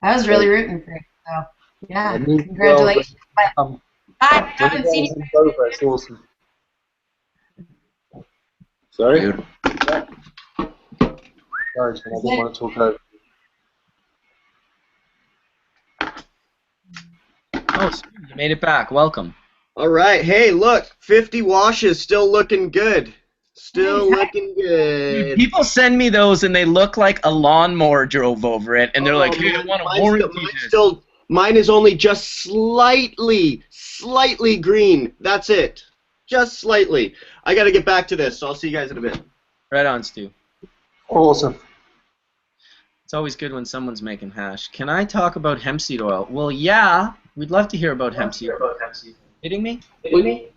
S17: I was really rooting for you. So. Yeah, congratulations. I haven't seen you.
S3: It's awesome. Sorry? Sorry, I didn't want to talk over.
S1: Oh, you made it back. Welcome.
S6: All right. Hey, look, 50 washes still looking good. Still looking
S1: Dude,
S6: good.
S1: people send me those and they look like a lawnmower drove over it, and they're like, "Hey, I
S6: man,
S1: want a
S6: mine's
S1: warranty."
S6: mine is only just slightly green. That's it. Just slightly. I got to get back to this, so I'll see you guys in a bit.
S1: Right on, Stu.
S3: Awesome.
S1: It's always good when someone's making hash. Can I talk about hemp seed oil? Well, yeah, we'd love to hear about hemp seed oil. Kidding me?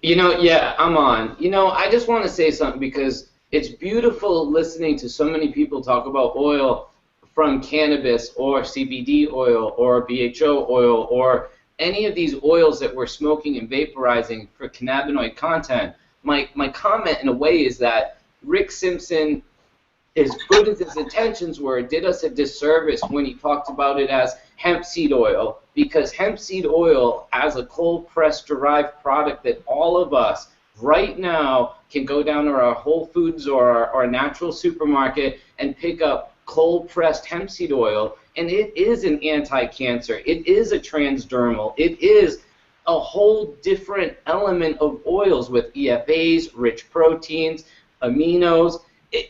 S14: You know, yeah, I'm on. You know, I just want to say something because it's beautiful listening to so many people talk about oil from cannabis or CBD oil or BHO oil or any of these oils that we're smoking and vaporizing for cannabinoid content. My comment in a way is that Rick Simpson, as good as his intentions were, did us a disservice when he talked about it as hemp seed oil, because hemp seed oil as a cold press derived product that all of us right now can go down to our Whole Foods or our natural supermarket and pick up cold pressed hemp seed oil, and it is an anti-cancer, it is a transdermal, it is a whole different element of oils with EFAs, rich proteins, aminos.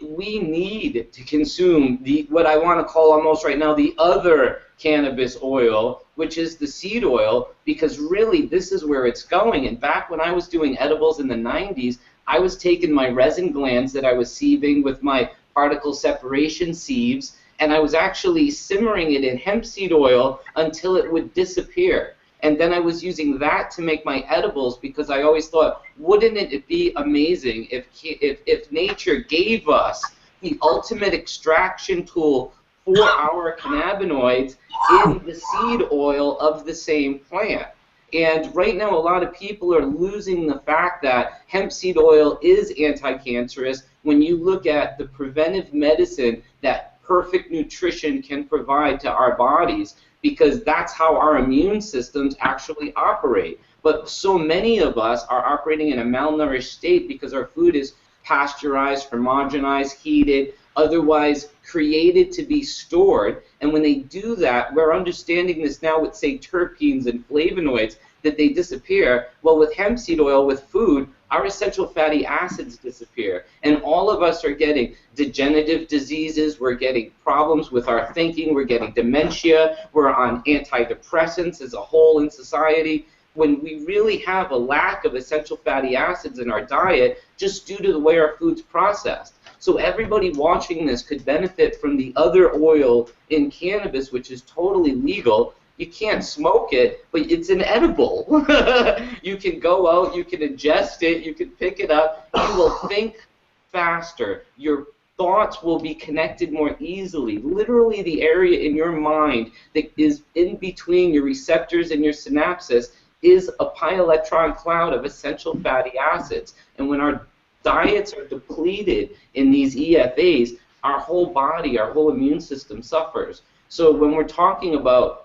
S14: We need to consume what I want to call almost right now the other cannabis oil, which is the seed oil, because really this is where it's going. And back when I was doing edibles in the 90s, I was taking my resin glands that I was sieving with my particle separation sieves, and I was actually simmering it in hemp seed oil until it would disappear. And then I was using that to make my edibles because I always thought, wouldn't it be amazing if nature gave us the ultimate extraction tool for our cannabinoids in the seed oil of the same plant? And right now, a lot of people are losing the fact that hemp seed oil is anti-cancerous when you look at the preventive medicine that perfect nutrition can provide to our bodies, because that's how our immune systems actually operate. But so many of us are operating in a malnourished state because our food is pasteurized, homogenized, heated, otherwise created to be stored. And when they do that, we're understanding this now with, say, terpenes and flavonoids, that they disappear. Well, with hemp seed oil, with food, our essential fatty acids disappear. And all of us are getting degenerative diseases, we're getting problems with our thinking, we're getting dementia, we're on antidepressants as a whole in society, when we really have a lack of essential fatty acids in our diet just due to the way our food's processed. So everybody watching this could benefit from the other oil in cannabis, which is totally legal. You can't smoke it, but it's an edible. You can go out, you can ingest it, you can pick it up, you will think faster. Your thoughts will be connected more easily. Literally the area in your mind that is in between your receptors and your synapses is a pi electron cloud of essential fatty acids. And when our diets are depleted in these EFAs, our whole body, our whole immune system suffers. So when we're talking about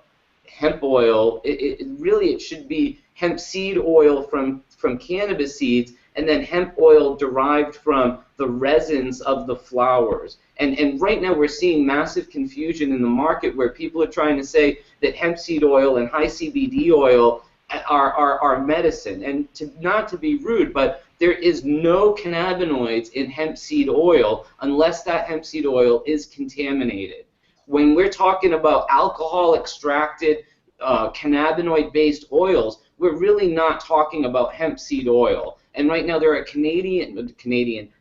S14: hemp oil, it should be hemp seed oil from cannabis seeds, and then hemp oil derived from the resins of the flowers. And right now we're seeing massive confusion in the market where people are trying to say that hemp seed oil and high CBD oil are medicine. And not to be rude, but there is no cannabinoids in hemp seed oil unless that hemp seed oil is contaminated. When we're talking about alcohol-extracted, cannabinoid-based oils, we're really not talking about hemp seed oil. And right now there are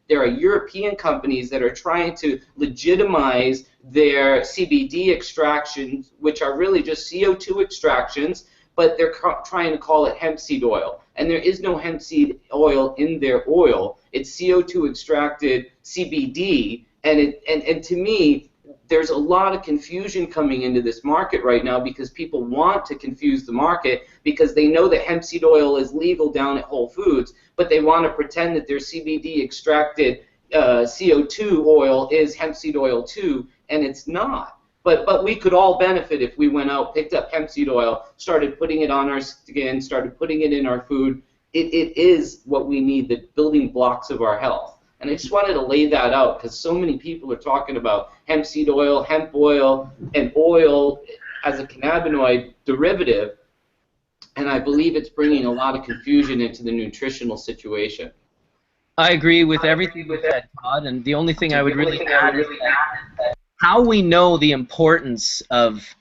S14: there are European companies that are trying to legitimize their CBD extractions, which are really just CO2 extractions, but they're trying to call it hemp seed oil. And there is no hemp seed oil in their oil. It's CO2 extracted CBD, and to me, there's a lot of confusion coming into this market right now because people want to confuse the market because they know that hemp seed oil is legal down at Whole Foods, but they want to pretend that their CBD extracted CO2 oil is hemp seed oil too, and it's not. But we could all benefit if we went out, picked up hemp seed oil, started putting it on our skin, started putting it in our food. It is what we need, the building blocks of our health. And I just wanted to lay that out because so many people are talking about hemp seed oil, hemp oil, and oil as a cannabinoid derivative, and I believe it's bringing a lot of confusion into the nutritional situation.
S1: I agree with everything you said, Todd, and the only thing I would really add is that how we know the importance of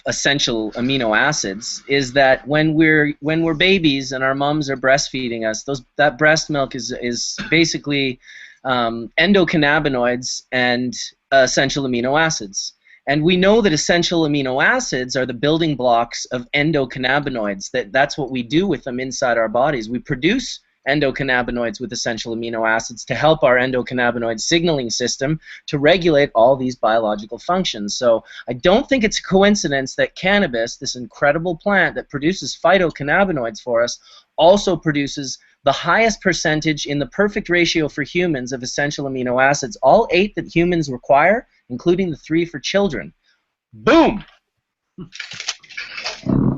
S1: essential amino acids is that when we're babies and our moms are breastfeeding us, that breast milk is basically endocannabinoids and essential amino acids. And we know that essential amino acids are the building blocks of endocannabinoids. That's what we do with them inside our bodies. We produce endocannabinoids with essential amino acids to help our endocannabinoid signaling system to regulate all these biological functions. So I don't think it's a coincidence that cannabis, this incredible plant that produces phytocannabinoids for us, also produces the highest percentage in the perfect ratio for humans of essential amino acids, all 8 that humans require, including the 3 for children. Boom!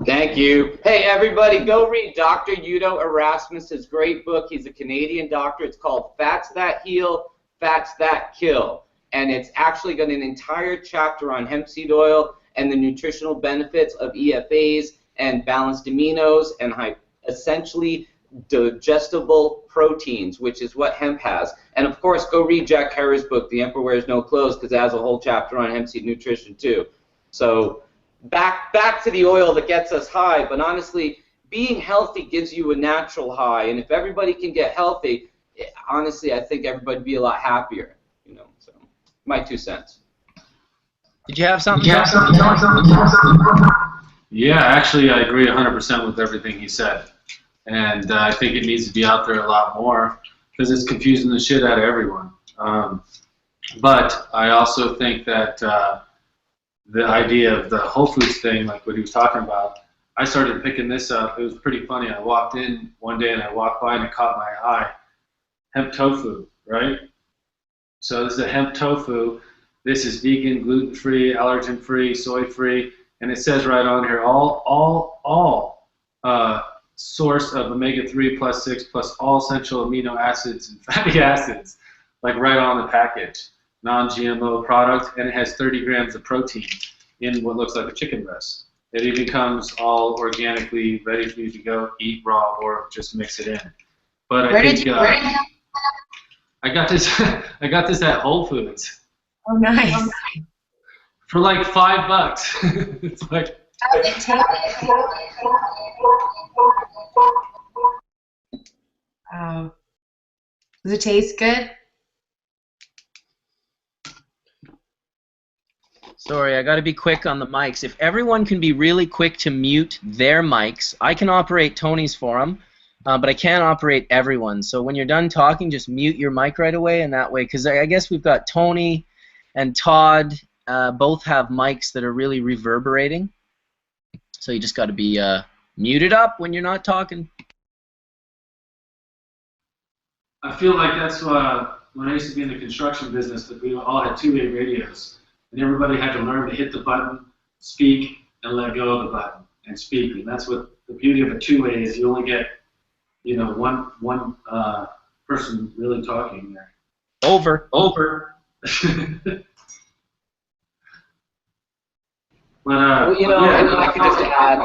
S14: Thank you. Hey, everybody, go read Dr. Udo Erasmus's great book. He's a Canadian doctor. It's called Fats That Heal, Fats That Kill. And it's actually got an entire chapter on hemp seed oil and the nutritional benefits of EFAs and balanced aminos and essentially digestible proteins, which is what hemp has. And, of course, go read Jack Herer's book, The Emperor Wears No Clothes, because it has a whole chapter on hemp seed nutrition, too. So back to the oil that gets us high, but honestly, being healthy gives you a natural high, and if everybody can get healthy, honestly, I think everybody would be a lot happier, you know. So, my 2 cents.
S1: Did you have something?
S9: Yeah, actually, I agree 100% with everything he said, and I think it needs to be out there a lot more because it's confusing the shit out of everyone. But I also think that the idea of the Whole Foods thing, like what he was talking about, I started picking this up. It was pretty funny. I walked in one day and I walked by and it caught my eye. Hemp tofu, right? So this is a hemp tofu. This is vegan, gluten-free, allergen-free, soy-free, and it says right on here, all source of omega-3 plus 6 plus all essential amino acids and fatty acids, like right on the package. Non-GMO product, and it has 30 grams of protein in what looks like a chicken breast. It even comes all organically ready for you to go eat raw or just mix it in. But I think I got this at Whole Foods.
S17: Oh, nice.
S9: For like $5. It's like.
S17: Does it taste good?
S1: Sorry, I got to be quick on the mics. If everyone can be really quick to mute their mics, I can operate Tony's for them, but I can't operate everyone. So when you're done talking, just mute your mic right away, and that way, because I guess we've got Tony and Todd both have mics that are really reverberating. So you just got to be muted up when you're not talking.
S9: I feel like that's when I used to be in the construction business, that we all had two-way radios. And everybody had to learn to hit the button, speak, and let go of the button and speak. And that's what the beauty of a two-way is. You only get, you know, one person really talking there.
S1: Over.
S14: But well, you know,
S9: yeah.
S14: I could just add.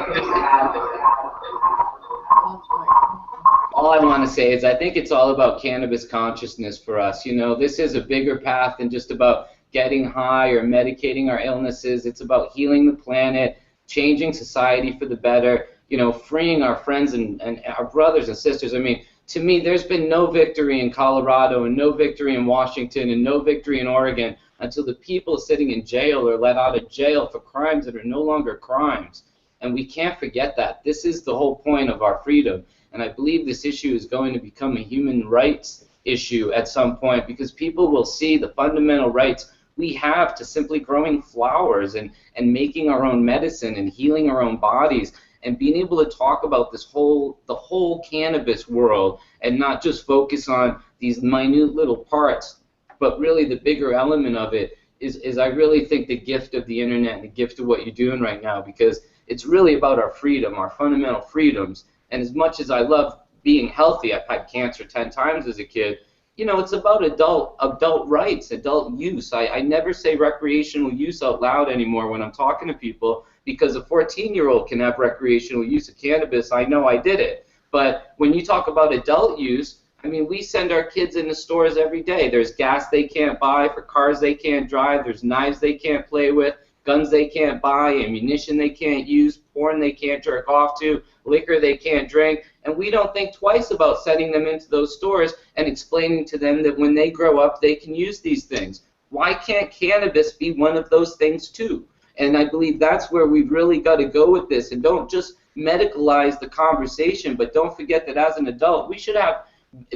S14: All I want to say is I think it's all about cannabis consciousness for us. You know, this is a bigger path than just about getting high or medicating our illnesses. It's about healing the planet, changing society for the better, you know, freeing our friends and our brothers and sisters. I mean, to me, there's been no victory in Colorado and no victory in Washington and no victory in Oregon until the people sitting in jail are let out of jail for crimes that are no longer crimes. And we can't forget that. This is the whole point of our freedom. And I believe this issue is going to become a human rights issue at some point because people will see the fundamental rights we have to simply growing flowers and making our own medicine and healing our own bodies and being able to talk about the whole cannabis world and not just focus on these minute little parts, but really the bigger element of it is I really think the gift of the internet and the gift of what you're doing right now, because it's really about our freedom, our fundamental freedoms. And as much as I love being healthy, I've had cancer 10 times as a kid, you know, it's about adult rights, adult use. I never say recreational use out loud anymore when I'm talking to people because a 14-year-old can have recreational use of cannabis. I know I did it. But when you talk about adult use, I mean, we send our kids into stores every day. There's gas they can't buy for cars they can't drive. There's knives they can't play with, guns they can't buy, ammunition they can't use, porn they can't jerk off to, liquor they can't drink. And we don't think twice about sending them into those stores and explaining to them that when they grow up, they can use these things. Why can't cannabis be one of those things too? And I believe that's where we've really got to go with this. And don't just medicalize the conversation, but don't forget that as an adult, we should have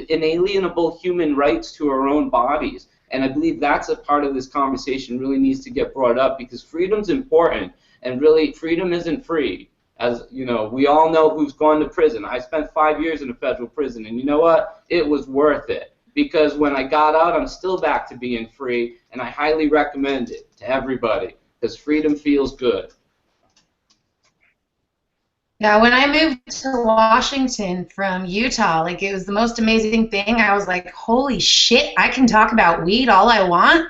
S14: inalienable human rights to our own bodies. And I believe that's a part of this conversation really needs to get brought up, because freedom's important, and really freedom isn't free. As you know, we all know who's gone to prison. I spent 5 years in a federal prison, and you know what? It was worth it, because when I got out, I'm still back to being free, and I highly recommend it to everybody, because freedom feels good.
S17: Yeah, when I moved to Washington from Utah, like, it was the most amazing thing. I was like, holy shit, I can talk about weed all I want.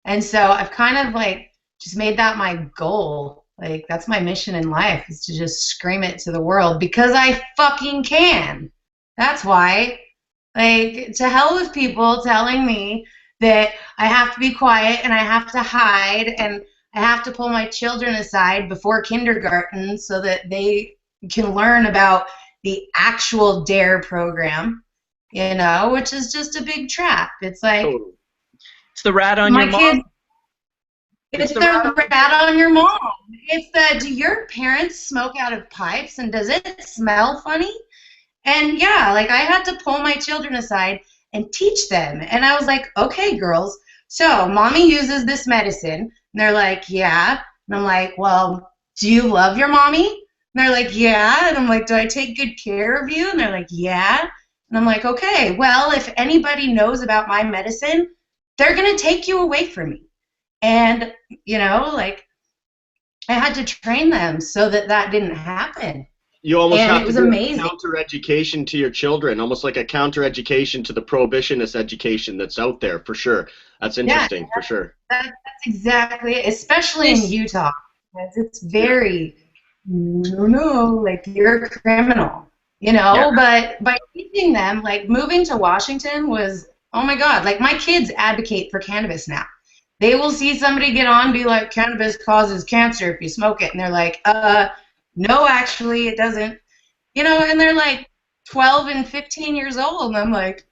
S17: And so I've kind of like just made that my goal. Like, that's my mission in life, is to just scream it to the world, because I fucking can. That's why. Like, to hell with people telling me that I have to be quiet and I have to hide and I have to pull my children aside before kindergarten so that they can learn about the actual DARE program, you know, which is just a big trap. It's like,
S1: it's the rat on your mom.
S17: It's the rat on your mom. It's the, do your parents smoke out of pipes and does it smell funny? And yeah, like, I had to pull my children aside and teach them. And I was like, okay, girls, so mommy uses this medicine. And they're like, yeah. And I'm like, well, do you love your mommy? And they're like, yeah. And I'm like, do I take good care of you? And they're like, yeah. And I'm like, okay, well, if anybody knows about my medicine, they're going to take you away from me. And, you know, like, I had to train them so that that didn't happen.
S6: You almost
S17: And
S6: have
S17: it was
S6: to do
S17: amazing.
S6: a counter-education to your children, almost like a counter-education to the prohibitionist education that's out there, for sure. That's interesting, for sure.
S17: That's exactly it, especially in Utah. Because it's very, no, like, you're a criminal, you know?
S1: Yeah.
S17: But by teaching them, like, moving to Washington was, oh my God, like, my kids advocate for cannabis now. They will see somebody get on and be like, cannabis causes cancer if you smoke it. And they're like, no, actually, it doesn't. You know, and they're like 12 and 15 years old. And I'm like,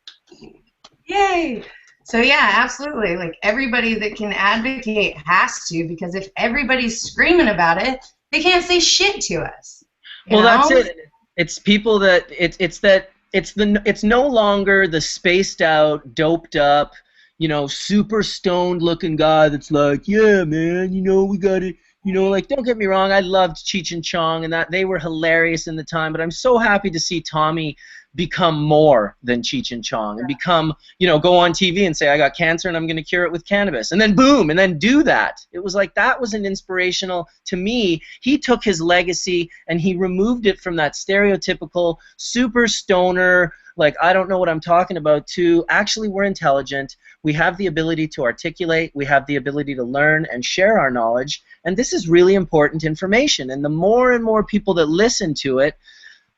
S17: yay. So, yeah, absolutely. Like, everybody that can advocate has to, because if everybody's screaming about it, they can't say shit to us.
S1: Well, that's it. It's people that, it's no longer the spaced out, doped up, you know, super stoned looking guy that's like, yeah, man, you know, we got it. You know, like, don't get me wrong, I loved Cheech and Chong and that. They were hilarious in the time, but I'm so happy to see Tommy become more than Cheech and Chong and become, you know, go on TV and say, I got cancer and I'm going to cure it with cannabis. And then boom, and then do that. It was like, that was an inspirational, to me. He took his legacy and he removed it from that stereotypical super stoner, like, I don't know what I'm talking about, to actually we're intelligent. We have the ability to articulate. We have the ability to learn and share our knowledge. And this is really important information. And the more and more people that listen to it,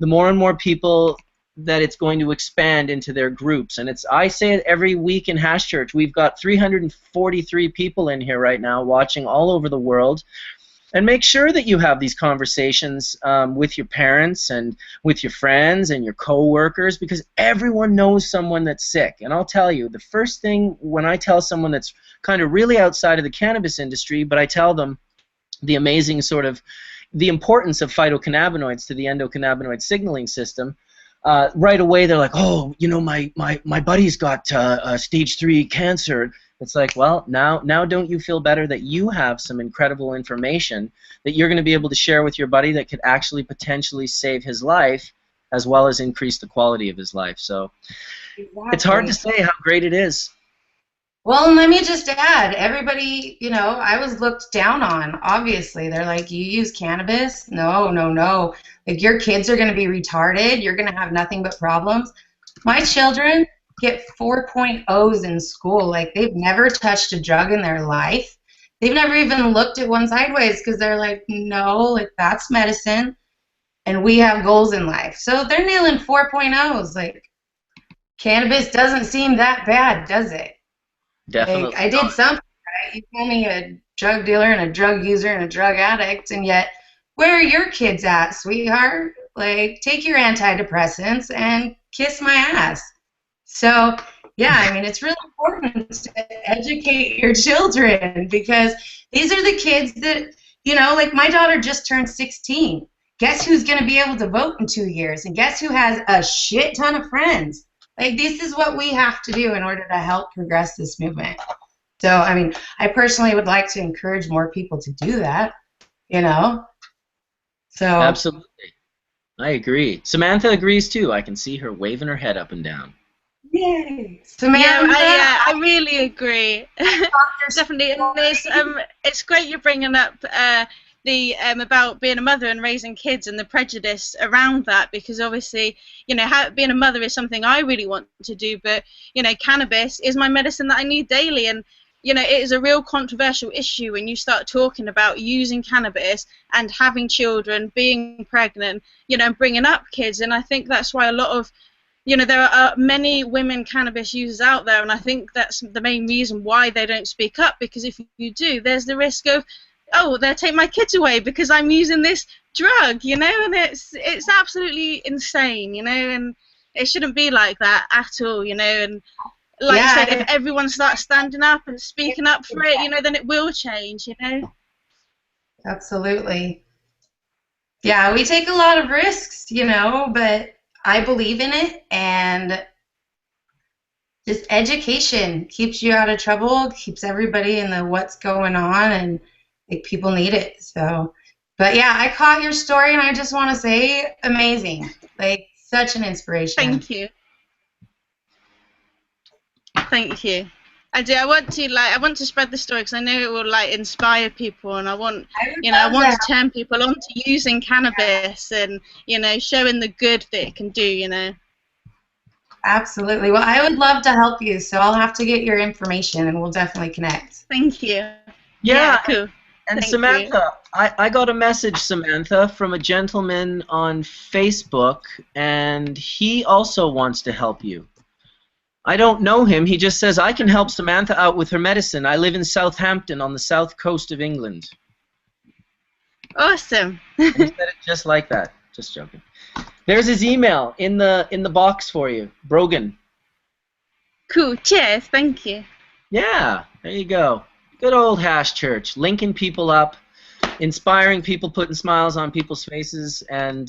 S1: the more and more people that it's going to expand into their groups. And it's, I say it every week in Hash Church. We've got 343 people in here right now watching all over the world. And make sure that you have these conversations with your parents and with your friends and your co-workers, because everyone knows someone that's sick. And I'll tell you, the first thing when I tell someone that's kind of really outside of the cannabis industry, but I tell them the amazing sort of, the importance of phytocannabinoids to the endocannabinoid signaling system, right away they're like, oh, you know, my buddy's got stage 3 cancer. It's like, well, now don't you feel better that you have some incredible information that you're going to be able to share with your buddy that could actually potentially save his life as well as increase the quality of his life. So It's hard to say how great it is.
S17: Well, and let me just add, everybody, you know, I was looked down on, obviously. They're like, you use cannabis? No, no, no. Like, your kids are going to be retarded. You're going to have nothing but problems. My children get 4.0s in school. Like, they've never touched a drug in their life. They've never even looked at one sideways because they're like, no, like, that's medicine, and we have goals in life. So they're nailing 4.0s. Like, cannabis doesn't seem that bad, does it?
S1: Definitely.
S17: Like, I did something right. You call me a drug dealer and a drug user and a drug addict, and yet, where are your kids at, sweetheart? Like, take your antidepressants and kiss my ass. So, yeah, I mean, it's really important to educate your children, because these are the kids that, you know, like my daughter just turned 16. Guess who's going to be able to vote in 2 years? And guess who has a shit ton of friends? Like, this is what we have to do in order to help progress this movement. So, I mean, I personally would like to encourage more people to do that, you know? So
S1: Absolutely. I agree. Samantha agrees too. I can see her waving her head up and down.
S17: Yay!
S7: Samantha, I really agree. Definitely, and it's great you're bringing up about being a mother and raising kids and the prejudice around that, because obviously, you know, being a mother is something I really want to do, but you know, cannabis is my medicine that I need daily, and you know, it is a real controversial issue when you start talking about using cannabis and having children, being pregnant, you know, and bringing up kids. And I think that's why a lot of, you know, there are many women cannabis users out there, and I think that's the main reason why they don't speak up, because if you do, there's the risk of, oh, they'll take my kids away because I'm using this drug, you know, and it's absolutely insane, you know, and it shouldn't be like that at all, you know, and like you said, if everyone starts standing up and speaking up for it, you know, then it will change, you know.
S17: Absolutely. Yeah, we take a lot of risks, you know, but I believe in it, and just education keeps you out of trouble, keeps everybody in the what's going on, and like, people need it. So, but yeah, I caught your story, and I just want to say, amazing, like such an inspiration.
S7: Thank you. Thank you. I do. I want to spread the story because I know it will like inspire people, and I want to turn people on to using cannabis, and you know, showing the good that it can do. You know.
S17: Absolutely. Well, I would love to help you, so I'll have to get your information, and we'll definitely connect.
S7: Thank you.
S1: Yeah.
S7: Cool.
S1: And
S7: Thank
S1: Samantha, I got a message, Samantha, from a gentleman on Facebook, and he also wants to help you. I don't know him. He just says, I can help Samantha out with her medicine. I live in Southampton on the south coast of England.
S7: Awesome.
S1: And he said it just like that. Just joking. There's his email in the box for you. Brogan.
S7: Cool. Cheers. Thank you.
S1: Yeah, there you go. Good old Hash Church. Linking people up, inspiring people, putting smiles on people's faces, and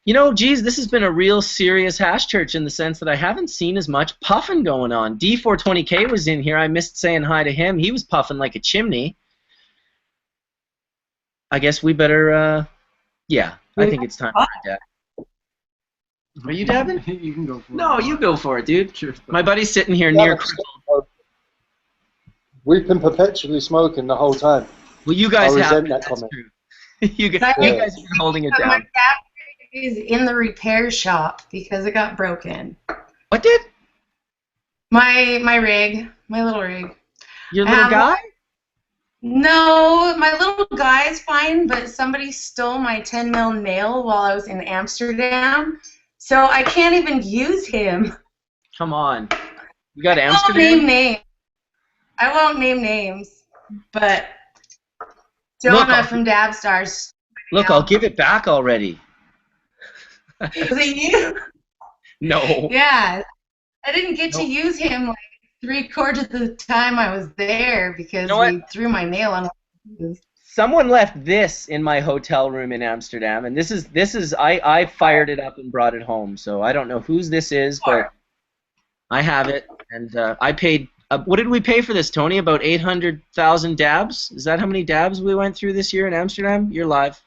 S1: you know, geez, this has been a real serious Hash Church in the sense that I haven't seen as much puffing going on. D420K was in here. I missed saying hi to him. He was puffing like a chimney. I guess we better, yeah, I think it's time for a dab. Are you dabbing?
S4: You can go for it.
S1: No, you go for it, dude.
S4: Sure.
S1: My buddy's sitting here near Crystal.
S3: We've been perpetually smoking the whole time.
S1: Well, you guys
S3: I
S1: have.
S3: resent that
S1: That's
S3: comment.
S1: true. you guys have been holding it down.
S17: My battery is in the repair shop because it got broken.
S1: What did?
S17: My rig, my little rig.
S1: Your little guy?
S17: No, my little guy is fine, but somebody stole my 10 mil nail while I was in Amsterdam, so I can't even use him.
S1: Come on. You got
S17: I
S1: Amsterdam?
S17: won't name names, but Jonah from Dabstars.
S1: Look, I'll give it back already.
S17: Was it you?
S1: No.
S17: Yeah. I didn't get to use him like 3/4 of the time I was there because we threw my nail on.
S1: Someone left this in my hotel room in Amsterdam, and this is I fired it up and brought it home. So I don't know whose this is, but I have it, and I paid. What did we pay for this, Tony? About 800,000 dabs? Is that how many dabs we went through this year in Amsterdam? You're live.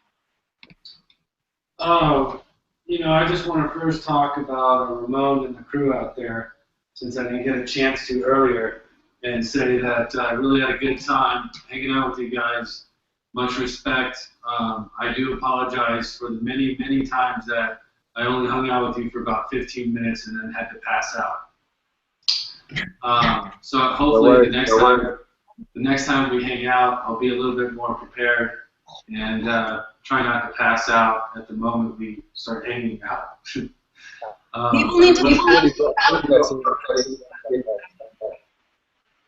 S9: Oh, you know, I just want to first talk about Ramon and the crew out there, since I didn't get a chance to earlier, and say that I really had a good time hanging out with you guys. Much respect. I do apologize for the many, many times that I only hung out with you for about 15 minutes and then had to pass out. So hopefully the next time we hang out, I'll be a little bit more prepared and try not to pass out at the moment we start hanging out.
S17: People need to.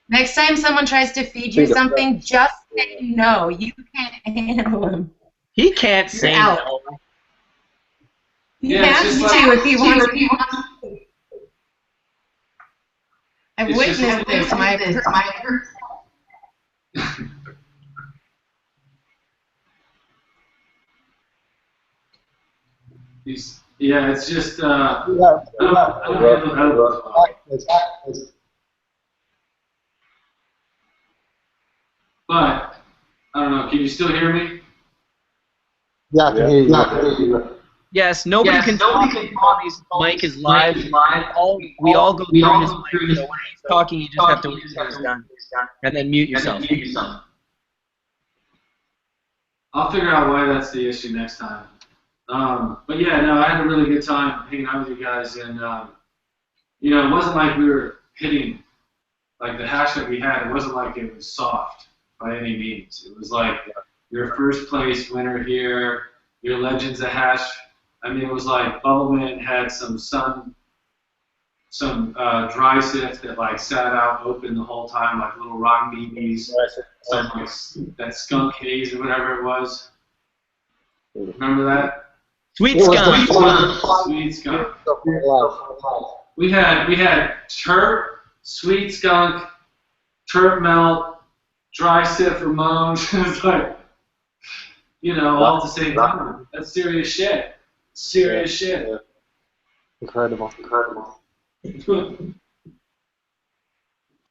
S17: Next time someone tries to feed you something, just say no. You can't handle them.
S1: He can't
S17: You're
S1: say
S17: out.
S1: no.
S17: He has to if he wants to. I've witnessed this.
S9: Yeah, it's just I don't handle it. But I don't know. Can you still hear me?
S3: Yeah, I can hear you.
S1: Yes, nobody can talk. His mic is live. We all go through his mic. So when he's talking, you just have to wait until he's done, and then mute yourself.
S9: I'll figure out why that's the issue next time. But yeah, no, I had a really good time hanging out with you guys, and you know, it wasn't like we were hitting like the hash that we had. It wasn't like it was soft by any means. It was like your first place winner here, your Legends of Hash. I mean, it was like Bubbleman had some dry sift that like sat out open the whole time, like little rock BBs, some like that skunk haze or whatever it was. Remember that?
S1: Sweet skunk.
S9: Sweet skunk. We had Terp, Sweet Skunk, Terp Melt, Dry Sift Ramones. It's like, you know, all at the same time. That's serious shit. Serious shit.
S3: Yeah. Incredible.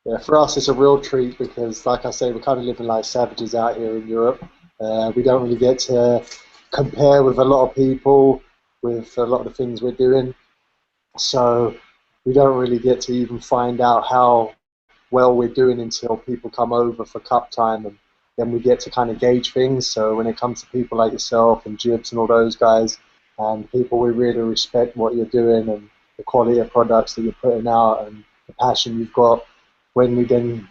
S3: Yeah, for us it's a real treat because, like I say, we're kind of living like savages out here in Europe. We don't really get to compare with a lot of people with a lot of the things we're doing. So we don't really get to even find out how well we're doing until people come over for cup time, and then we get to kind of gauge things. So when it comes to people like yourself and Jibs and all those guys, and people we really respect what you're doing and the quality of products that you're putting out and the passion you've got, when we then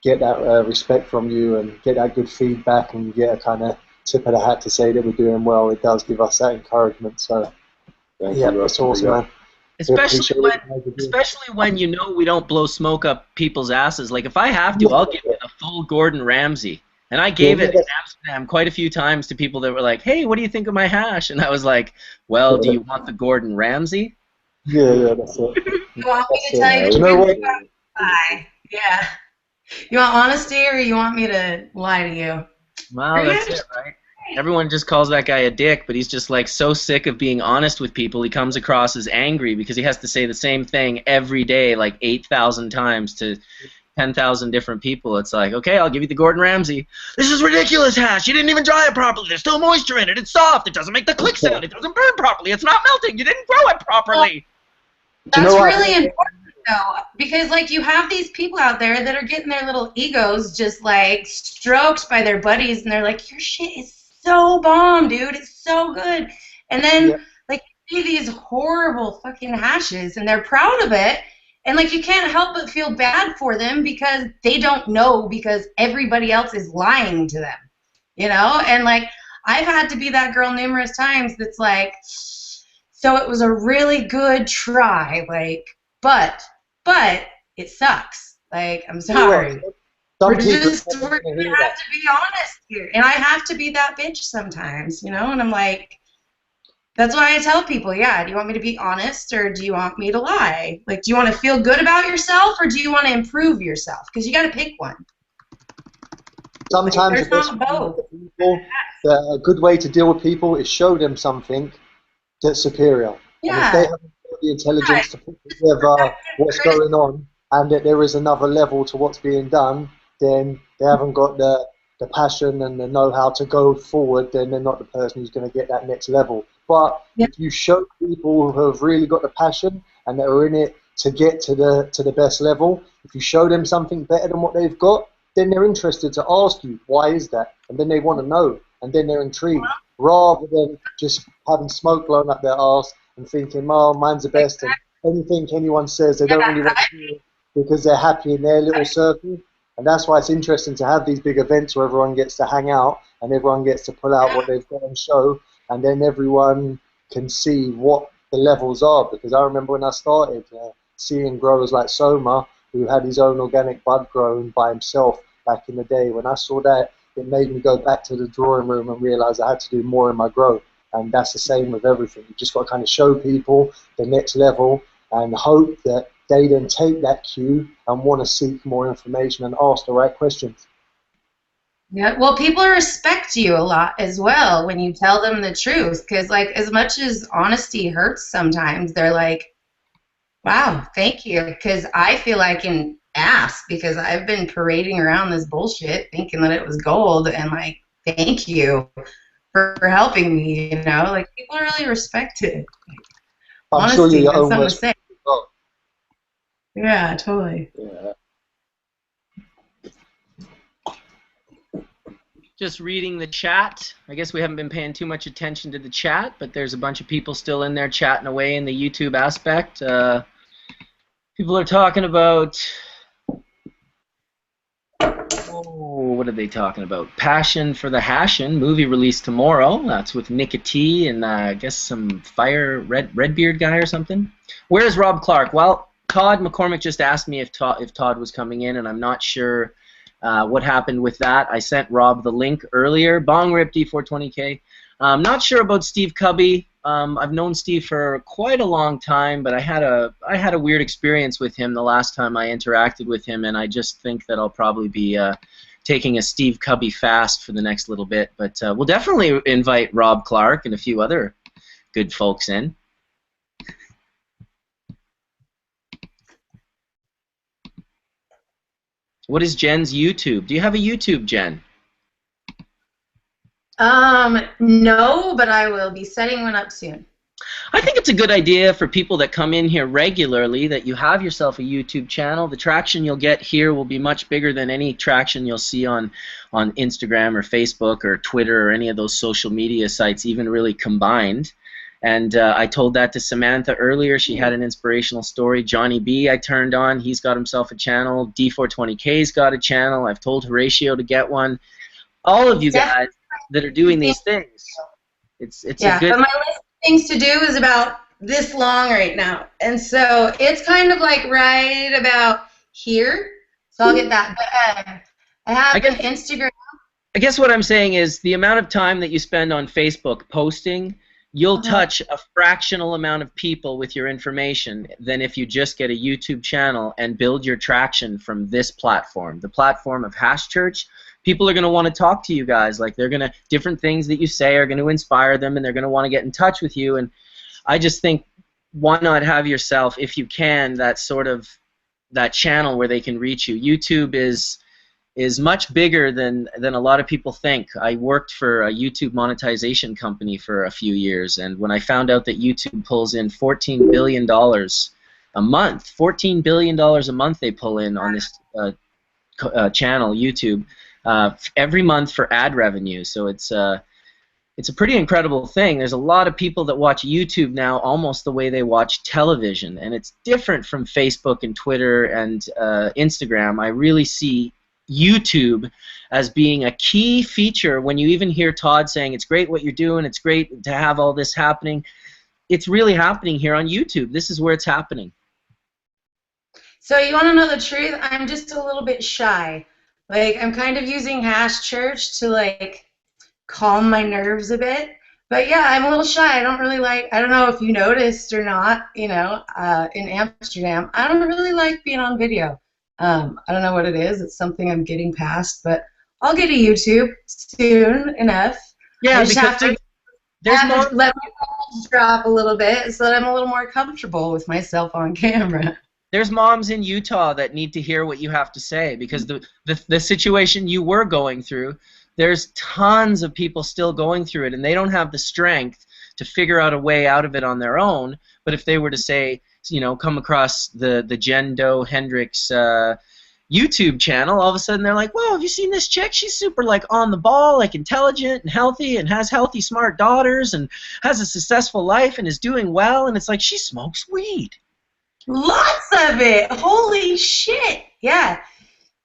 S3: get that respect from you and get that good feedback and get a kind of tip of the hat to say that we're doing well, it does give us that encouragement. So yeah, it's awesome, man.
S1: Especially when you know we don't blow smoke up people's asses. Like if I have to, I'll give it a full Gordon Ramsay. And I gave it in Amsterdam quite a few times to people that were like, "Hey, what do you think of my hash?" And I was like, "Well, do you want the Gordon Ramsay?"
S3: Yeah, that's it.
S17: You want me to tell you the truth about lie? Yeah. You want honesty, or you want me to lie to you?
S1: Well, that's it, right? Everyone just calls that guy a dick, but he's just like so sick of being honest with people. He comes across as angry because he has to say the same thing every day, like 8,000 times to 10,000 different people. It's like, okay, I'll give you the Gordon Ramsay. This is ridiculous, hash. You didn't even dry it properly. There's still moisture in it. It's soft. It doesn't make the click sound. It doesn't burn properly. It's not melting. You didn't grow it properly.
S17: That's really important, though, because like you have these people out there that are getting their little egos just like stroked by their buddies, and they're like, "Your shit is so bomb, dude. It's so good." And then like you see these horrible fucking hashes, and they're proud of it. And, like, you can't help but feel bad for them because they don't know because everybody else is lying to them, you know? And, like, I've had to be that girl numerous times that's like, so it was a really good try, like, but it sucks. Like, I'm sorry. We're gonna have to be honest here. And I have to be that bitch sometimes, you know? And I'm like, that's why I tell people, yeah, do you want me to be honest or do you want me to lie? Like, do you want to feel good about yourself or do you want to improve yourself? Because you got to pick one.
S3: Sometimes a good way to deal with people is show them something that's superior.
S17: Yeah.
S3: And if they haven't got the intelligence to put together what's going on and that there is another level to what's being done, then they haven't got the passion and the know-how to go forward, then they're not the person who's going to get that next level. But if you show people who have really got the passion and that are in it to get to the best level, if you show them something better than what they've got, then they're interested to ask you, why is that? And then they want to know, and then they're intrigued, rather than just having smoke blown up their arse and thinking, oh, mine's the best, and anything anyone says, they don't really want to hear it because they're happy in their little circle. And that's why it's interesting to have these big events where everyone gets to hang out and everyone gets to pull out what they've got on show, and then everyone can see what the levels are, because I remember when I started seeing growers like Soma, who had his own organic bud growing by himself back in the day. When I saw that, it made me go back to the drawing room and realize I had to do more in my grow. And that's the same with everything. You just got to kind of show people the next level and hope that they then take that cue and want to seek more information and ask the right questions.
S17: Yeah, well, people respect you a lot as well when you tell them the truth, because like as much as honesty hurts sometimes, they're like, wow, thank you, because I feel like an ass because I've been parading around this bullshit thinking that it was gold, and like, thank you for helping me, you know, like people really respect it.
S3: I'm
S17: Honesty,
S3: sure you're your
S17: that's
S3: own
S17: something to
S3: worst
S17: say.
S3: critic as well.
S17: Yeah, totally.
S3: Yeah.
S1: Just reading the chat. I guess we haven't been paying too much attention to the chat, but there's a bunch of people still in there chatting away in the YouTube aspect. People are talking about, what are they talking about? Passion for the Hashin, movie released tomorrow. That's with Nick T and I guess some Redbeard guy or something. Where's Rob Clark? Well, Todd McCormick just asked me if Todd was coming in, and I'm not sure what happened with that. I sent Rob the link earlier. Bong Rip D420K. I'm not sure about Steve Cubby. I've known Steve for quite a long time, but I had a weird experience with him the last time I interacted with him, and I just think that I'll probably be taking a Steve Cubby fast for the next little bit. But we'll definitely invite Rob Clark and a few other good folks in. What is Jen's YouTube? Do you have a YouTube, Jen?
S17: No, but I will be setting one up soon.
S1: I think it's a good idea for people that come in here regularly that you have yourself a YouTube channel. The traction you'll get here will be much bigger than any traction you'll see on Instagram or Facebook or Twitter or any of those social media sites, even really combined. And I told that to Samantha earlier. She had an inspirational story. Johnny B I turned on. He's got himself a channel. D420K's got a channel. I've told Horatio to get one. All of you guys that are doing these things. It's
S17: yeah,
S1: a good...
S17: but my list of things to do is about this long right now. And so it's kind of like right about here. So I'll get that. But I have an Instagram.
S1: I guess what I'm saying is the amount of time that you spend on Facebook posting, you'll touch a fractional amount of people with your information than if you just get a YouTube channel and build your traction from this platform, the platform of Hash Church. People are going to want to talk to you guys. Like they're going to, different things that you say are going to inspire them, and they're going to want to get in touch with you. And I just think, why not have yourself, if you can, that sort of, that channel where they can reach you. YouTube is much bigger than a lot of people think. I worked for a YouTube monetization company for a few years, and when I found out that YouTube pulls in $14 billion a month, $14 billion a month they pull in on this channel, YouTube, every month for ad revenue. So it's a pretty incredible thing. There's a lot of people that watch YouTube now almost the way they watch television, and it's different from Facebook and Twitter and Instagram. I really see YouTube as being a key feature. When you even hear Todd saying it's great what you're doing, it's great to have all this happening, it's really happening here on YouTube. This is where it's happening.
S17: So you want to know the truth? I'm just a little bit shy. Like, I'm kind of using Hash Church to, like, calm my nerves a bit. But, yeah, I'm a little shy. I don't really like, I don't know if you noticed or not, you know, in Amsterdam, I don't really like being on video. I don't know what it is. It's something I'm getting past. But I'll get a YouTube soon enough.
S1: Yeah,
S17: I just
S1: because
S17: have to let my balls drop a little bit so that I'm a little more comfortable with myself on camera.
S1: There's moms in Utah that need to hear what you have to say, because the situation you were going through, there's tons of people still going through it, and they don't have the strength to figure out a way out of it on their own. But if they were to say, you know, come across the Jen Doe Hendricks YouTube channel, all of a sudden they're like, whoa, have you seen this chick? She's super, like, on the ball, like, intelligent and healthy and has healthy, smart daughters and has a successful life and is doing well, and it's like she smokes weed.
S17: Lots of it. Holy shit. Yeah.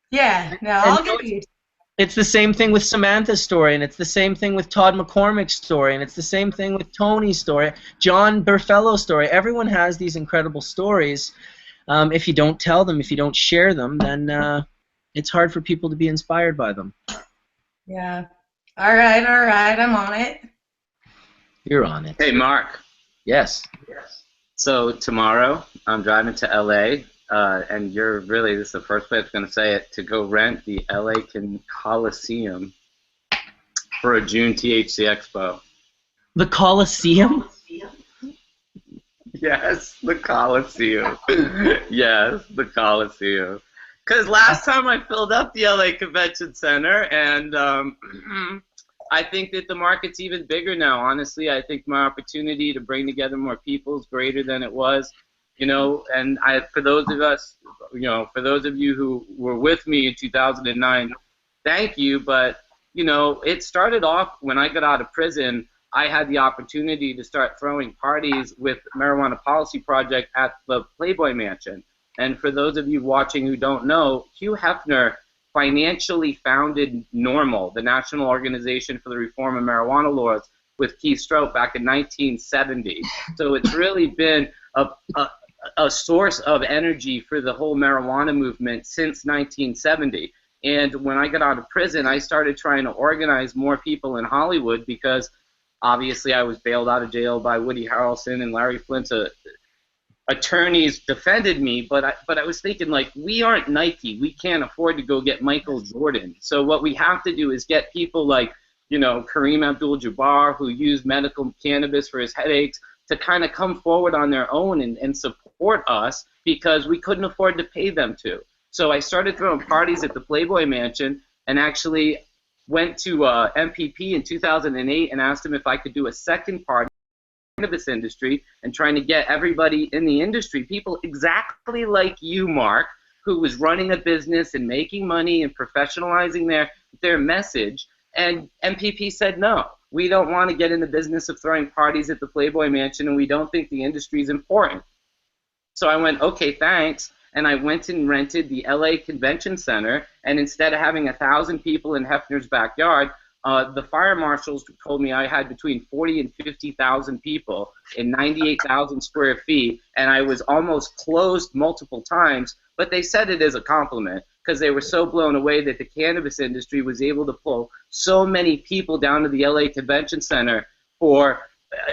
S17: Yeah. No, I'll give you.
S1: It's the same thing with Samantha's story, and it's the same thing with Todd McCormick's story, and it's the same thing with Tony's story, John Burfello's story. Everyone has these incredible stories. If you don't tell them, if you don't share them, then it's hard for people to be inspired by them.
S17: Yeah. All right, I'm on it.
S1: You're on it.
S14: Hey, Mark.
S1: Yes.
S14: So tomorrow I'm driving to LA, and you're really, this is the first place I'm going to say it, to go rent the LA Coliseum for a June THC Expo.
S1: The Coliseum?
S14: Yes, the Coliseum. Yes, the Coliseum. Because last time I filled up the LA Convention Center, and I think that the market's even bigger now. Honestly, I think my opportunity to bring together more people is greater than it was. You know, and for those of us, you know, for those of you who were with me in 2009, thank you. But, you know, it started off when I got out of prison. I had the opportunity to start throwing parties with Marijuana Policy Project at the Playboy Mansion. And for those of you watching who don't know, Hugh Hefner financially founded NORML, the National Organization for the Reform of Marijuana Laws, with Keith Strout back in 1970. So it's really been a source of energy for the whole marijuana movement since 1970. And when I got out of prison, I started trying to organize more people in Hollywood because obviously I was bailed out of jail by Woody Harrelson and Larry Flint's attorneys defended me, but I was thinking, like, we aren't Nike. We can't afford to go get Michael Jordan. So what we have to do is get people like, you know, Kareem Abdul-Jabbar, who used medical cannabis for his headaches, to kind of come forward on their own and support us because we couldn't afford to pay them to. So I started throwing parties at the Playboy Mansion and actually went to MPP in 2008 and asked him if I could do a second party in the cannabis industry and trying to get everybody in the industry, people exactly like you, Mark, who was running a business and making money and professionalizing their message. And MPP said, no, we don't want to get in the business of throwing parties at the Playboy Mansion, and we don't think the industry is important. So I went, okay, thanks. And I went and rented the LA Convention Center, and instead of having 1,000 people in Hefner's backyard, the fire marshals told me I had between 40 and 50,000 people in 98,000 square feet, and I was almost closed multiple times, but they said it as a compliment because they were so blown away that the cannabis industry was able to pull so many people down to the LA Convention Center for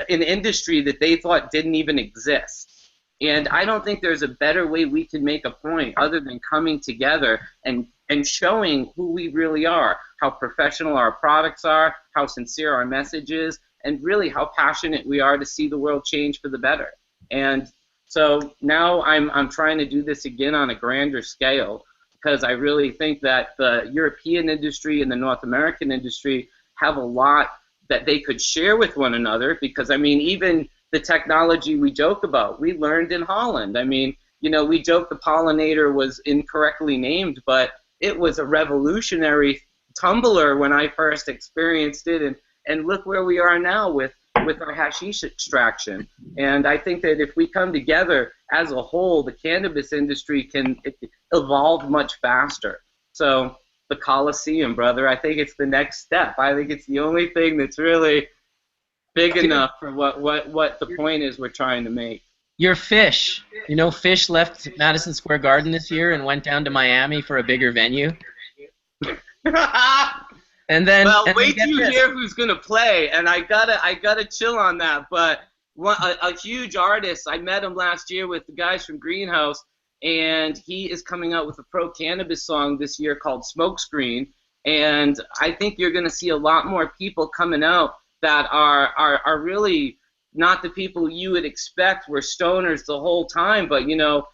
S14: an industry that they thought didn't even exist. And I don't think there's a better way we can make a point other than coming together and showing who we really are, how professional our products are, how sincere our message is, and really how passionate we are to see the world change for the better. And so now I'm trying to do this again on a grander scale because I really think that the European industry and the North American industry have a lot that they could share with one another because, I mean, even the technology we joke about, we learned in Holland. I mean, you know, we joke the pollinator was incorrectly named, but it was a revolutionary tumbler when I first experienced it, and look where we are now with our hashish extraction. And I think that if we come together as a whole, the cannabis industry can evolve much faster. So the Coliseum, brother, I think it's the next step. I think it's the only thing that's really big enough for what the point is we're trying to make.
S1: Your Fish. You know, Fish left Madison Square Garden this year and went down to Miami for a bigger venue. And then,
S14: well, wait till you hear who's gonna play, and I gotta chill on that. But a huge artist, I met him last year with the guys from Greenhouse, and he is coming out with a pro-cannabis song this year called Smokescreen, and I think you're gonna see a lot more people coming out that are really not the people you would expect were stoners the whole time, but you know,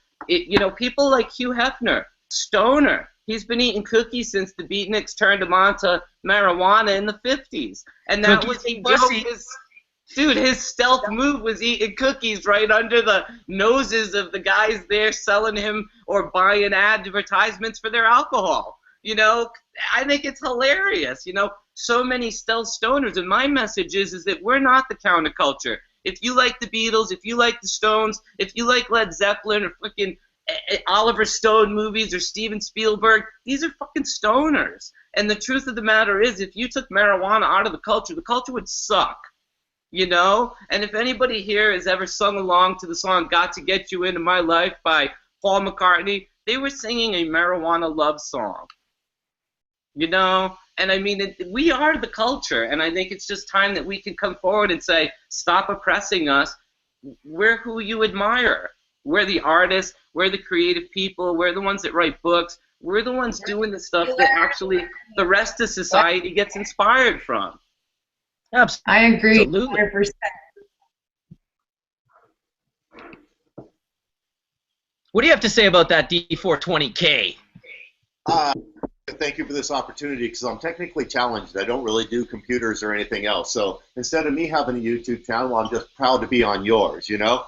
S14: people like Hugh Hefner, stoner. He's been eating cookies since the Beatniks turned him on to marijuana in the 50s, and that was his stealth move was eating cookies right under the noses of the guys there selling him or buying advertisements for their alcohol. You know, I think it's hilarious. You know, so many stealth stoners, and my message is that we're not the counterculture. If you like the Beatles, if you like the Stones, if you like Led Zeppelin or freaking Oliver Stone movies or Steven Spielberg. These are fucking stoners. And the truth of the matter is, if you took marijuana out of the culture would suck. You know? And if anybody here has ever sung along to the song Got to Get You Into My Life by Paul McCartney, they were singing a marijuana love song. You know? And I mean, we are the culture, and I think it's just time that we can come forward and say, stop oppressing us. We're who you admire. We're the artists, we're the creative people, we're the ones that write books, we're the ones doing the stuff that actually the rest of society gets inspired from.
S1: Absolutely.
S17: I agree 100%.
S1: What do you have to say about that D420K?
S13: Thank you for this opportunity, because I'm technically challenged. I don't really do computers or anything else. So instead of me having a YouTube channel, I'm just proud to be on yours, you know?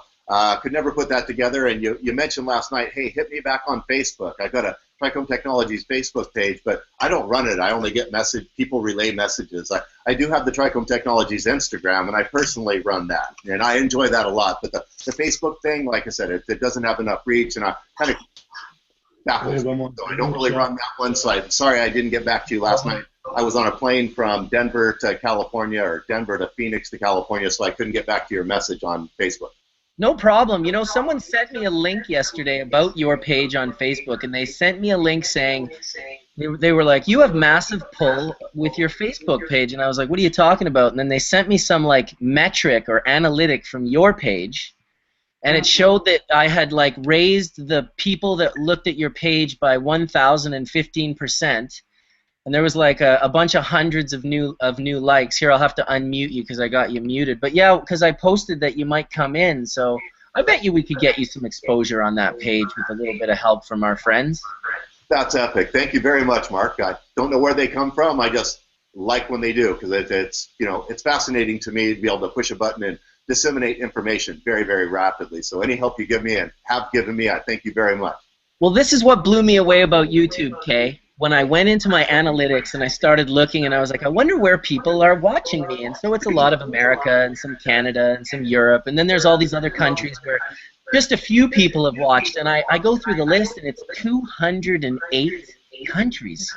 S13: Could never put that together. And you mentioned last night, hey, hit me back on Facebook. I got a Trichome Technologies Facebook page, but I don't run it. I only get people relay messages. I do have the Trichome Technologies Instagram, and I personally run that, and I enjoy that a lot. But the Facebook thing, like I said, it doesn't have enough reach, and I kind of baffles me. So I don't really run that one site. Sorry I didn't get back to you last night. I was on a plane from Denver to California, or Denver to Phoenix to California, so I couldn't get back to your message on Facebook.
S1: No problem. You know, someone sent me a link yesterday about your page on Facebook, and they sent me a link saying, they were like, you have massive pull with your Facebook page. And I was like, what are you talking about? And then they sent me some, like, metric or analytic from your page, and it showed that I had, like, raised the people that looked at your page by 1,015%. And there was like a bunch of hundreds of new likes. Here, I'll have to unmute you because I got you muted. But yeah, because I posted that you might come in, so I bet you we could get you some exposure on that page with a little bit of help from our friends.
S13: That's epic. Thank you very much, Mark. I don't know where they come from. I just like when they do, because it's fascinating to me to be able to push a button and disseminate information very, very rapidly. So any help you give me and have given me, I thank you very much.
S1: Well, this is what blew me away about YouTube, Kay. When I went into my analytics and I started looking, and I was like, I wonder where people are watching me. And so it's a lot of America and some Canada and some Europe. And then there's all these other countries where just a few people have watched. And I go through the list, and it's 208 countries.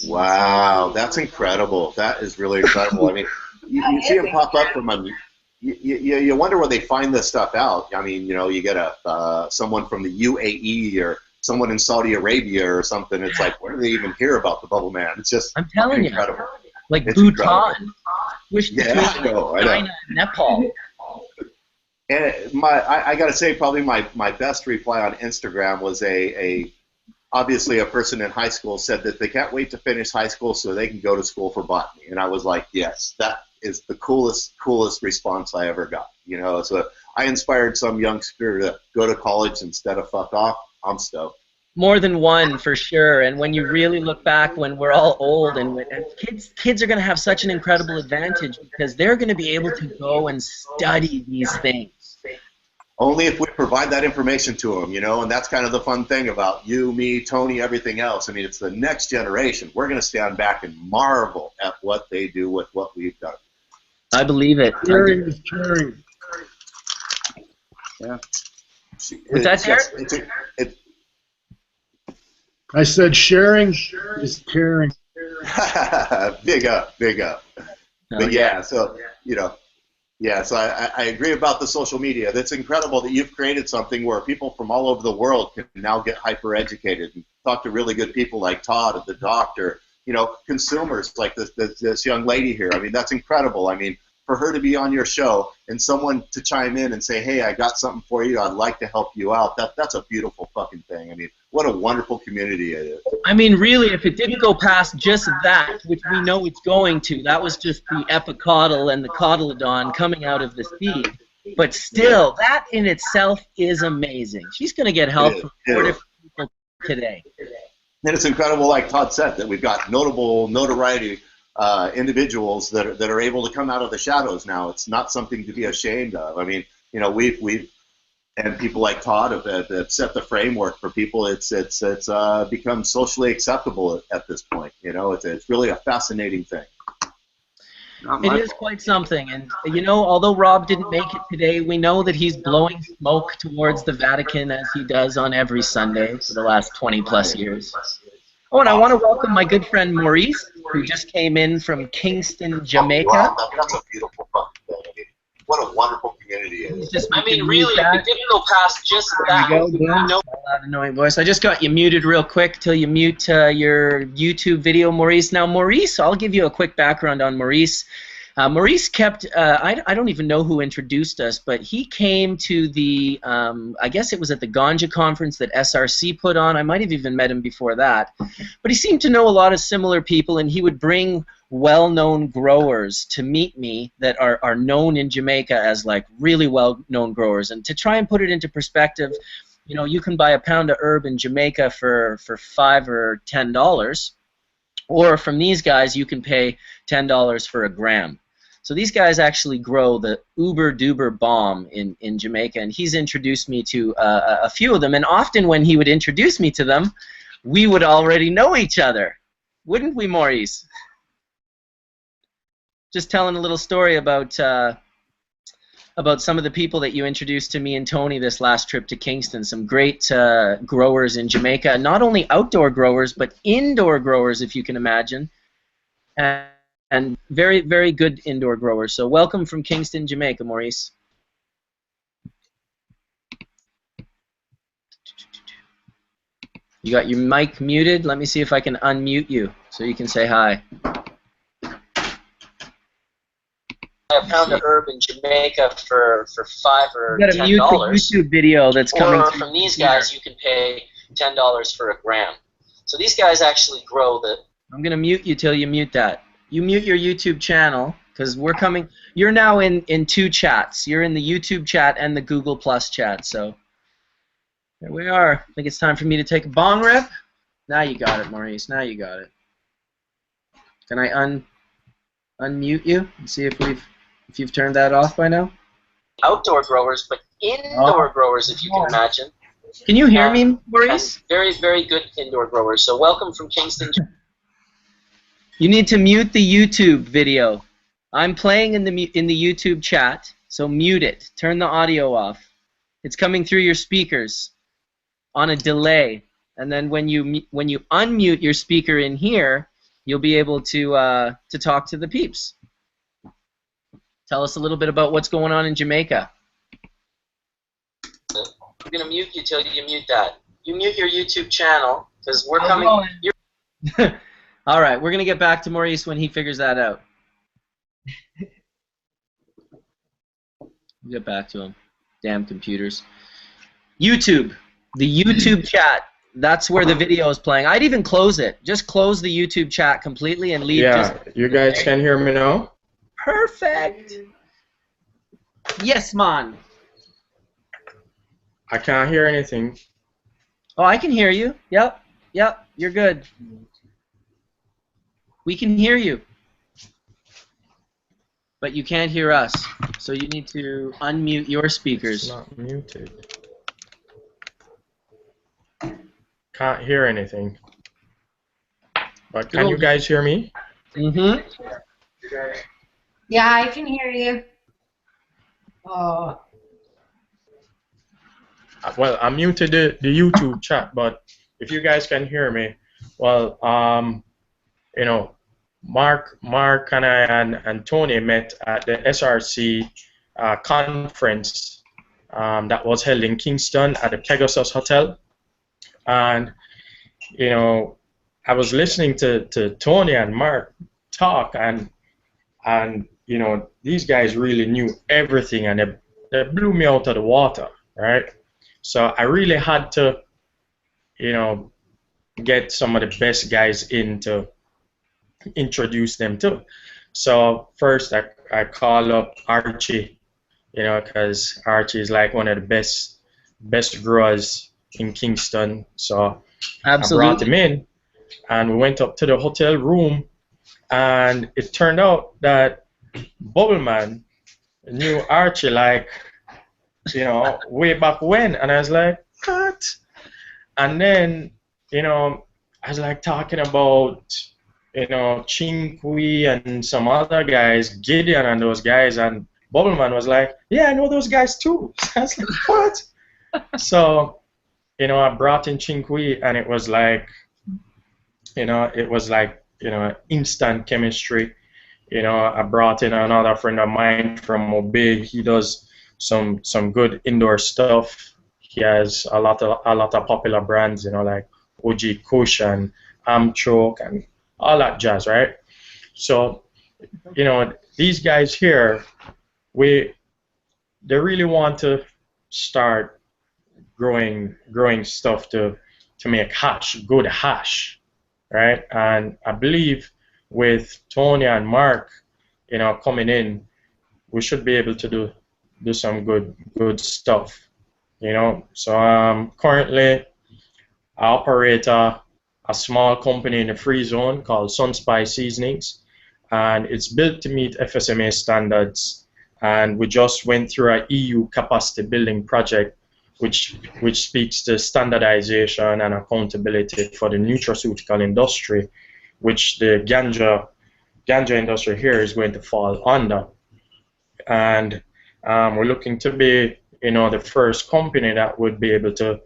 S13: Wow, that's incredible. That is really incredible. I mean, you see them pop up from them. You wonder where they find this stuff out. I mean, you know, you get someone from the UAE or someone in Saudi Arabia or something. It's like, where do they even hear about the Bubbleman? It's just
S1: I'm telling
S13: incredible.
S1: You, like
S13: it's
S1: Bhutan,
S13: yeah, I know.
S1: China, Nepal.
S13: And I got to say, probably my best reply on Instagram was obviously a person in high school said that they can't wait to finish high school so they can go to school for botany. And I was like, yes, that is the coolest response I ever got. You know, so I inspired some youngster to go to college instead of fuck off. I'm stoked.
S1: More than one, for sure. And when you really look back, when we're all old, and kids are going to have such an incredible advantage because they're going to be able to go and study these things.
S13: Only if we provide that information to them, you know, and that's kind of the fun thing about you, me, Tony, everything else. I mean, it's the next generation. We're going to stand back and marvel at what they do with what we've done.
S1: I believe it.
S18: Sharing is caring.
S13: Yeah.
S1: What's that, Jared?
S18: I said sharing is caring.
S13: Big up, big up. But yeah, so, you know, yeah, so I agree about the social media. That's incredible that you've created something where people from all over the world can now get hyper-educated and talk to really good people like Todd, the doctor, you know, consumers like this young lady here. I mean, that's incredible. I mean, for her to be on your show and someone to chime in and say, hey, I got something for you, I'd like to help you out, that's a beautiful fucking thing. I mean, what a wonderful community it is.
S1: I mean, really, if it didn't go past just that, which we know it's going to, that was just the epicaudal and the cotyledon coming out of the seed. But still, that in itself is amazing. She's going to get help from 4 different people today.
S13: And it's incredible, like Todd said, that we've got notoriety individuals that are able to come out of the shadows now. It's not something to be ashamed of. I mean, you know, we've and people like Todd have set the framework for people. It's become socially acceptable at this point. You know, it's really a fascinating thing.
S14: Not
S1: It
S14: my
S1: is quite something, and you know, although Rob didn't make it today, we know that he's blowing smoke towards the Vatican as he does on every Sunday for the last 20 plus years. Oh, and I want to welcome my good friend Maurice, who just came in from Kingston, Jamaica.
S13: Wow, that's a beautiful community. What a wonderful community it is.
S1: Just,
S8: I mean, really, if we didn't go past just that,
S1: there you go, boom. That annoying voice. I just got you muted real quick till you mute your YouTube video, Maurice. Now, Maurice, I'll give you a quick background on Maurice. Maurice kept, I don't even know who introduced us, but he came to the, I guess it was at the Ganja conference that SRC put on. I might have even met him before that. But he seemed to know a lot of similar people, and he would bring well-known growers to meet me that are known in Jamaica as like really well-known growers. And to try and put it into perspective, you know, you can buy a pound of herb in Jamaica for $5 or $10, or from these guys you can pay $10 for a gram. So these guys actually grow the uber duber bomb in Jamaica, and he's introduced me to a few of them. And often when he would introduce me to them, we would already know each other, wouldn't we, Maurice? Just telling a little story about some of the people that you introduced to me and Tony this last trip to Kingston. Some great growers in Jamaica, not only outdoor growers, but indoor growers, if you can imagine. And very, very good indoor growers. So welcome from Kingston, Jamaica, Maurice. You got your mic muted. Let me see if I can unmute you so you can say hi. A pound of herb in Jamaica for $5 or $10. You gotta mute the YouTube video that's coming. Or from these guys, you can pay $10 for a gram. So these guys actually grow the. I'm gonna mute you till you mute that. You mute your YouTube channel because we're coming. You're now in two chats. You're in the YouTube chat and the Google Plus chat. So there we are. I think it's time for me to take a bong rip. Now you got it, Maurice. Now you got it. Can I unmute you and see if you've turned that off by now? Outdoor growers, but indoor growers, if you can imagine. Can you hear me, Maurice? Very, very good indoor growers. So welcome from Kingston. You need to mute the YouTube video. I'm playing in the YouTube chat, so mute it. Turn the audio off. It's coming through your speakers on a delay, and then when you unmute your speaker in here, you'll be able to talk to the peeps. Tell us a little bit about what's going on in Jamaica. I'm gonna mute you till you mute that. You mute your YouTube channel because we're coming. All right, we're gonna get back to Maurice when he figures that out. We'll get back to him. Damn computers. YouTube, the YouTube chat. That's where the video is playing. I'd even close it. Just close the YouTube chat completely and leave.
S19: Yeah, you guys can hear me now?
S1: Perfect. Yes, man.
S19: I can't hear anything.
S1: Oh, I can hear you. Yep, you're good. We can hear you. But you can't hear us. So you need to unmute your speakers.
S19: It's not muted. Can't hear anything. But can you guys hear me?
S1: Mm-hmm.
S17: Yeah, I can hear you. Oh.
S19: Well, I muted the YouTube chat, but if you guys can hear me, well, you know, Mark and I and Tony met at the SRC conference that was held in Kingston at the Pegasus Hotel. And, you know, I was listening to Tony and Mark talk, and you know, these guys really knew everything, and they blew me out of the water, right? So I really had to, you know, get some of the best guys in to introduce them to. So first I called up Archie, you know, because Archie is like one of the best growers in Kingston. So
S1: absolutely.
S19: I brought him in, and we went up to the hotel room, and it turned out that Bubbleman knew Archie, like, you know, way back when. And I was like, what? And then, you know, I was like talking about, you know, Chinkwi and some other guys, Gideon and those guys, and Bubbleman was like, yeah, I know those guys too. I was like, what? So, you know, I brought in Chinkwi, and it was like, you know, instant chemistry. You know, I brought in another friend of mine from Mobile. He does some good indoor stuff. He has a lot of popular brands, you know, like OG Kush and Amchoke and all that jazz, right? So, you know, these guys here, they really want to start growing stuff to make hash, good hash, right? And I believe with Tony and Mark, you know, coming in, we should be able to do some good stuff, you know. So currently I operate a small company in the free zone called Sunspy Seasonings, and it's built to meet FSMA standards. And we just went through an EU capacity building project, which speaks to standardization and accountability for the nutraceutical industry, which the ganja industry here is going to fall under. And we're looking to be, you know, the first company that would be able to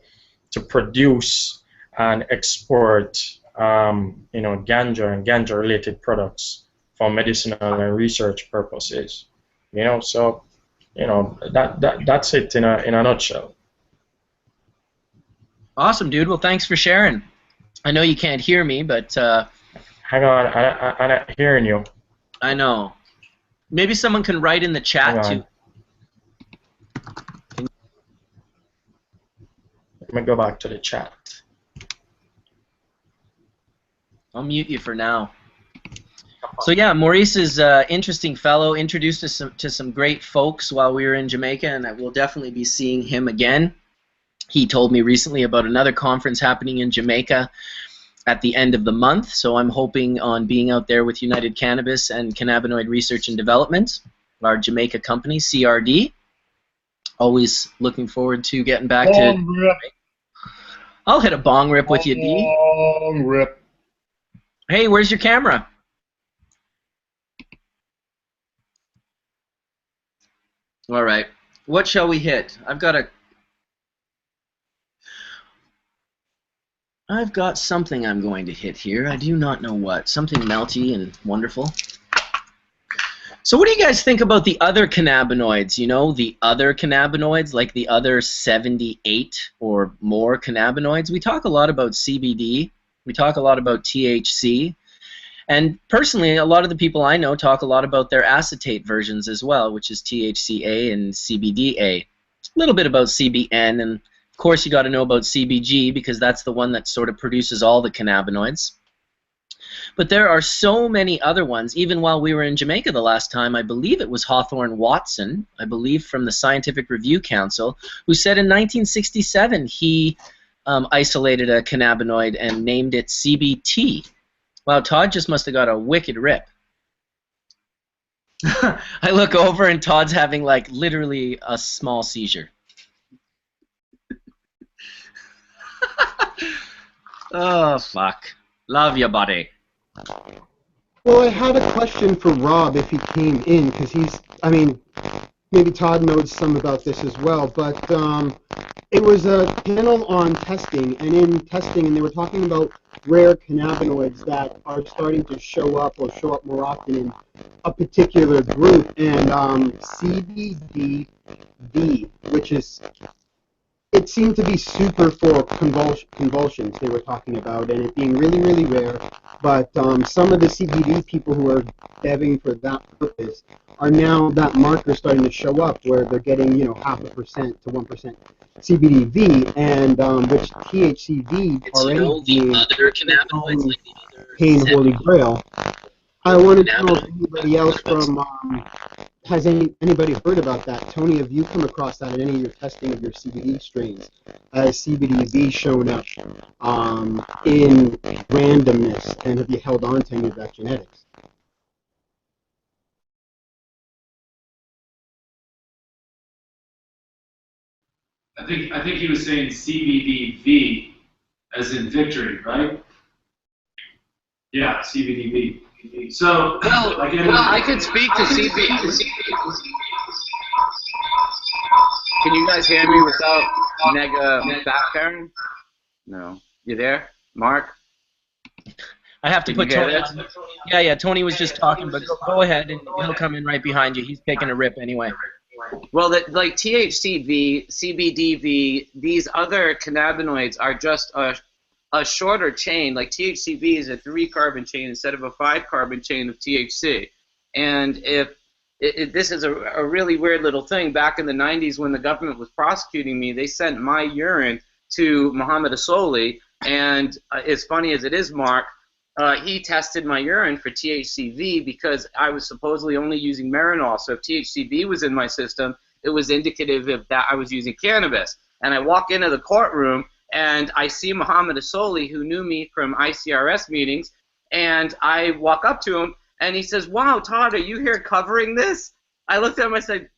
S19: produce and export, you know, ganja and ganja-related products for medicinal and research purposes. You know, so, you know, that's it in a nutshell.
S1: Awesome, dude. Well, thanks for sharing. I know you can't hear me, but
S19: hang on, I'm not hearing you.
S1: I know. Maybe someone can write in the chat too.
S19: Let me go back to the chat.
S1: I'll mute you for now. So yeah, Maurice is an interesting fellow. Introduced us to some great folks while we were in Jamaica, and I will definitely be seeing him again. He told me recently about another conference happening in Jamaica at the end of the month, so I'm hoping on being out there with United Cannabis and Cannabinoid Research and Development, our Jamaica company, CRD. Always looking forward to getting back to...
S18: Rip.
S1: I'll hit a bong rip with you, D.
S18: Bong rip.
S1: Hey, where's your camera? All right. What shall we hit? I've got something I'm going to hit here. I do not know what. Something melty and wonderful. So what do you guys think about the other cannabinoids? You know, the other cannabinoids, like the other 78 or more cannabinoids. We talk a lot about CBD. We talk a lot about THC. And personally, a lot of the people I know talk a lot about their acetate versions as well, which is THCA and CBDA. A little bit about CBN, and of course you got to know about CBG because that's the one that sort of produces all the cannabinoids. But there are so many other ones. Even while we were in Jamaica the last time, I believe it was Hawthorne Watson, I believe from the Scientific Review Council, who said in 1967 he isolated a cannabinoid and named it CBT. Wow, Todd just must have got a wicked rip. I look over and Todd's having like literally a small seizure. Oh, fuck. Love you, buddy.
S4: Well, I had a question for Rob if he came in, because I mean, maybe Todd knows some about this as well, but it was a panel on testing, and in testing, and they were talking about rare cannabinoids that are starting to show up more often in a particular group, and CBDV, which is, it seemed to be super for convulsions they were talking about, and it being really, really rare, but some of the CBD people who are deving for that purpose are now that marker starting to show up where they're getting, you know, 0.5% to 1% CBDV, and which THCV already being
S1: other cannabinoids, like the other
S4: pain holy grail. I wanted to know if anybody else from has anybody heard about that? Tony, have you come across that in any of your testing of your CBD strains? Has CBDV shown up in randomness, and have you held on to any of that genetics?
S9: I think he was saying CBDV as in victory, right? Yeah, CBDV. So, again,
S14: I could speak to CBD. Can you guys hear me without mega background? No. You there, Mark?
S1: I have to
S14: Can
S1: put
S14: you hear
S1: Tony
S14: this?
S1: on. Yeah, Tony was just talking, but go ahead, and he'll come in right behind you. He's taking a rip anyway.
S14: Well, like THCV, CBDV, these other cannabinoids are just a shorter chain. Like THCV is a 3-carbon chain instead of a 5-carbon chain of THC. And if this is a really weird little thing. Back in the 90s when the government was prosecuting me, they sent my urine to Muhammad Asoli, and as funny as it is, Mark, he tested my urine for THCV because I was supposedly only using Marinol. So if THCV was in my system, it was indicative of that I was using cannabis. And I walk into the courtroom, and I see Muhammad Asoli, who knew me from ICRS meetings, and I walk up to him, and he says, "Wow, Todd, are you here covering this?" I looked at him, I said,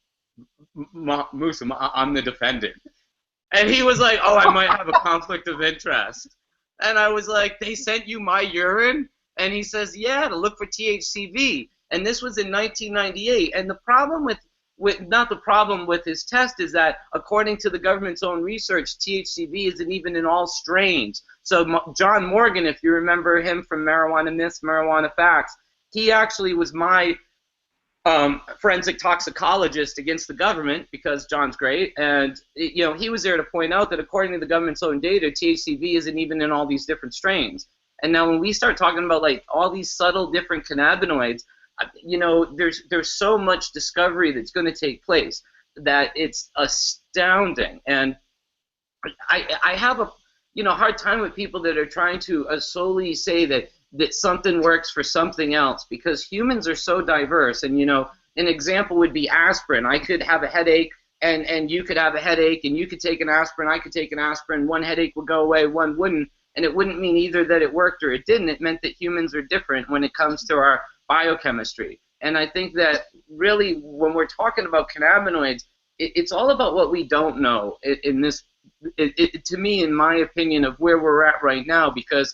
S14: "Musa, I'm the defendant." And he was like, "Oh, I might have a conflict of interest." And I was like, "They sent you my urine?" And he says, "Yeah, to look for THCV." And this was in 1998. And the problem not the problem with his test is that, according to the government's own research, THCV isn't even in all strains. So John Morgan, if you remember him from Marijuana Myths, Marijuana Facts, he actually was my forensic toxicologist against the government, because John's great, and he was there to point out that according to the government's own data, THCV isn't even in all these different strains. And now when we start talking about like all these subtle different cannabinoids, there's so much discovery that's going to take place that it's astounding. And I have a hard time with people that are trying to solely say that something works for something else, because humans are so diverse. And an example would be aspirin. I could have a headache, and you could have a headache, and you could take an aspirin, I could take an aspirin, one headache would go away, one wouldn't, and it wouldn't mean either that it worked or it didn't. It meant that humans are different when it comes to our biochemistry. And I think that really when we're talking about cannabinoids, it's all about what we don't know in this, to me, in my opinion, of where we're at right now, because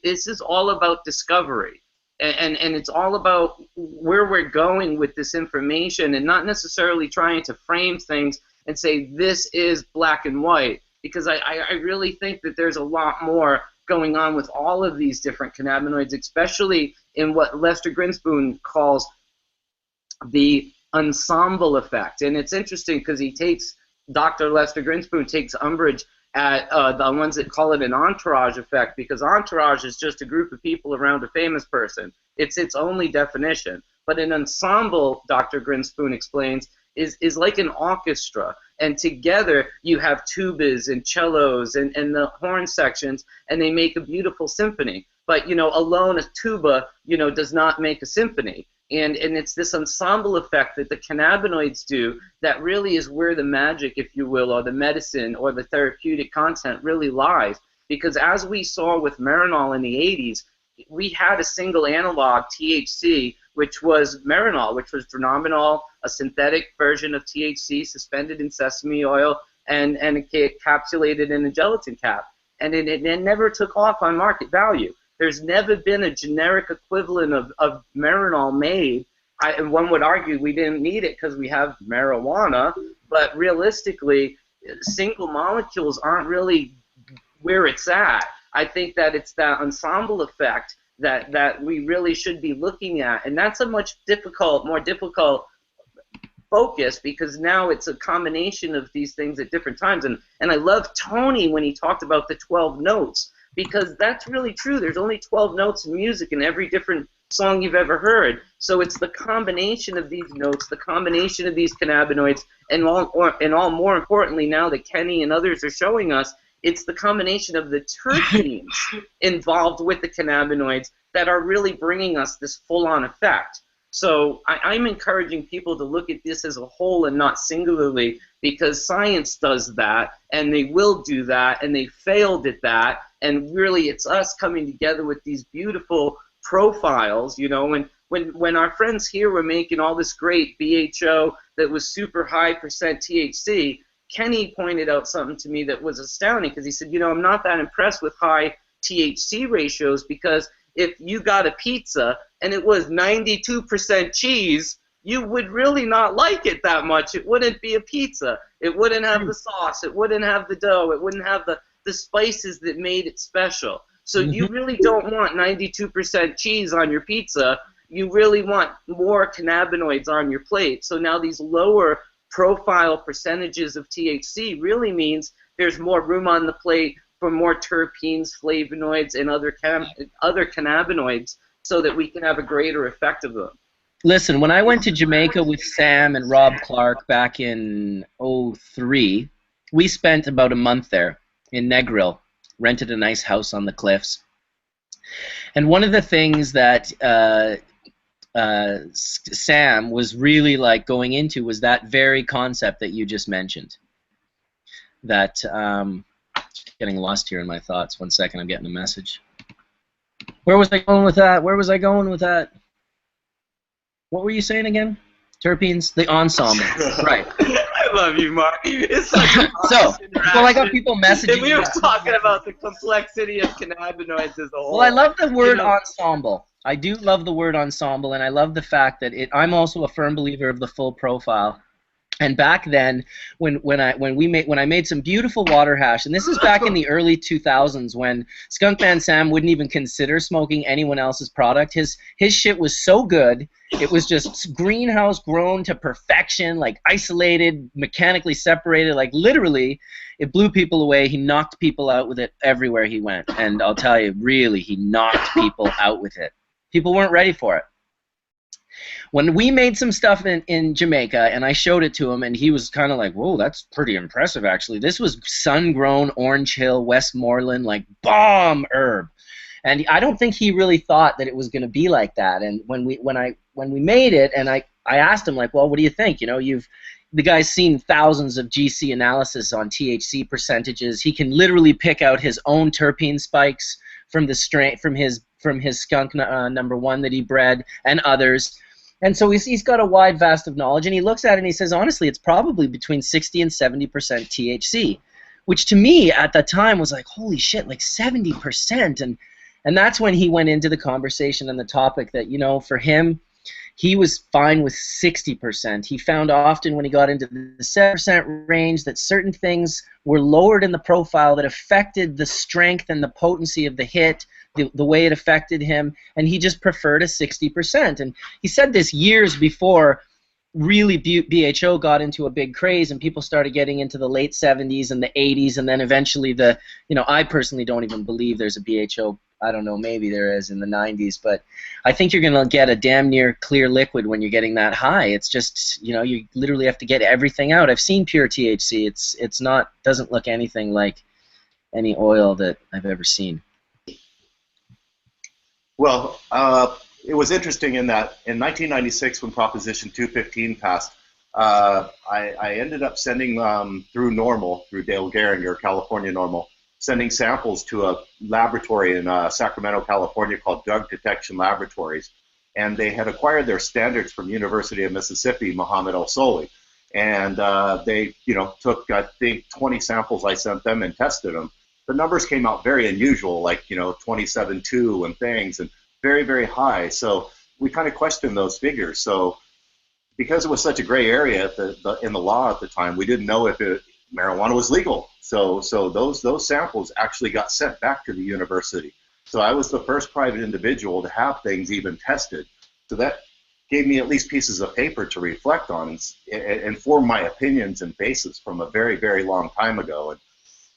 S14: this is all about discovery, and it's all about where we're going with this information, and not necessarily trying to frame things and say this is black and white, because I really think that there's a lot more going on with all of these different cannabinoids, especially in what Lester Grinspoon calls the ensemble effect. And it's interesting because Dr. Lester Grinspoon takes umbrage at the ones that call it an entourage effect, because entourage is just a group of people around a famous person. It's its only definition. But an ensemble, Dr. Grinspoon explains, is like an orchestra, and together you have tubas and cellos and the horn sections, and they make a beautiful symphony. But alone a tuba does not make a symphony. And it's this ensemble effect that the cannabinoids do that really is where the magic, if you will, or the medicine or the therapeutic content really lies. Because as we saw with Marinol in the 80s, we had a single analog, THC, which was Marinol, which was dronomenol, a synthetic version of THC suspended in sesame oil and encapsulated in a gelatin cap. And it never took off on market value. There's never been a generic equivalent of Marinol made. And one would argue we didn't need it because we have marijuana, but realistically, single molecules aren't really where it's at. I think that it's that ensemble effect that we really should be looking at, and that's a much more difficult focus, because now it's a combination of these things at different times. And I love Tony when he talked about the 12 notes, because that's really true. There's only 12 notes in music in every different song you've ever heard. So it's the combination of these notes, the combination of these cannabinoids, and all more importantly, now that Kenny and others are showing us, it's the combination of the terpenes involved with the cannabinoids that are really bringing us this full-on effect. So I'm encouraging people to look at this as a whole and not singularly, because science does that, and they will do that, and they failed at that, and really it's us coming together with these beautiful profiles, and when our friends here were making all this great BHO that was super high percent THC, Kenny pointed out something to me that was astounding, because he said, I'm not that impressed with high THC ratios, because if you got a pizza and it was 92% cheese, you would really not like it that much. It wouldn't be a pizza. It wouldn't have the sauce. It wouldn't have the dough. It wouldn't have the spices that made it special. So you really don't want 92% cheese on your pizza. You really want more cannabinoids on your plate. So now these lower profile percentages of THC really means there's more room on the plate for more terpenes, flavonoids, and other cannabinoids so that we can have a greater effect of them.
S1: Listen, when I went to Jamaica with Sam and Rob Clark back in '03, we spent about a month there in Negril, rented a nice house on the cliffs. And one of the things that Sam was really like going into was that very concept that you just mentioned. That, getting lost here in my thoughts. 1 second, I'm getting a message. Where was I going with that? Where was I going with that? What were you saying again? Terpenes? The ensemble. Right.
S14: I love you, Mark. It's such a
S1: well, I got people messaging
S14: and we were
S1: me.
S14: talking about the complexity of cannabinoids as a whole.
S1: Well, I love the word ensemble. I do love the word ensemble, and I love the fact that I'm also a firm believer of the full profile. And back then, when I made some beautiful water hash, and this is back in the early 2000s when Skunkman Sam wouldn't even consider smoking anyone else's product. His shit was so good, it was just greenhouse grown to perfection, like isolated, mechanically separated, like literally, it blew people away. He knocked people out with it everywhere he went, and I'll tell you, really, he knocked people out with it. People weren't ready for it. When we made some stuff in Jamaica, and I showed it to him, and he was kind of like, whoa, that's pretty impressive, actually. This was sun-grown Orange Hill, Westmoreland, like bomb herb. And I don't think he really thought that it was going to be like that. And when we made it, and I asked him, like, well, what do you think? You know, the guy's seen thousands of GC analysis on THC percentages. He can literally pick out his own terpene spikes from the strain, from his skunk number 1 that he bred, and others. And so he's got a wide vast of knowledge, and he looks at it and he says, honestly, it's probably between 60 and 70% THC, which to me at that time was like, holy shit, like 70%. And that's when he went into the conversation and the topic that, you know, for him, he was fine with 60%. He found often when he got into the 7% range that certain things were lowered in the profile that affected the strength and the potency of the hit, the way it affected him, and he just preferred a 60%. And he said this years before really BHO got into a big craze and people started getting into the late 70s and the 80s, and then eventually I personally don't even believe there's a BHO. I don't know, maybe there is in the 90s, but I think you're going to get a damn near clear liquid when you're getting that high. It's just, you know, you literally have to get everything out. I've seen pure THC. It's not, doesn't look anything like any oil that I've ever seen.
S13: Well, it was interesting in that in 1996 when Proposition 215 passed, I ended up sending through NORML, through Dale Gehringer, California NORML, sending samples to a laboratory in Sacramento, California called Drug Detection Laboratories. And they had acquired their standards from University of Mississippi, Muhammad Al-Soli. And they, you know, took, I think, 20 samples I sent them and tested them. The numbers came out very unusual, like, you know, 27.2 and things, and very, very high. So we kind of questioned those figures. So because it was such a gray area in the law at the time, we didn't know if marijuana was legal. So those samples actually got sent back to the university. So I was the first private individual to have things even tested. So that gave me at least pieces of paper to reflect on and form my opinions and basis from a very, very long time ago. And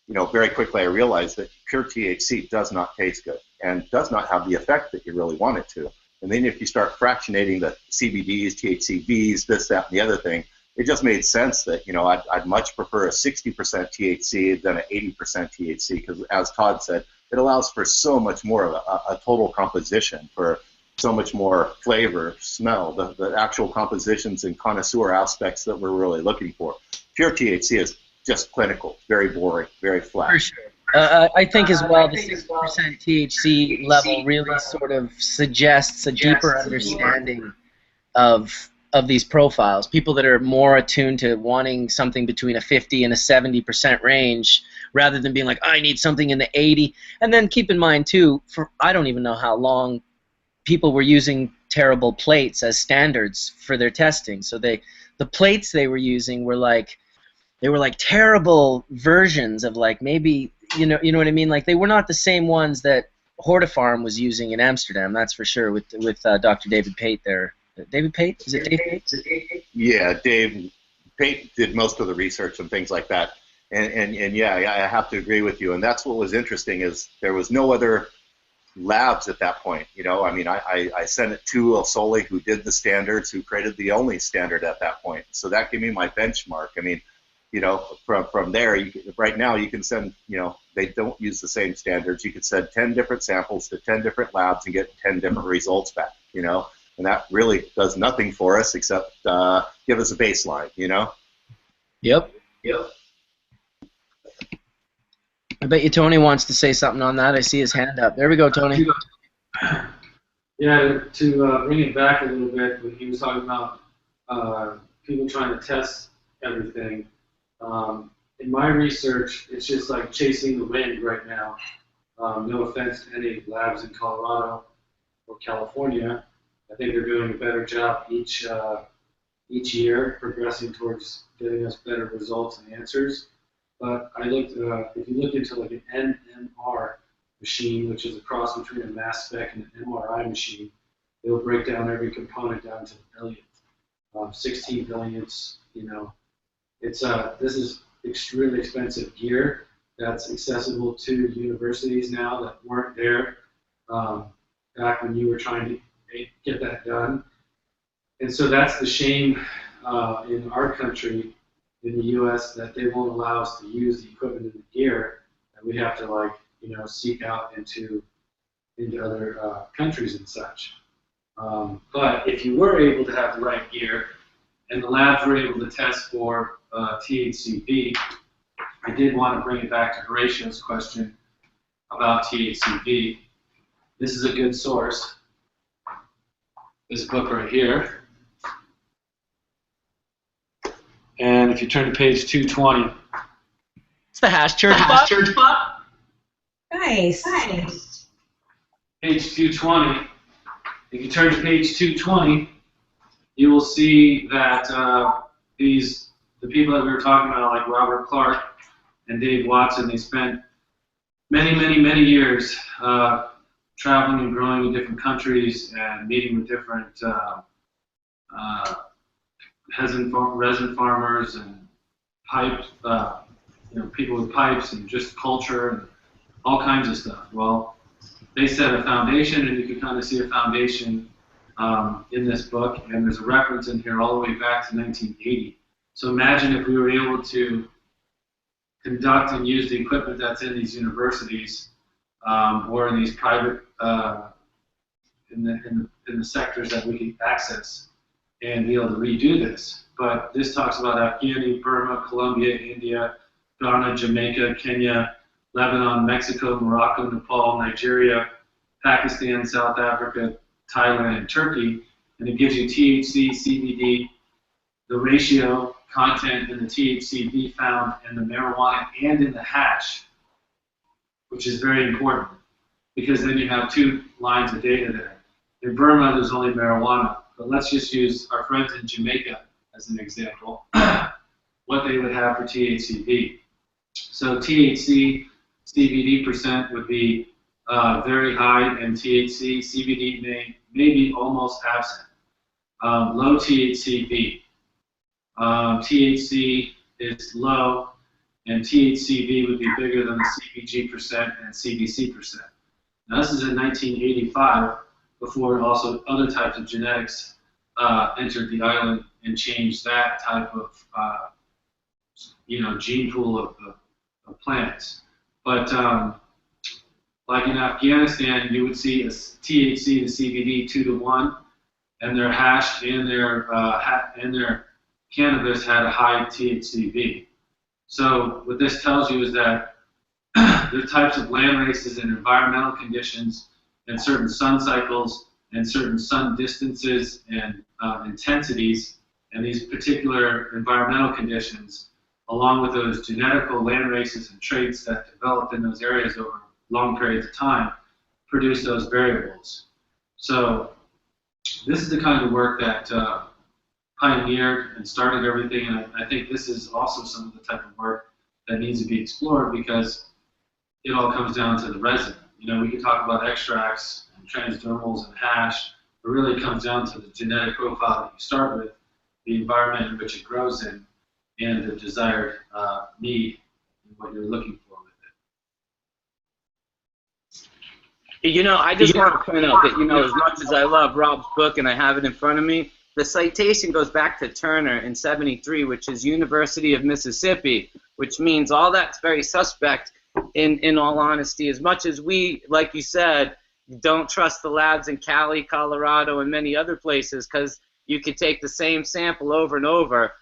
S13: you know, very quickly I realized that pure THC does not taste good and does not have the effect that you really want it to. And then if you start fractionating the CBDs, THCVs, this, that, and the other thing, it just made sense that, you know, I'd much prefer a 60% THC than an 80% THC because, as Todd said, it allows for so much more of a total composition, for so much more flavor, smell, the actual compositions and connoisseur aspects that we're really looking for. Pure THC is just clinical, very boring, very flat.
S1: For sure. I think as well the 60% THC level really sort of suggests a deeper understanding of these profiles. People that are more attuned to wanting something between a 50 and a 70% range rather than being like, I need something in the 80. And then keep in mind too, for I don't even know how long people were using terrible plates as standards for their testing. So the plates they were using were like, they were like terrible versions of like maybe, you know what I mean? Like they were not the same ones that Hortifarm was using in Amsterdam, that's for sure, with Dr. David Pate there. David Pate? Is it Dave Pate?
S13: Yeah, Dave Pate did most of the research and things like that. And yeah, I have to agree with you. And that's what was interesting is there was no other labs at that point. You know, I mean, I sent it to El Sole, who did the standards, who created the only standard at that point. So that gave me my benchmark. I mean, you know, from there, right now you can send, you know, they don't use the same standards. You could send 10 different samples to 10 different labs and get 10 different results back, you know, and that really does nothing for us except give us a baseline, you know?
S1: Yep. I bet you Tony wants to say something on that. I see his hand up. There we go, Tony.
S9: Yeah, to bring it back a little bit, when he was talking about people trying to test everything, in my research, it's just like chasing the wind right now. No offense to any labs in Colorado or California. I think they're doing a better job each year, progressing towards getting us better results and answers. But I looked, if you look into like an NMR machine, which is a cross between a mass spec and an MRI machine, it'll break down every component down to the billionth, 16 billionths. You know, it's this is extremely expensive gear that's accessible to universities now that weren't there back when you were trying to get that done. And so that's the shame in our country, in the U.S., that they won't allow us to use the equipment and the gear, that we have to, like, you know, seek out into other countries and such. But if you were able to have the right gear and the labs were able to test for THCV, I did want to bring it back to Horatio's question about THCV. This is a good source. This book right here. And if you turn to page 220.
S1: It's the Hash Church book.
S17: Nice.
S9: Page 220. If you turn to page 220, you will see that the people that we were talking about, like Robert Clark and Dave Watson, they spent many years traveling and growing in different countries and meeting with different resin farmers and pipes, you know, people with pipes and just culture and all kinds of stuff. Well, they set a foundation, and you can kind of see a foundation in this book, and there's a reference in here all the way back to 1980. So imagine if we were able to conduct and use the equipment that's in these universities or in these private in the sectors that we can access and be able to redo this. But this talks about Afghanistan, Burma, Colombia, India, Ghana, Jamaica, Kenya, Lebanon, Mexico, Morocco, Nepal, Nigeria, Pakistan, South Africa, Thailand, and Turkey. And it gives you THC, CBD, the ratio, content in the THCV found in the marijuana and in the hash, which is very important because then you have two lines of data there. In Burma, there's only marijuana, but let's just use our friends in Jamaica as an example, what they would have for THCV. So THC, CBD percent would be very high in THC. CBD may be almost absent. Low THCV. THC is low, and THCV would be bigger than the CBG percent and CBC percent. Now this is in 1985, before also other types of genetics entered the island and changed that type of gene pool of plants. But like in Afghanistan, you would see a THC to CBD 2 to 1, and their hash and their cannabis had a high THCV. So what this tells you is that there are types of land races and environmental conditions and certain sun cycles and certain sun distances and intensities, and these particular environmental conditions along with those genetical land races and traits that developed in those areas over long periods of time, produce those variables. So this is the kind of work that pioneered and started everything, and I think this is also some of the type of work that needs to be explored, because it all comes down to the resin. You know, we could talk about extracts and transdermals and hash, but really it comes down to the genetic profile that you start with, the environment in which it grows in, and the desired need and what you're looking for with it.
S14: You know, I just want to point out that, you know, as much as I love Rob's book and I have it in front of me, the citation goes back to Turner in '73, which is University of Mississippi, which means all that's very suspect in all honesty. As much as we, like you said, don't trust the labs in Cali, Colorado, and many other places, because you could take the same sample over and over.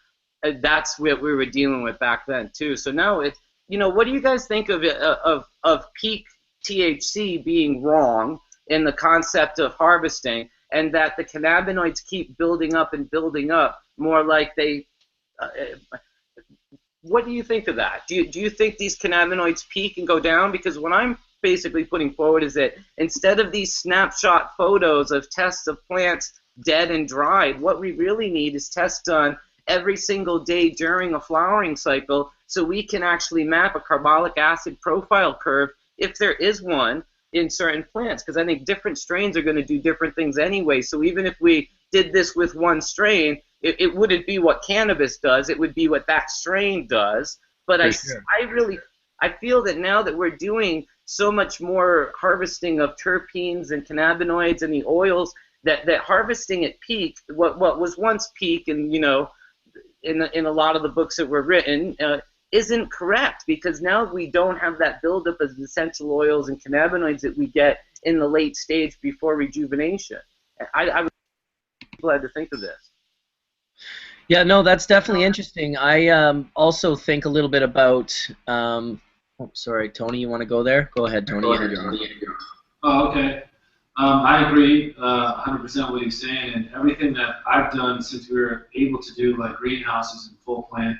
S14: That's what we were dealing with back then too. So now it's, you know, what do you guys think of it, of peak THC being wrong in the concept of harvesting, and that the cannabinoids keep building up and building up, more like they what do you think of that? Do you think these cannabinoids peak and go down? Because what I'm basically putting forward is that instead of these snapshot photos of tests of plants dead and dried, what we really need is tests done every single day during a flowering cycle, so we can actually map a carbolic acid profile curve, if there is one, in certain plants. Because I think different strains are going to do different things anyway. So even if we did this with one strain, it wouldn't be what cannabis does, it would be what that strain does. But I feel that now that we're doing so much more harvesting of terpenes and cannabinoids and the oils, that harvesting at peak, what was once peak, and you know, in a lot of the books that were written, isn't correct, because now we don't have that buildup of essential oils and cannabinoids that we get in the late stage before rejuvenation. I would be glad to think of this.
S1: Yeah, no, that's definitely interesting. I also think a little bit about. Oh, sorry, Tony, you want to go there? Go ahead, Tony.
S9: Oh, okay. I agree 100% what he's saying, and everything that I've done since we were able to do like greenhouses and full plant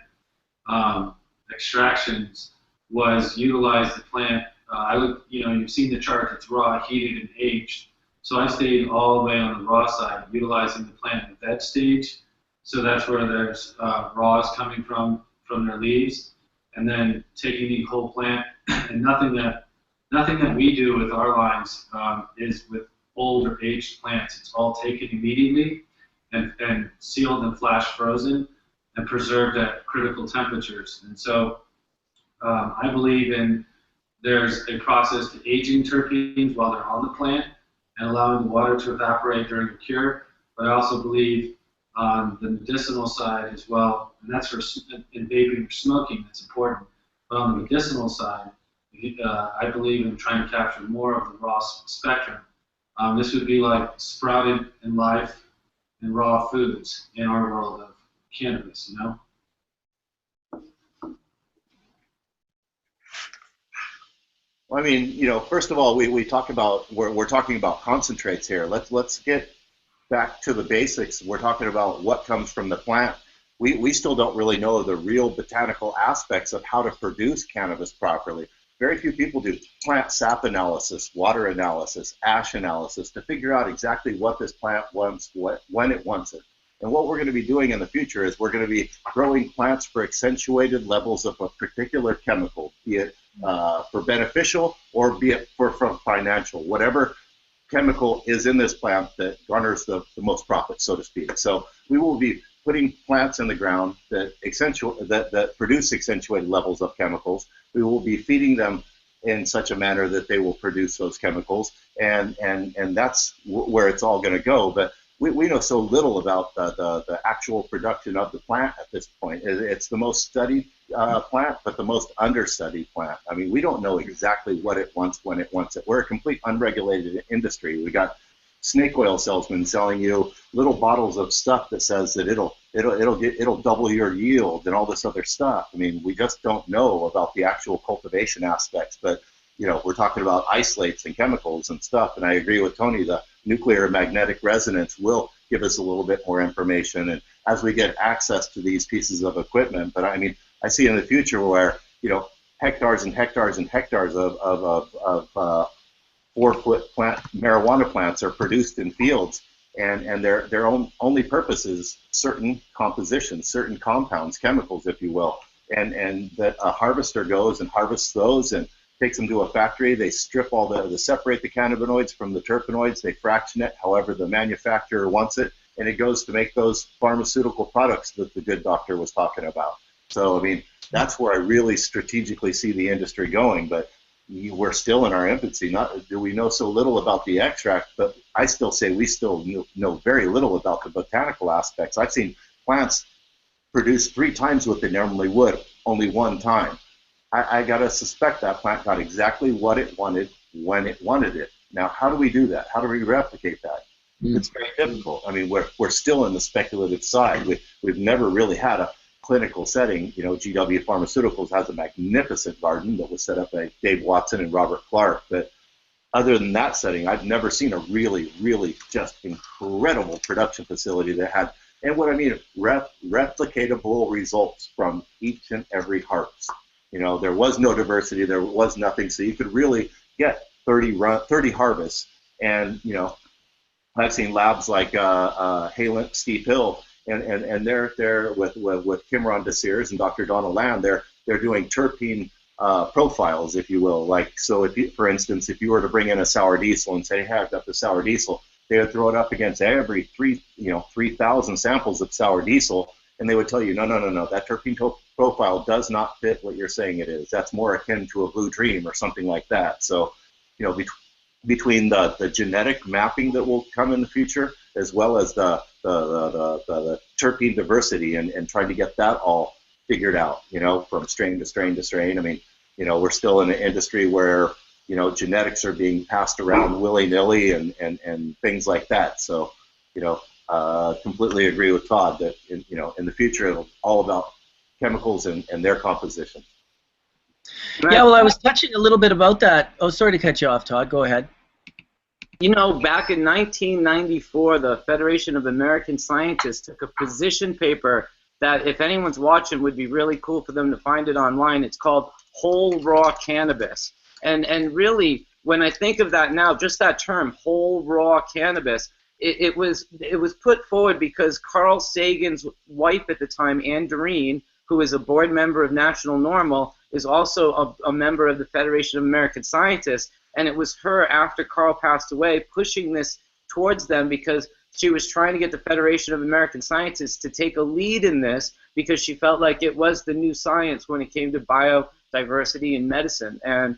S9: extractions was utilize the plant. You know, you've seen the chart. It's raw, heated, and aged. So I stayed all the way on the raw side, utilizing the plant in the veg stage. So that's where there's raws coming from their leaves, and then taking the whole plant. And nothing that we do with our lines is with old or aged plants. It's all taken immediately and sealed and flash frozen and preserved at critical temperatures. And so I believe there's a process to aging terpenes while they're on the plant and allowing the water to evaporate during the cure. But I also believe on the medicinal side as well, and that's for in vaping or smoking, that's important. But on the medicinal side, I believe in trying to capture more of the raw spectrum. This would be like sprouted in life and raw foods in our world of cannabis, you know?
S13: Well, I mean, you know, first of all, we talk about, we're talking about concentrates here. Let's get back to the basics. We're talking about what comes from the plant. We still don't really know the real botanical aspects of how to produce cannabis properly. Very few people do plant sap analysis, water analysis, ash analysis to figure out exactly what this plant wants, when it wants it. And what we're going to be doing in the future is we're going to be growing plants for accentuated levels of a particular chemical, be it for beneficial or be it for financial, whatever chemical is in this plant that garners the most profit, so to speak. So we will be putting plants in the ground that produce accentuated levels of chemicals. We will be feeding them in such a manner that they will produce those chemicals, and that's where it's all going to go. But we know so little about the actual production of the plant at this point. It's the most studied plant, but the most understudied plant. I mean, we don't know exactly what it wants, when it wants it. We're a complete unregulated industry. We got snake oil salesmen selling you little bottles of stuff that says that it'll double your yield and all this other stuff. I mean, we just don't know about the actual cultivation aspects. But you know, we're talking about isolates and chemicals and stuff. And I agree with Tony. The nuclear magnetic resonance will give us a little bit more information, and as we get access to these pieces of equipment. But I mean, I see in the future where, you know, hectares and hectares and hectares of 4-foot plant marijuana plants are produced in fields, and their only purpose is certain compositions, certain compounds, chemicals, if you will, and that a harvester goes and harvests those and takes them to a factory. They strip all they separate the cannabinoids from the terpenoids. They fraction it however the manufacturer wants it, and it goes to make those pharmaceutical products that the good doctor was talking about. So I mean, that's where I really strategically see the industry going, but we're still in our infancy. Do we know so little about the extract, but I still say we still know very little about the botanical aspects. I've seen plants produce 3 times what they normally would, only 1 time. I gotta suspect that plant got exactly what it wanted when it wanted it. Now, how do we do that? How do we replicate that? It's very difficult. I mean, we're still in the speculative side. We've never really had a clinical setting. You know, GW Pharmaceuticals has a magnificent garden that was set up by Dave Watson and Robert Clark. But other than that setting, I've never seen a really, really just incredible production facility that had, and what I mean, replicatable results from each and every harvest. You know, there was no diversity, there was nothing, so you could really get 30 harvests. And, you know, I've seen labs like Steep Hill, and they're with Kimron Desirs and Dr. Donna Land. They're doing terpene profiles, if you will. Like, so if you, for instance, if you were to bring in a sour diesel and say, hey, I've got the sour diesel, they would throw it up against every 3,000 samples of sour diesel, and they would tell you, no, that terpene profile does not fit what you're saying it is. That's more akin to a blue dream or something like that. So, you know, between the genetic mapping that will come in the future, as well as the terpene diversity and trying to get that all figured out, you know, from strain to strain to strain. I mean, you know, we're still in an industry where, you know, genetics are being passed around willy-nilly and things like that. So, you know, completely agree with Todd that, in the future, it'll all about chemicals and their composition.
S1: Yeah, well, I was touching a little bit about that. Oh, sorry to cut you off, Todd. Go ahead.
S14: You know, back in 1994, the Federation of American Scientists took a position paper that, if anyone's watching, would be really cool for them to find it online. It's called Whole Raw Cannabis. And really, when I think of that now, just that term, whole raw cannabis, it was put forward because Carl Sagan's wife at the time, Anne Doreen, who is a board member of National Normal, is also a member of the Federation of American Scientists. And it was her, after Carl passed away, pushing this towards them because she was trying to get the Federation of American Scientists to take a lead in this because she felt like it was the new science when it came to biodiversity in medicine. And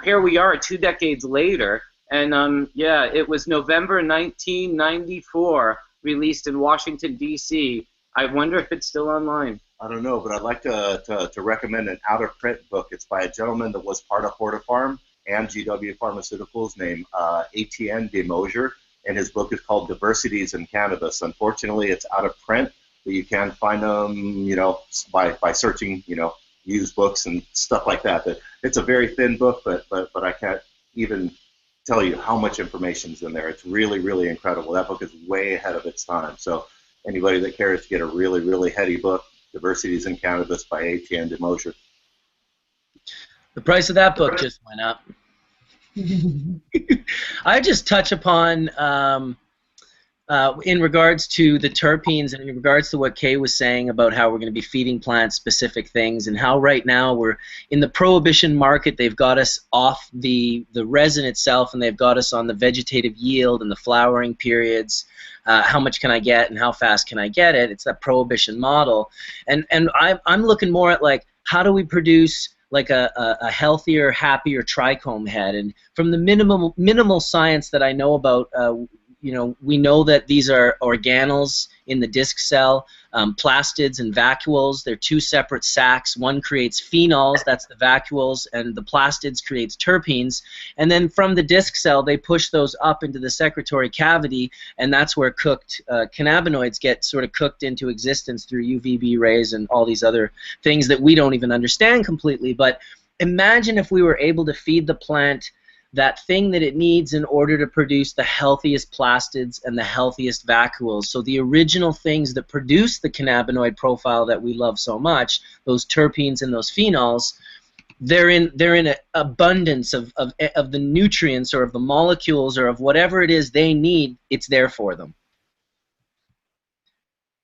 S14: here we are 2 decades later, and yeah, it was November 1994, released in Washington, D.C. I wonder if it's still online.
S13: I don't know, but I'd like to recommend an out-of-print book. It's by a gentleman that was part of Hortifarm and GW Pharmaceuticals named Etienne Desmosier, and his book is called Diversities in Cannabis. Unfortunately, it's out of print, but you can find them, you know, by searching, you know, used books and stuff like that. But it's a very thin book, but I can't even tell you how much information's in there. It's really, really incredible. That book is way ahead of its time. So anybody that cares to get a really, really heady book, Diversities in Cannabis by Etienne Desmosier.
S1: The price of that book just went up. I just touch upon, in regards to the terpenes and in regards to what Kay was saying about how we're going to be feeding plants specific things and how right now we're in the prohibition market. They've got us off the resin itself, and they've got us on the vegetative yield and the flowering periods. How much can I get and how fast can I get it? It's that prohibition model. And I'm looking more at, like, how do we produce like a healthier, happier trichome head? And from the minimal science that I know about, you know, we know that these are organelles in the disc cell, plastids and vacuoles. They're 2 separate sacs. One creates phenols, that's the vacuoles, and the plastids creates terpenes. And then from the disc cell, they push those up into the secretory cavity, and that's where cooked cannabinoids get sort of cooked into existence through UVB rays and all these other things that we don't even understand completely. But imagine if we were able to feed the plant that thing that it needs in order to produce the healthiest plastids and the healthiest vacuoles. So the original things that produce the cannabinoid profile that we love so much, those terpenes and those phenols, they're in an abundance of the nutrients or of the molecules or of whatever it is they need. It's there for them.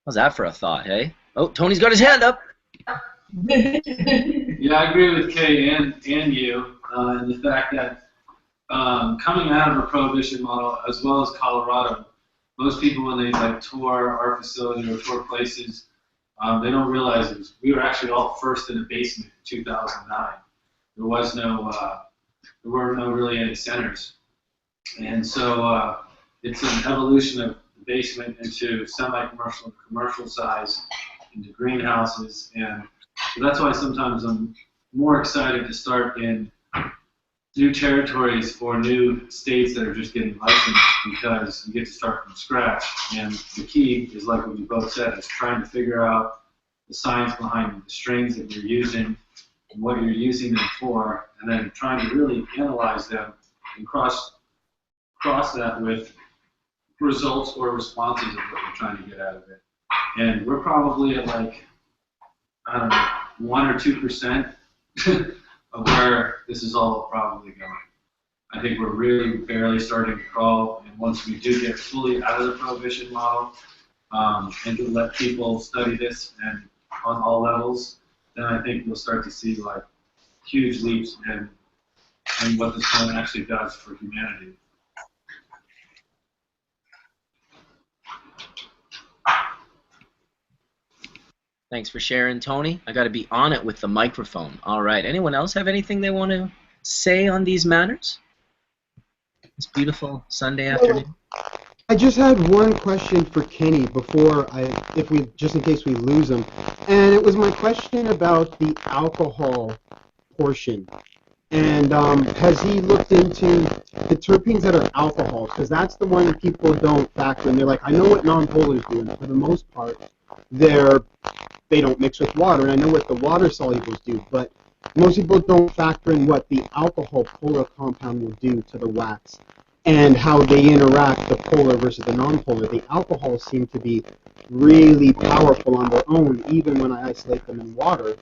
S1: How's that for a thought, hey? Oh, Tony's got his hand up.
S9: Yeah, I agree with Kay and you in the fact that coming out of a prohibition model, as well as Colorado, most people when they like tour our facility or tour places, they don't realize it was, we were actually all first in the basement in 2009. There was no, there were no really any centers, and so it's an evolution of the basement into semi-commercial and commercial size, into greenhouses, and so that's why sometimes I'm more excited to start in new territories for new states that are just getting licensed, because you get to start from scratch. And the key is, like what you both said, is trying to figure out the science behind the strains that you're using and what you're using them for, and then trying to really analyze them and cross that with results or responses of what you're trying to get out of it. And we're probably at like, I don't know, 1 or 2% of where this is all probably going. I think we're really barely starting to crawl, and once we do get fully out of the prohibition model and to let people study this and on all levels, then I think we'll start to see like huge leaps in what this plant actually does for humanity.
S1: Thanks for sharing, Tony. I got to be on it with the microphone. All right. Anyone else have anything they want to say on these matters? This beautiful Sunday afternoon.
S4: I just had one question for Kenny before just in case we lose him, and it was my question about the alcohol portion. And has he looked into the terpenes that are alcohols? Because that's the one that people don't factor in. They're like, I know what non-polars do, and for the most part, they don't mix with water, and I know what the water solubles do, but most people don't factor in what the alcohol polar compound will do to the wax and how they interact, the polar versus the non-polar. The alcohols seem to be really powerful on their own, even when I isolate them in water.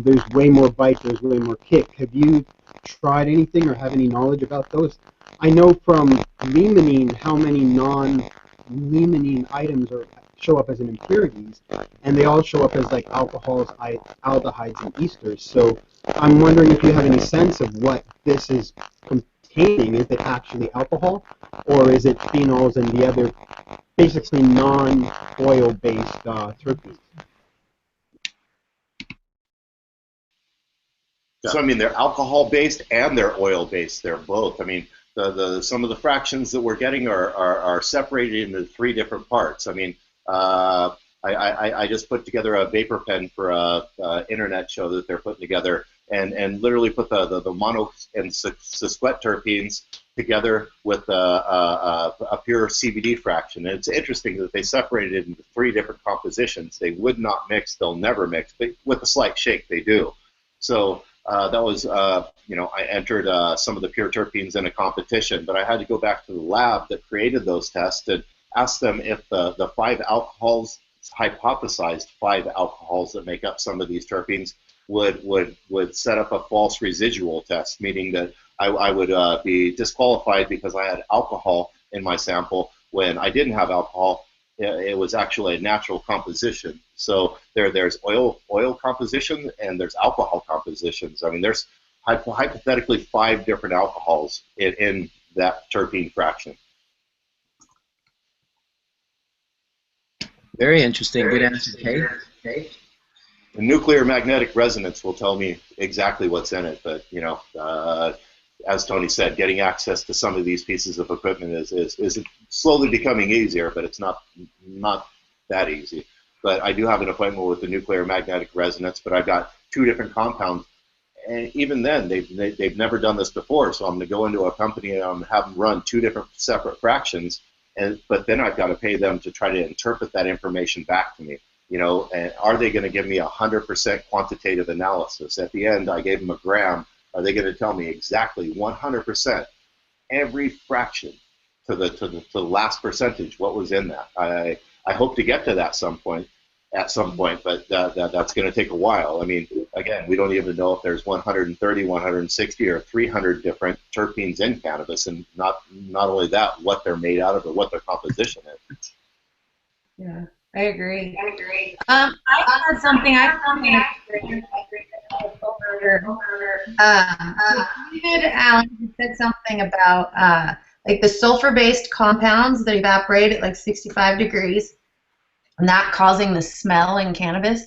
S4: There's way more bite, there's way more kick. Have you tried anything or have any knowledge about those? I know from limonene how many non-limonene items show up as an impurities, and they all show up as like alcohols, aldehydes, and esters. So I'm wondering if you have any sense of what this is containing. Is it actually alcohol, or is it phenols and the other basically non-oil-based terpenes?
S13: So I mean, they're alcohol-based and they're oil-based. They're both. I mean, some of the fractions that we're getting are separated into 3 different parts. I mean, I just put together a vapor pen for a internet show that they're putting together, and literally put the mono and sesquet terpenes together with a pure CBD fraction. And it's interesting that they separated it into 3 different compositions. They would not mix, they'll never mix, but with a slight shake they do. So that was, you know, I entered some of the pure terpenes in a competition, but I had to go back to the lab that created those tests and ask them if the 5 alcohols, hypothesized 5 alcohols that make up some of these terpenes would set up a false residual test, meaning that I would be disqualified because I had alcohol in my sample when I didn't have alcohol. It was actually a natural composition. So there's oil composition and there's alcohol compositions. I mean, there's hypothetically 5 different alcohols in that terpene fraction.
S1: Very interesting. Good answer, Kate.
S13: The nuclear magnetic resonance will tell me exactly what's in it, but you know, as Tony said, getting access to some of these pieces of equipment is slowly becoming easier, but it's not that easy. But I do have an appointment with the nuclear magnetic resonance, but I've got 2 different compounds, and even then they've never done this before. So I'm going to go into a company and have them run 2 different separate fractions, but then I've got to pay them to try to interpret that information back to me. You know, and are they going to give me 100% quantitative analysis? At the end, I gave them a gram, Are they going to tell me exactly 100% every fraction to the last percentage what was in that? I hope to get to that at some point, but that's going to take a while. I mean, again, we don't even know if there's 130, 160, or 300 different terpenes in cannabis, and not only that, what they're made out of or what their composition is.
S17: Yeah, I agree. I had something David Allen said something about like the sulfur-based compounds that evaporate at like 65 degrees, not causing the smell in cannabis.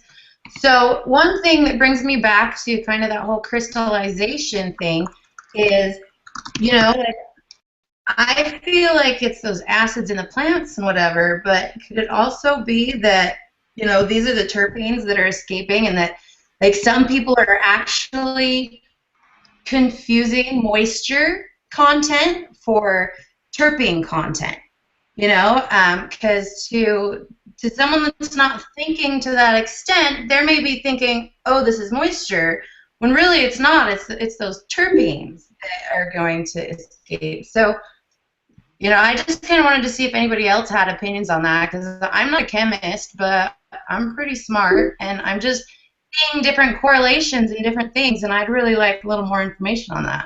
S17: So one thing that brings me back to kind of that whole crystallization thing is, you know, like, I feel like it's those acids in the plants and whatever, but could it also be that, you know, these are the terpenes that are escaping, and that like some people are actually confusing moisture content for terpene content, you know, because to someone that's not thinking to that extent, they may be thinking, oh, this is moisture, when really it's not. It's those terpenes that are going to escape. So, you know, I just kind of wanted to see if anybody else had opinions on that, because I'm not a chemist, but I'm pretty smart, and I'm just seeing different correlations and different things, and I'd really like a little more information on that.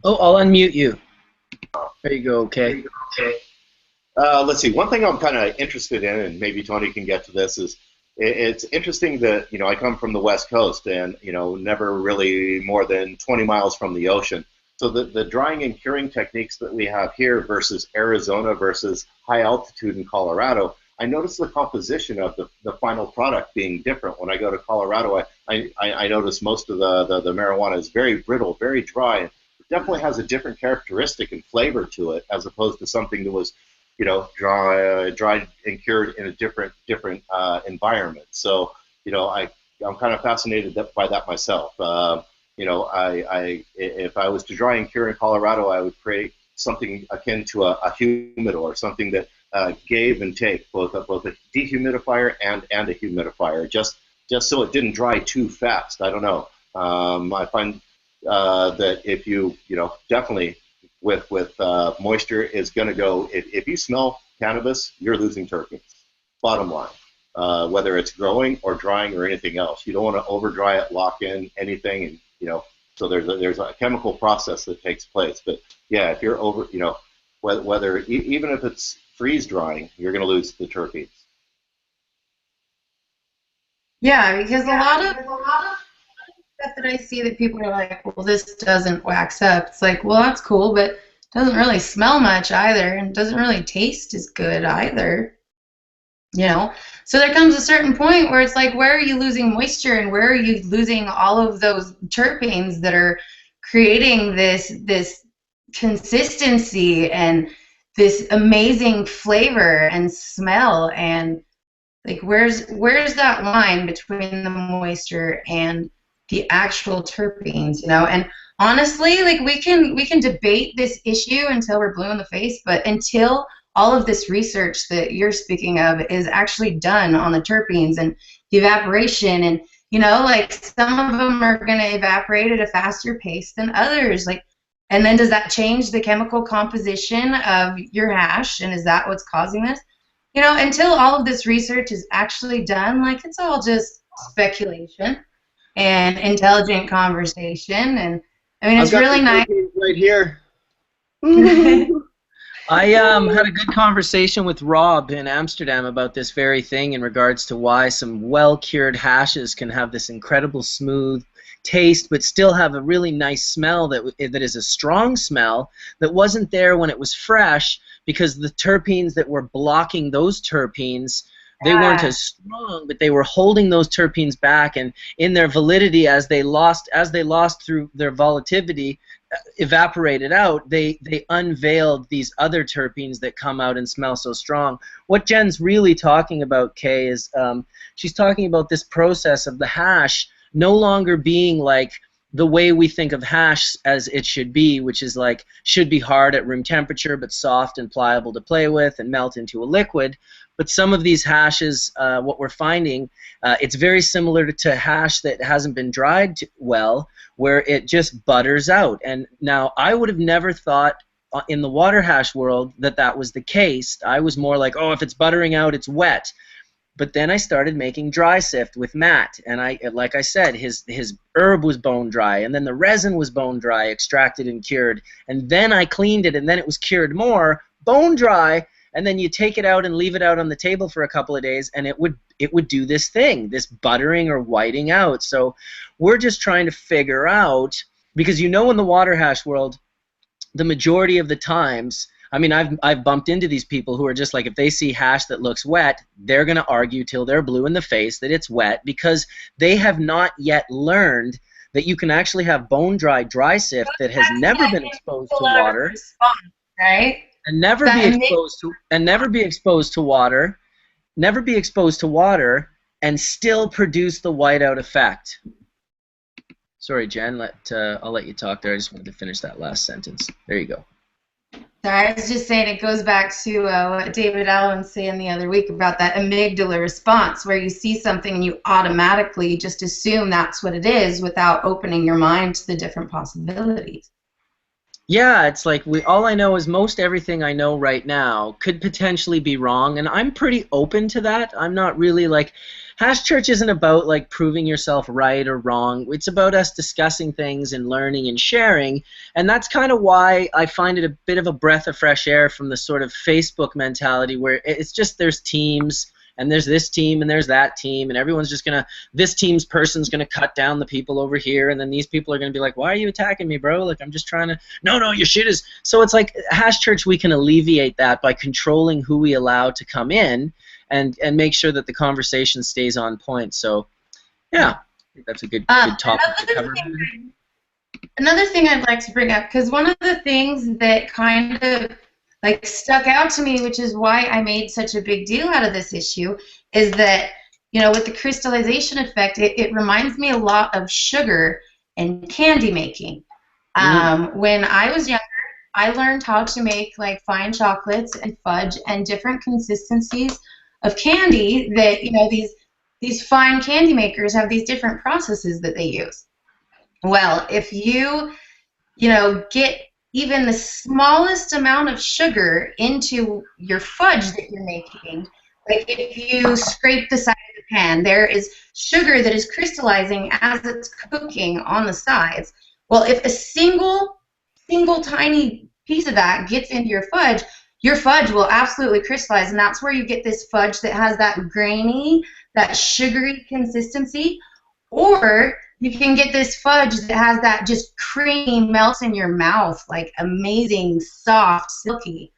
S1: Oh, I'll unmute you. There you go, okay.
S13: Let's see. One thing I'm kind of interested in, and maybe Tony can get to this, is it's interesting that, you know, I come from the West Coast, and, you know, never really more than 20 miles from the ocean. So the drying and curing techniques that we have here versus Arizona versus high altitude in Colorado, I notice the composition of the final product being different. When I go to Colorado, I notice most of the marijuana is very brittle, very dry, and it definitely has a different characteristic and flavor to it, as opposed to something that was, you know, dried and cured in a different environment. So, you know, I'm kind of fascinated by that myself. You know, if I was to dry and cure in Colorado, I would create something akin to a humidor, something that gave and take, both a dehumidifier and a humidifier, just so it didn't dry too fast. I don't know. I find that if you know, definitely with moisture is going to go. If you smell cannabis, you're losing terpenes. Bottom line, whether it's growing or drying or anything else, you don't want to over dry it, lock in anything, and, you know, so there's a chemical process that takes place. But yeah, if you're over, you know, whether even if it's freeze drying, you're going to lose the terpenes.
S17: Yeah, because a lot of stuff that I see that people are like, well, this doesn't wax up. It's like, well, that's cool, but it doesn't really smell much either, and doesn't really taste as good either. You know, so there comes a certain point where it's like, where are you losing moisture, and where are you losing all of those terpenes that are creating this consistency and this amazing flavor and smell? And like, where's that line between the moisture and the actual terpenes, you know? And honestly, like, we can debate this issue until we're blue in the face, but until all of this research that you're speaking of is actually done on the terpenes and the evaporation, and, you know, like, some of them are going to evaporate at a faster pace than others, like, and then does that change the chemical composition of your hash, and is that what's causing this? You know, until all of this research is actually done, like, it's all just speculation and intelligent conversation, and I mean, it's really nice.
S6: Right here.
S1: I had a good conversation with Rob in Amsterdam about this very thing in regards to why some well-cured hashes can have this incredible smooth taste but still have a really nice smell that is a strong smell that wasn't there when it was fresh, because the terpenes that were blocking those terpenes, they weren't as strong, but they were holding those terpenes back, and in their validity, as they lost through their volatility, evaporated out, they unveiled these other terpenes that come out and smell so strong. What Jen's really talking about, Kay, is she's talking about this process of the hash no longer being like the way we think of hash as it should be, which is like should be hard at room temperature but soft and pliable to play with and melt into a liquid. But some of these hashes, what we're finding, it's very similar to hash that hasn't been dried well, where it just butters out. And now I would have never thought in the water hash world that was the case. I was more like, oh, if it's buttering out, it's wet. But then I started making dry sift with Matt, and like I said, his herb was bone dry, and then the resin was bone dry, extracted and cured, and then I cleaned it, and then it was cured more, bone dry, and then you take it out and leave it out on the table for a couple of days, and it would do this thing, this buttering or whiting out. So we're just trying to figure out, because in the water hash world, the majority of the times, I mean, I've bumped into these people who are just like, if they see hash that looks wet, they're going to argue till they're blue in the face that it's wet, because they have not yet learned that you can actually have bone dry sift that has never been exposed to water,
S17: right?
S1: And never be exposed to water, and still produce the whiteout effect. Sorry, Jen. I'll let you talk there. I just wanted to finish that last sentence. There you go.
S17: Sorry, I was just saying it goes back to what David Allen was saying the other week about that amygdala response, where you see something and you automatically just assume that's what it is without opening your mind to the different possibilities.
S1: Yeah, it's like all I know is most everything I know right now could potentially be wrong, and I'm pretty open to that. I'm not really like, Hash Church isn't about like proving yourself right or wrong. It's about us discussing things and learning and sharing, and that's kind of why I find it a bit of a breath of fresh air from the sort of Facebook mentality where it's just there's teams, and there's this team and there's that team, and everyone's just gonna, this team's person's gonna cut down the people over here, and then these people are gonna be like, why are you attacking me, bro? Like, I'm just trying to, no, your shit is. So it's like Hash Church, we can alleviate that by controlling who we allow to come in and make sure that the conversation stays on point. So yeah, I think that's a good topic to cover.
S17: Another thing I'd like to bring up, because one of the things that kind of like stuck out to me, which is why I made such a big deal out of this issue, is that, with the crystallization effect, it reminds me a lot of sugar and candy making. When I was younger, I learned how to make like fine chocolates and fudge and different consistencies of candy that, these fine candy makers have these different processes that they use. Well, if you, get even the smallest amount of sugar into your fudge that you're making, like if you scrape the side of the pan, there is sugar that is crystallizing as it's cooking on the sides. Well, if a single tiny piece of that gets into your fudge will absolutely crystallize, and that's where you get this fudge that has that grainy, that sugary consistency, or you can get this fudge that has that just cream melts in your mouth, like amazing, soft, silky.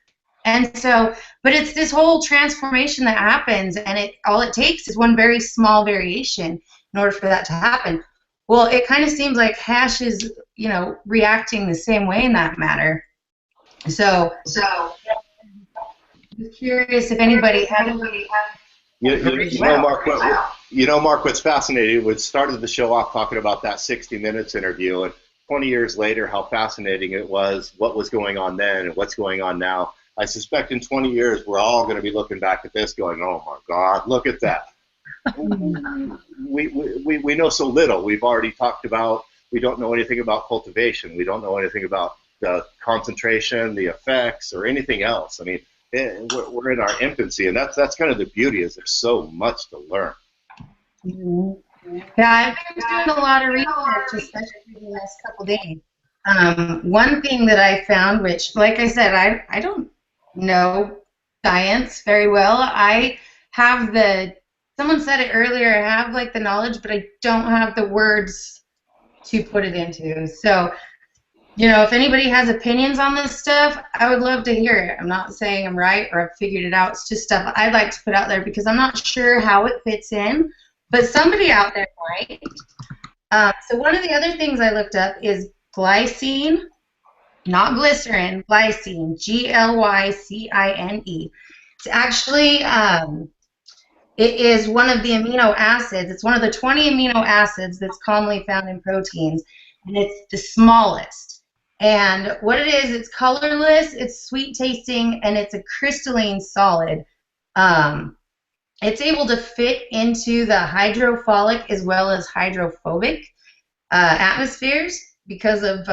S17: And so, but it's this whole transformation that happens, and all it takes is one very small variation in order for that to happen. Well, it kind of seems like hash is, reacting the same way in that matter. So I'm curious if anybody had
S13: Mark, what's fascinating, we started the show off talking about that 60 Minutes interview, and 20 years later, how fascinating it was, what was going on then and what's going on now. I suspect in 20 years, we're all going to be looking back at this going, oh my God, look at that. We know so little. We've already talked about, we don't know anything about cultivation. We don't know anything about the concentration, the effects, or anything else. I mean, we're in our infancy, and that's kind of the beauty, is there's so much to learn.
S17: Yeah, I've been doing a lot of research, especially in the last couple days. One thing that I found, which, like I said, I don't know science very well. I have someone said it earlier, I have like the knowledge, but I don't have the words to put it into. So, if anybody has opinions on this stuff, I would love to hear it. I'm not saying I'm right or I've figured it out. It's just stuff I'd like to put out there because I'm not sure how it fits in, but somebody out there might. So one of the other things I looked up is glycine, not glycerin, glycine, Glycine. It's actually, it is one of the amino acids. It's one of the 20 amino acids that's commonly found in proteins. and it's the smallest. And what it is, it's colorless, it's sweet tasting, and it's a crystalline solid. It's able to fit into the hydrophilic as well as hydrophobic atmospheres because of,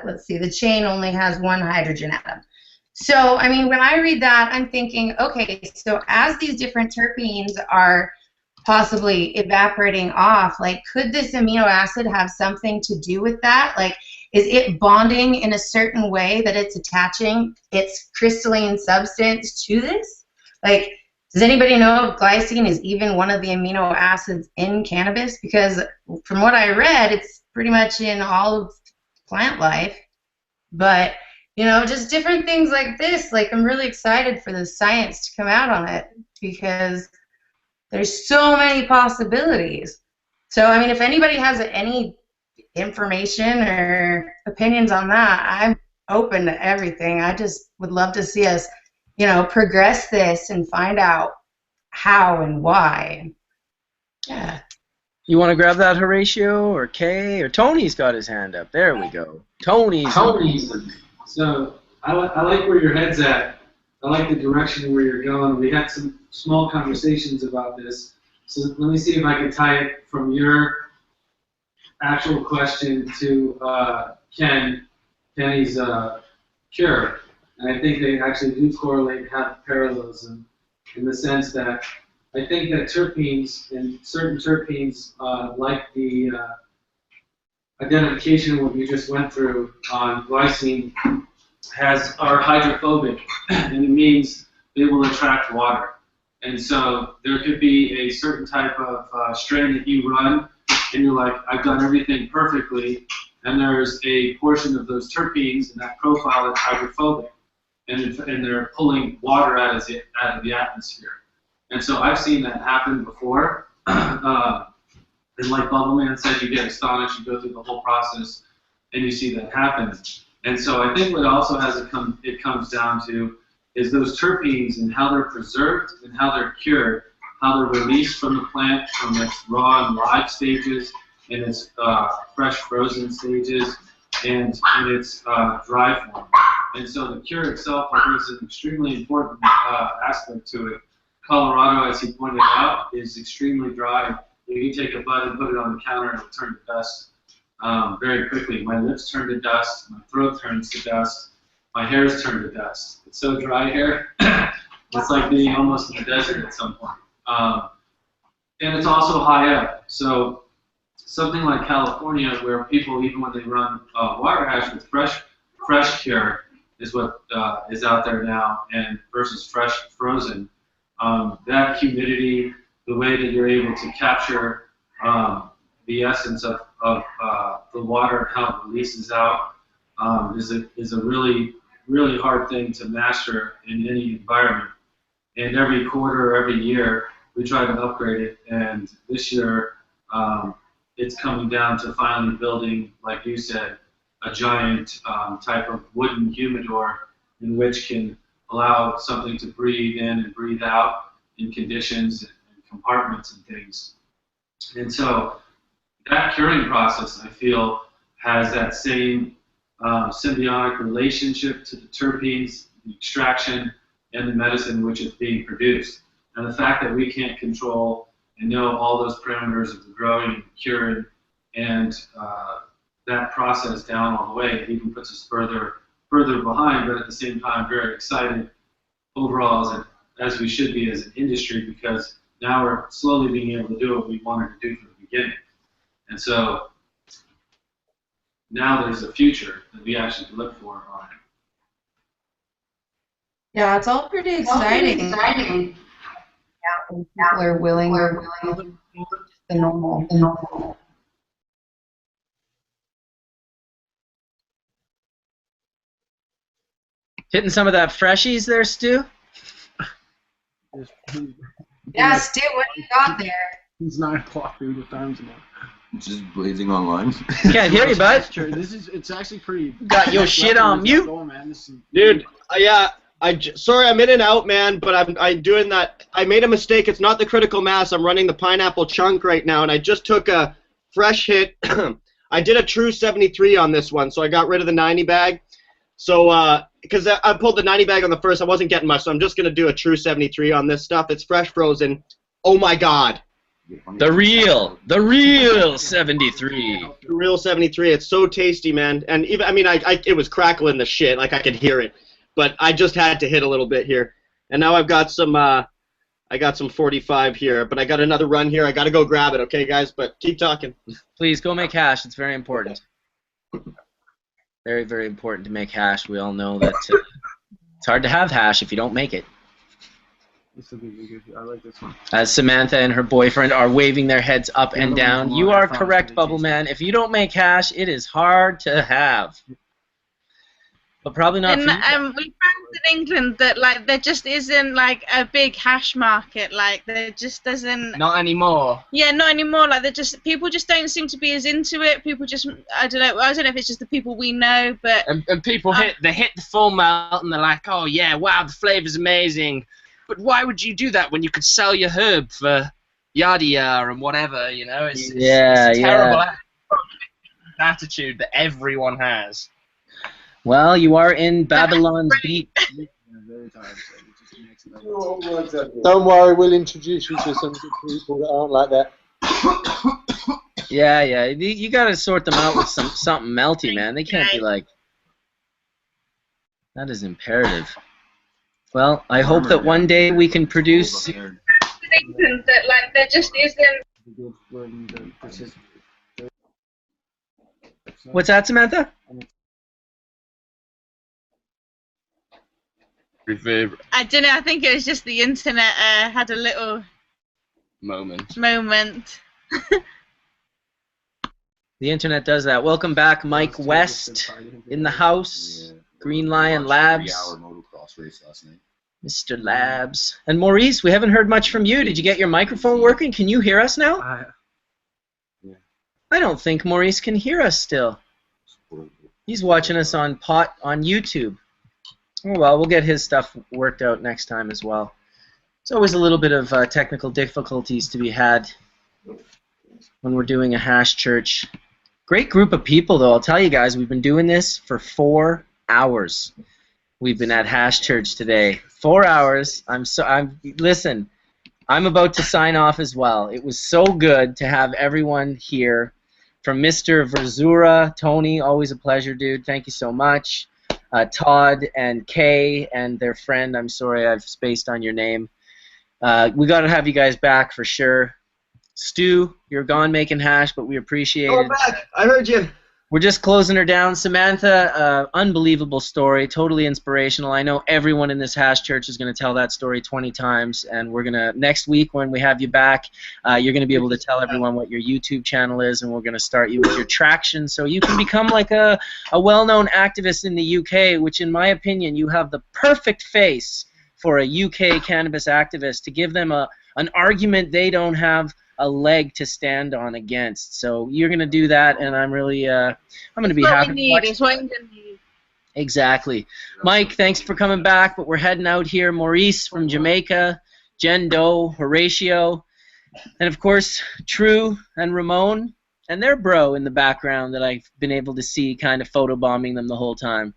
S17: let's see, the chain only has one hydrogen atom. So, I mean, when I read that, I'm thinking, okay, so as these different terpenes are possibly evaporating off, like, could this amino acid have something to do with that? Like, is it bonding in a certain way that it's attaching its crystalline substance to this? Like, does anybody know if glycine is even one of the amino acids in cannabis? Because from what I read, it's pretty much in all of plant life. But, you know, just different things like this. Like, I'm really excited for the science to come out on it because there's so many possibilities. So, I mean, if anybody has any information or opinions on that, I'm open to everything. I just would love to see us, you know, progress this and find out how and why. Yeah.
S1: You want to grab that, Horatio, or Kay, or Tony's got his hand up. There we go. Tony's.
S9: So I like where your head's at. I like the direction where you're going. We had some small conversations about this. So let me see if I can tie it from your actual question to Kenny's cure. And I think they actually do correlate and have parallels in the sense that I think that terpenes, and certain terpenes, like the identification of what you just went through on glycine, are hydrophobic, and it means they will attract water. And so there could be a certain type of strain that you run, and you're like, I've done everything perfectly, and there's a portion of those terpenes in that profile that's hydrophobic, and they're pulling water out of the atmosphere. And so I've seen that happen before. And like Bubbleman said, you get astonished, you go through the whole process, and you see that happen. And so I think what also it comes down to is those terpenes and how they're preserved and how they're cured, how they're released from the plant from its raw and live stages, in its fresh frozen stages, and in its dry form. And so the cure itself, I think, is an extremely important aspect to it. Colorado, as he pointed out, is extremely dry. You can take a bud and put it on the counter and it'll turn to dust very quickly. My lips turn to dust, my throat turns to dust, my hair's turned to dust. It's so dry here, it's like being almost in the desert at some point. And it's also high up. So something like California, where people, even when they run water hash with fresh cure, is what is out there now, and versus fresh frozen. That humidity, the way that you're able to capture the essence of the water and how it releases out is a really, really hard thing to master in any environment. And every quarter or every year, we try to upgrade it. And this year, it's coming down to finally building, like you said, a giant type of wooden humidor in which can allow something to breathe in and breathe out in conditions and compartments and things. And so that curing process, I feel, has that same symbiotic relationship to the terpenes, the extraction, and the medicine in which it's being produced. And the fact that we can't control and know all those parameters of the growing and curing and that process down all the way, it even puts us further behind, but at the same time very excited overall as we should be as an industry, because now we're slowly being able to do what we wanted to do from the beginning. And so now there's a future that we actually look for on it.
S17: Yeah, it's all pretty exciting. Yeah, when people are willing to do the normal.
S1: Hitting some of that freshies there, Stu?
S17: Yeah, Stu, what do you got there?
S18: It's 9 o'clock, dude. What time is it now?
S5: Just blazing online.
S1: Can't hear you, bud.
S18: It's actually pretty.
S1: Got your shit on mute.
S6: Dude, yeah. Sorry, I'm in and out, man, but I'm doing that. I made a mistake. It's not the critical mass. I'm running the pineapple chunk right now, and I just took a fresh hit I did a true 73 on this one, so I got rid of the 90 bag. So, because I pulled the 90 bag on the first, I wasn't getting much, so I'm just going to do a true 73 on this stuff. It's fresh frozen. Oh my God.
S1: The real 73.
S6: The real 73. It's so tasty, man. And even, I mean, it was crackling the shit, like I could hear it. But I just had to hit a little bit here. And now I've got some, I got some 45 here, but I got another run here. I got to go grab it, okay, guys? But keep talking.
S1: Please go make hash. It's very important. Very, very important to make hash. We all know that it's hard to have hash if you don't make it.
S18: I like this one.
S1: As Samantha and her boyfriend are waving their heads up and down. You are correct, Bubbleman. If you don't make hash, it is hard to have. But probably not.
S7: And we found in England that like there just isn't like a big hash market. Like there just doesn't.
S8: Not anymore.
S7: Yeah, not anymore. Like people just don't seem to be as into it. People just I don't know if it's just the people we know, but
S8: and people hit the full melt and they're like, oh yeah, wow, the flavor's amazing. But why would you do that when you could sell your herb for yada and whatever? You know, it's a terrible attitude that everyone has.
S1: Well, you are in Babylon's beat.
S3: Don't worry, we'll introduce you to some good people that aren't like that.
S1: Yeah. You got to sort them out with something melty, man. They can't be like. That is imperative. Well, I hope that one day we can produce.
S7: that like there just isn't.
S1: What's that, Samantha?
S7: I don't know. I think it was just the internet had a little
S8: moment.
S1: The internet does that. Welcome back, Mike West in the house. Green Lion Labs.
S5: 3-hour motocross race last night.
S1: Mr. Labs. And Maurice, we haven't heard much from you. Did you get your microphone working? Can you hear us now? I don't think Maurice can hear us still. He's watching us on YouTube. Oh, well, we'll get his stuff worked out next time as well. There's always a little bit of technical difficulties to be had when we're doing a hash church. Great group of people, though. I'll tell you guys, we've been doing this for 4 hours. We've been at hash church today. 4 hours. Listen, I'm about to sign off as well. It was so good to have everyone here. From Mr. Verzura, Tony, always a pleasure, dude. Thank you so much. Todd and Kay and their friend. I'm sorry I've spaced on your name. We got to have you guys back for sure. Stu, you're gone making hash, but we appreciate it.
S6: Back. I heard you.
S1: We're just closing her down. Samantha, unbelievable story, totally inspirational. I know everyone in this hash church is going to tell that story 20 times, and we're going to, next week when we have you back, you're going to be able to tell everyone what your YouTube channel is, and we're going to start you with your traction so you can become like a well-known activist in the UK, which in my opinion, you have the perfect face for a UK cannabis activist to give them an argument they don't have a leg to stand on against. So you're going to do that, and I'm really, I'm going to be happy.
S7: It's what you need.
S1: Exactly. Mike, thanks for coming back, but we're heading out here. Maurice from Jamaica, Jen Doe, Horatio, and of course, True and Ramon, and their bro in the background that I've been able to see kind of photobombing them the whole time.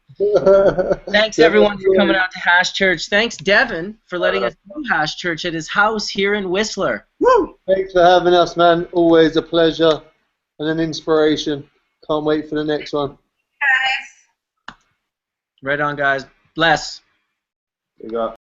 S1: Thanks, everyone, for coming out to Hash Church. Thanks, Devin, for letting us do Hash Church at his house here in Whistler.
S3: Woo! Thanks for having us, man. Always a pleasure and an inspiration. Can't wait for the next one.
S1: Right on, guys. Bless.
S3: You got.